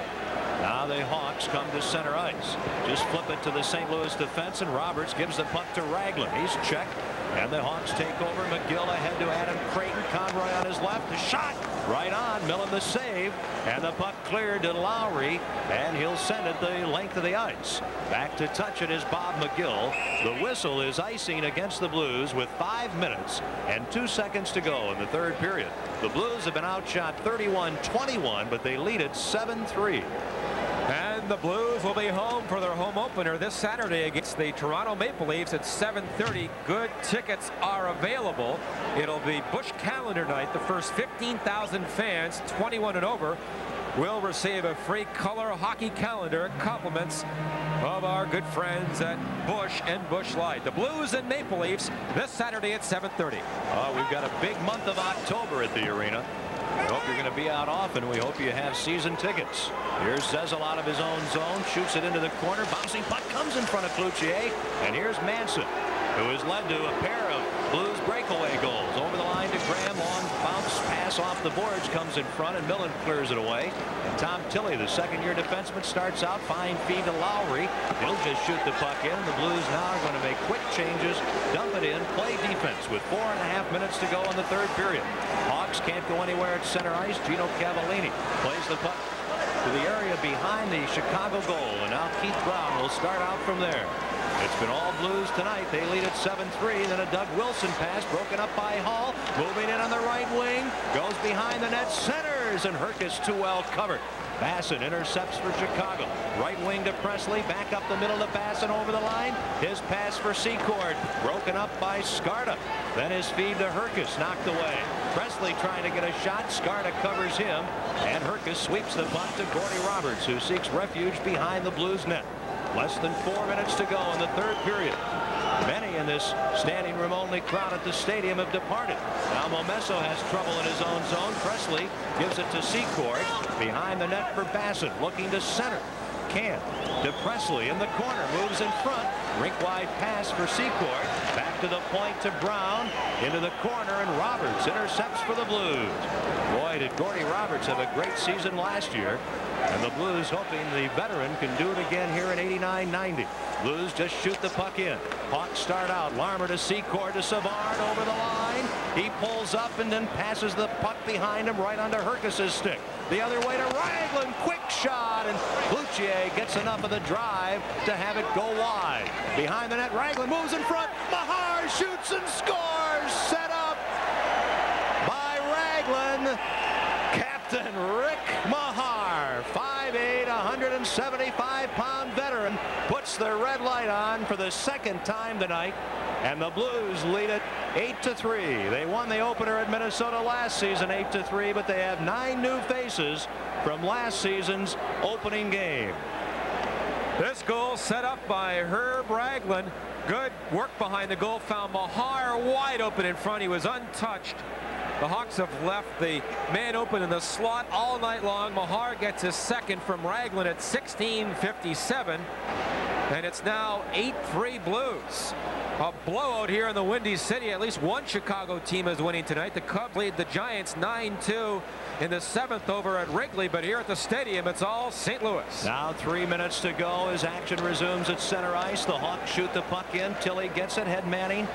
Now the Hawks come to center ice. Just flip it to the St. Louis defense, and Roberts gives the puck to Ragland. He's checked, and the Hawks take over. McGill ahead to Adam Creighton. Conroy on his left. The shot right on. Millen the save, and the puck cleared to Lowry, and he'll send it the length of the ice. Back to touch it is Bob McGill. The whistle is icing against the Blues with 5 minutes and 2 seconds to go in the third period. The Blues have been outshot 31-21, but they lead it 7-3. And And the Blues will be home for their home opener this Saturday against the Toronto Maple Leafs at 7:30. Good tickets are available. It'll be Busch Calendar night. The first 15,000 fans, 21 and over, will receive a free color hockey calendar. Compliments of our good friends at Busch and Busch Light. The Blues and Maple Leafs this Saturday at 7:30. We've got a big month of October at the arena. We hope you're going to be out often. We hope you have season tickets. Here's Zezel out of his own zone, shoots it into the corner. Bouncing puck comes in front of Cloutier. And here's Manson, who has led to a pair of Blues breakaway goals. Over the line to Graham. Long bounce pass off the boards comes in front, and Millen clears it away. And Tom Tilley, the second-year defenseman, starts out. Fine feed to Lowry. He'll just shoot the puck in. The Blues now are going to make quick changes, dump it in, play defense with 4.5 minutes to go in the third period. Hawks can't go anywhere at center ice. Gino Cavallini plays the puck to the area behind the Chicago goal. And now Keith Brown will start out from there. It's been all Blues tonight. They lead at 7-3. Then a Doug Wilson pass broken up by Hall. Moving in on the right wing. Goes behind the net. Centers. And Herkus too well covered. Basson intercepts for Chicago. Right wing to Presley. Back up the middle to Basson over the line. His pass for Secord. Broken up by Skarta. Then his feed to Herkus. Knocked away. Presley trying to get a shot. Skarta covers him. And Herkus sweeps the puck to Gordy Roberts, who seeks refuge behind the Blues net. Less than 4 minutes to go in the third period. Many in this standing room only crowd at the stadium have departed. Now Momesso has trouble in his own zone. Presley gives it to Secord. Behind the net for Bassett. Looking to center. Can't. To Presley in the corner. Moves in front. Rink-wide pass for Secord. Back to the point to Brown. Into the corner, and Roberts intercepts for the Blues. Boy, did Gordy Roberts have a great season last year. And the Blues hoping the veteran can do it again here in 89-90. Blues just shoot the puck in. Hawks start out. Larmer to Secord to Savard over the line. He pulls up and then passes the puck behind him right under Herkus's stick. The other way to Ragland. Quick shot, and Cloutier gets enough of the drive to have it go wide. Behind the net, Ragland moves in front. Mahar shoots and scores. Set up by Ragland. Captain Rick Mahar, 5'8", 175-pound veteran, puts the red light on for the second time tonight, and the Blues lead it 8-3. They won the opener at Minnesota last season 8-3, but they have 9 new faces from last season's opening game. This goal set up by Herb Ragland. Good work behind the goal. Found Mahar wide open in front. He was untouched. The Hawks have left the man open in the slot all night long. Mahar gets his second from Ragland at 16:57. And it's now 8-3 Blues. A blowout here in the Windy City. At least one Chicago team is winning tonight. The Cubs lead the Giants 9-2 in the 7th over at Wrigley. But here at the stadium, it's all St. Louis. Now 3 minutes to go as action resumes at center ice. The Hawks shoot the puck in. Tilley gets it. Head Manning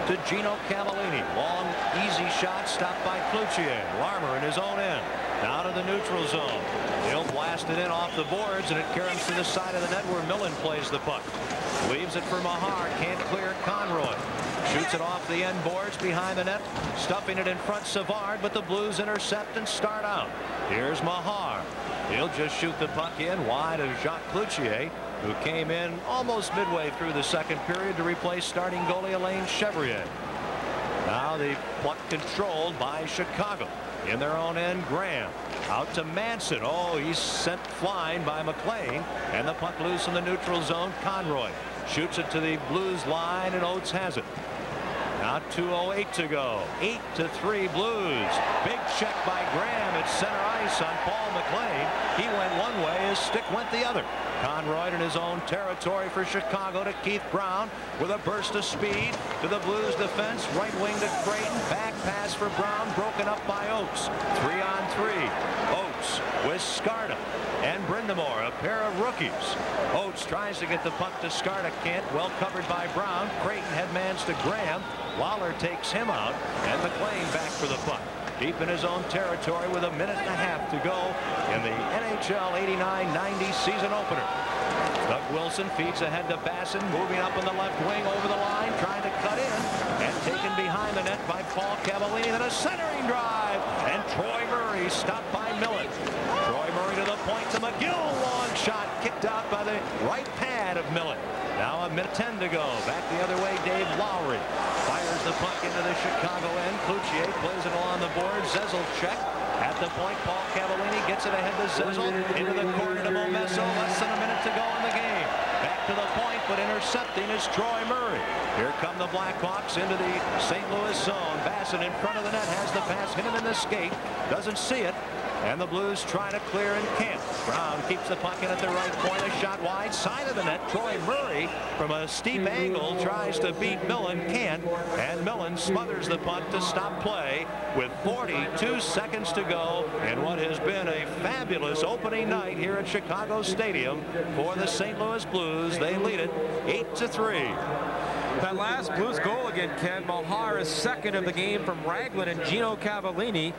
to Gino Cavallini. Long, easy shot stopped by Cloutier. Larmer in his own end. Now to the neutral zone. He'll blast it in off the boards, and it carries to the side of the net where Millen plays the puck. Leaves it for Mahar. Can't clear Conroy. Shoots it off the end boards behind the net. Stuffing it in front Savard, but the Blues intercept and start out. Here's Mahar. He'll just shoot the puck in wide of Jacques Cloutier, who came in almost midway through the second period to replace starting goalie Alain Chevrier. Now the puck controlled by Chicago. In their own end, Graham out to Manson. Oh, he's sent flying by McLean, and the puck loose in the neutral zone. Conroy shoots it to the Blues line, and Oates has it. Now 2:08 to go. 8-3 Blues. Big check by Graham at center ice on Paul McLean. He went one way, his stick went the other. Conroy in his own territory for Chicago to Keith Brown with a burst of speed to the Blues defense. Right wing to Creighton. Back pass for Brown, broken up by Oates. 3-on-3. Oates with Skarta and Brindamore, a pair of rookies. Oates tries to get the puck to Skarta. Can't. Well covered by Brown. Creighton headmans to Graham. Lawler takes him out, and McLean back for the puck. Deep in his own territory with a minute and a half to go in the NHL 89-90 season opener. Doug Wilson feeds ahead to Basson, moving up in the left wing over the line, trying to cut in, and taken behind the net by Paul Cavallini. Then a centering drive, and Troy Murray stopped by Millen. Troy Murray to the point to McGill. Long shot kicked out 10 to go. Back the other way, Dave Lowry fires the puck into the Chicago end. Cloutier plays it along the board. Zezel check. At the point, Paul Cavallini gets it ahead to Zezel. Into the corner to Momesso. Less than a minute to go in the game. Back to the point, but intercepting is Troy Murray. Here come the Blackhawks into the St. Louis zone. Bassett in front of the net has the pass, hit him in the skate. Doesn't see it. And the Blues try to clear and can't. Brown keeps the puck in at the right point. A shot wide side of the net. Troy Murray from a steep angle tries to beat Millen. Can't. And Millen smothers the puck to stop play with 42 seconds to go in what has been a fabulous opening night here at Chicago Stadium for the St. Louis Blues. They lead it 8-3. That last Blues goal again, Ken. Mahar is second of the game from Raglan and Gino Cavallini.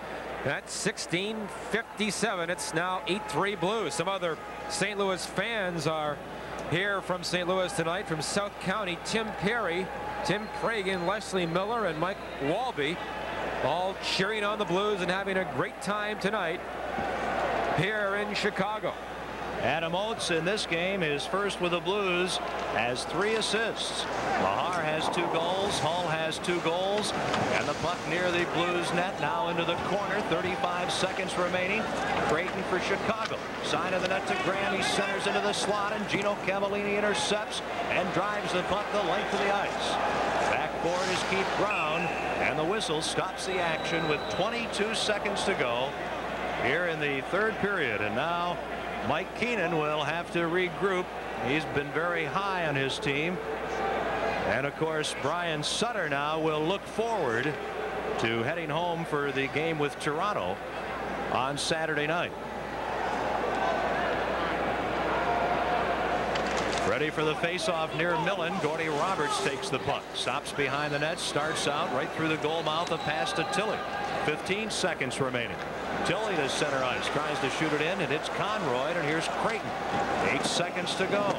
That's 16:57. It's now 8-3 Blues. Some other St. Louis fans are here from St. Louis tonight. From South County, Tim Perry, Tim Pragan, Leslie Miller, and Mike Walby, all cheering on the Blues and having a great time tonight here in Chicago. Adam Oates in this game is first with the Blues, has 3 assists. Mahar has 2 goals. Hull has 2 goals. And the puck near the Blues net, now into the corner. 35 seconds remaining. Creighton for Chicago. Side of the net to Graham. He centers into the slot, and Gino Cavallini intercepts and drives the puck the length of the ice. Backboard is Keith Brown, and the whistle stops the action with 22 seconds to go here in the third period. And now Mike Keenan will have to regroup. He's been very high on his team. And of course, Brian Sutter now will look forward to heading home for the game with Toronto on Saturday night. Ready for the face-off near Millen. Gordy Roberts takes the puck. Stops behind the net. Starts out right through the goal mouth. A pass to Tilley. 15 seconds remaining. Tilley to center ice. Tries to shoot it in. And it's Conroy. And here's Creighton. 8 seconds to go.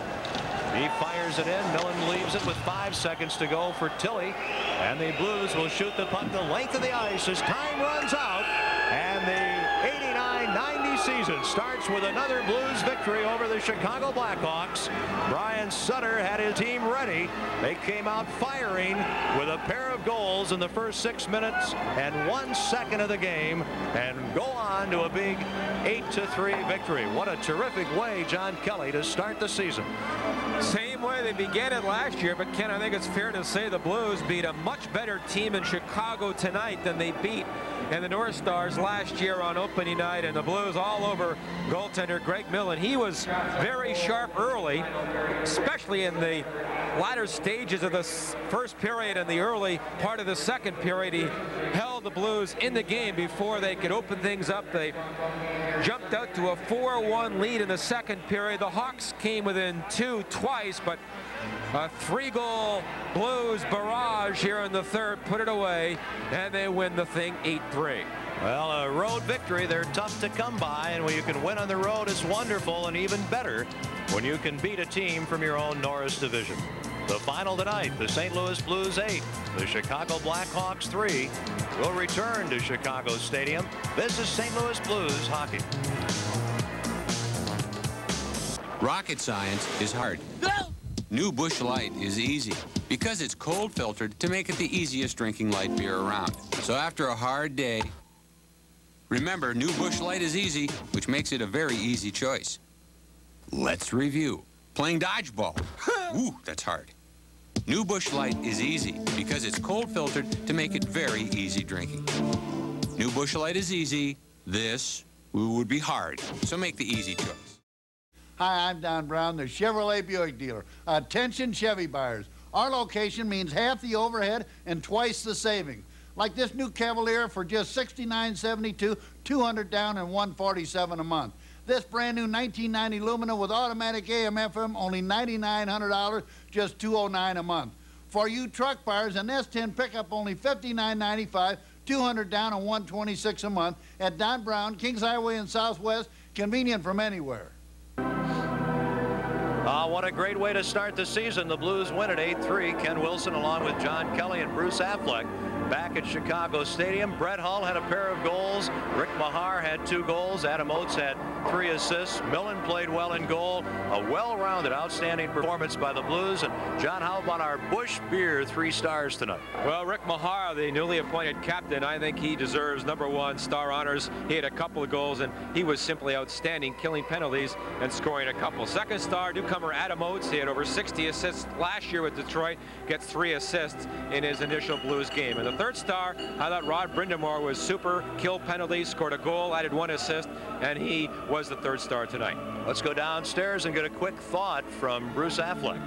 He fires it in. Millen leaves it with 5 seconds to go for Tilley. And the Blues will shoot the puck the length of the ice as time runs out. And the 89-90 season starts with another Blues victory over the Chicago Blackhawks. Brian Sutter had his team ready. They came out firing with a pair of goals in the first 6 minutes and 1 second of the game and go on to a big 8-3 victory. What a terrific way, John Kelly, to start the season. Same way they began it last year, but Ken, I think it's fair to say the Blues beat a much better team in Chicago tonight than they beat in the North Stars last year on opening night. And the Blues all over goaltender Greg Millen. He was very sharp early, especially in the latter stages of the first period and the early part of the second period. He held the Blues in the game before they could open things up. They jumped out to a 4-1 lead in the second period. The Hawks came within 2 twice, but a 3-goal Blues barrage here in the third put it away, and they win the thing 8-3. Well, a road victory, they're tough to come by, and when you can win on the road, it's wonderful, and even better when you can beat a team from your own Norris division. The final tonight, the St. Louis Blues 8, the Chicago Blackhawks 3 will return to Chicago Stadium. This is St. Louis Blues hockey. Rocket science is hard. New Busch Light is easy because it's cold filtered to make it the easiest drinking light beer around. So after a hard day, remember, New Busch Light is easy, which makes it a very easy choice. Let's review. Playing dodgeball. Ooh, that's hard. New Busch Light is easy because it's cold filtered to make it very easy drinking. New Busch Light is easy. This would be hard. So make the easy choice. Hi, I'm Don Brown, the Chevrolet Buick dealer. Attention Chevy buyers. Our location means half the overhead and twice the savings. Like this new Cavalier for just $69.72, $200 down and $147 a month. This brand new 1990 Lumina with automatic AM/FM, only $9,900, just $209 a month. For you truck buyers, an S10 pickup only $59.95, $200 down and $126 a month at Don Brown, Kings Highway in Southwest, convenient from anywhere. What a great way to start the season. The Blues win at 8-3. Ken Wilson along with John Kelly and Bruce Affleck back at Chicago Stadium. Brett Hull had a pair of goals. goals. Rick Mahar had 2 goals. Adam Oates had 3 assists. Millen played well in goal. A well-rounded, outstanding performance by the Blues. And John, how about our Bush Beer 3 stars tonight? Well, Rick Mahar, the newly appointed captain, I think he deserves #1 star honors. He had a couple of goals, and he was simply outstanding, killing penalties and scoring a couple. Second star, newcomer Adam Oates. He had over 60 assists last year with Detroit, gets 3 assists in his initial Blues game. And the third star, I thought Rod Brindamore was super, killed penalties, scored a goal, added 1 assist, and he was the third star tonight. Let's go downstairs and get a quick thought from Bruce Affleck.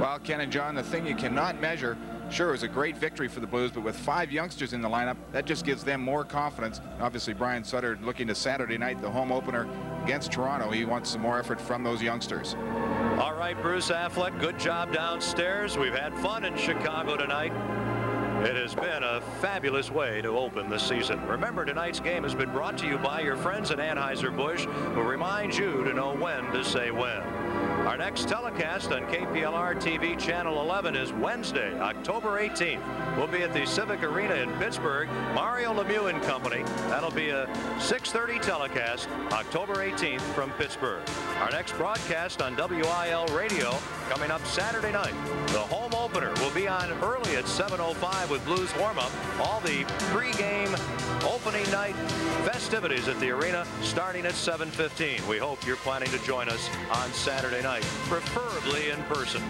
Well, Ken and John, the thing you cannot measure, sure, it was a great victory for the Blues, but with 5 youngsters in the lineup, that just gives them more confidence. Obviously, Brian Sutter looking to Saturday night, the home opener against Toronto. He wants some more effort from those youngsters. All right, Bruce Affleck, good job downstairs. We've had fun in Chicago tonight. It has been a fabulous way to open the season. Remember, tonight's game has been brought to you by your friends at Anheuser-Busch, who remind you to know when to say when. Our next telecast on KPLR TV Channel 11 is Wednesday, October 18th. We'll be at the Civic Arena in Pittsburgh. Mario Lemieux and company. That'll be a 6:30 telecast, October 18th from Pittsburgh. Our next broadcast on WIL Radio coming up Saturday night. The home opener will be on early at 7:05 with Blues warm-up. All the pregame opening night festivities at the arena starting at 7:15. We hope you're planning to join us on Saturday night, preferably in person.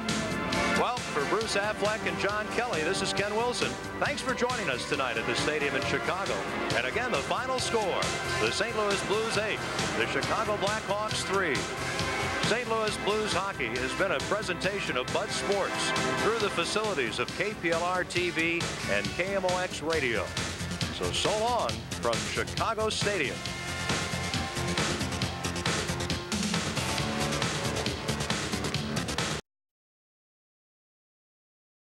Well, for Bruce Affleck and John Kelly, this is Ken Wilson. Thanks for joining us tonight at the stadium in Chicago. And again, the final score, the St. Louis Blues 8, the Chicago Blackhawks 3. St. Louis Blues hockey has been a presentation of Bud Sports through the facilities of KPLR TV and KMOX Radio. So long from Chicago Stadium.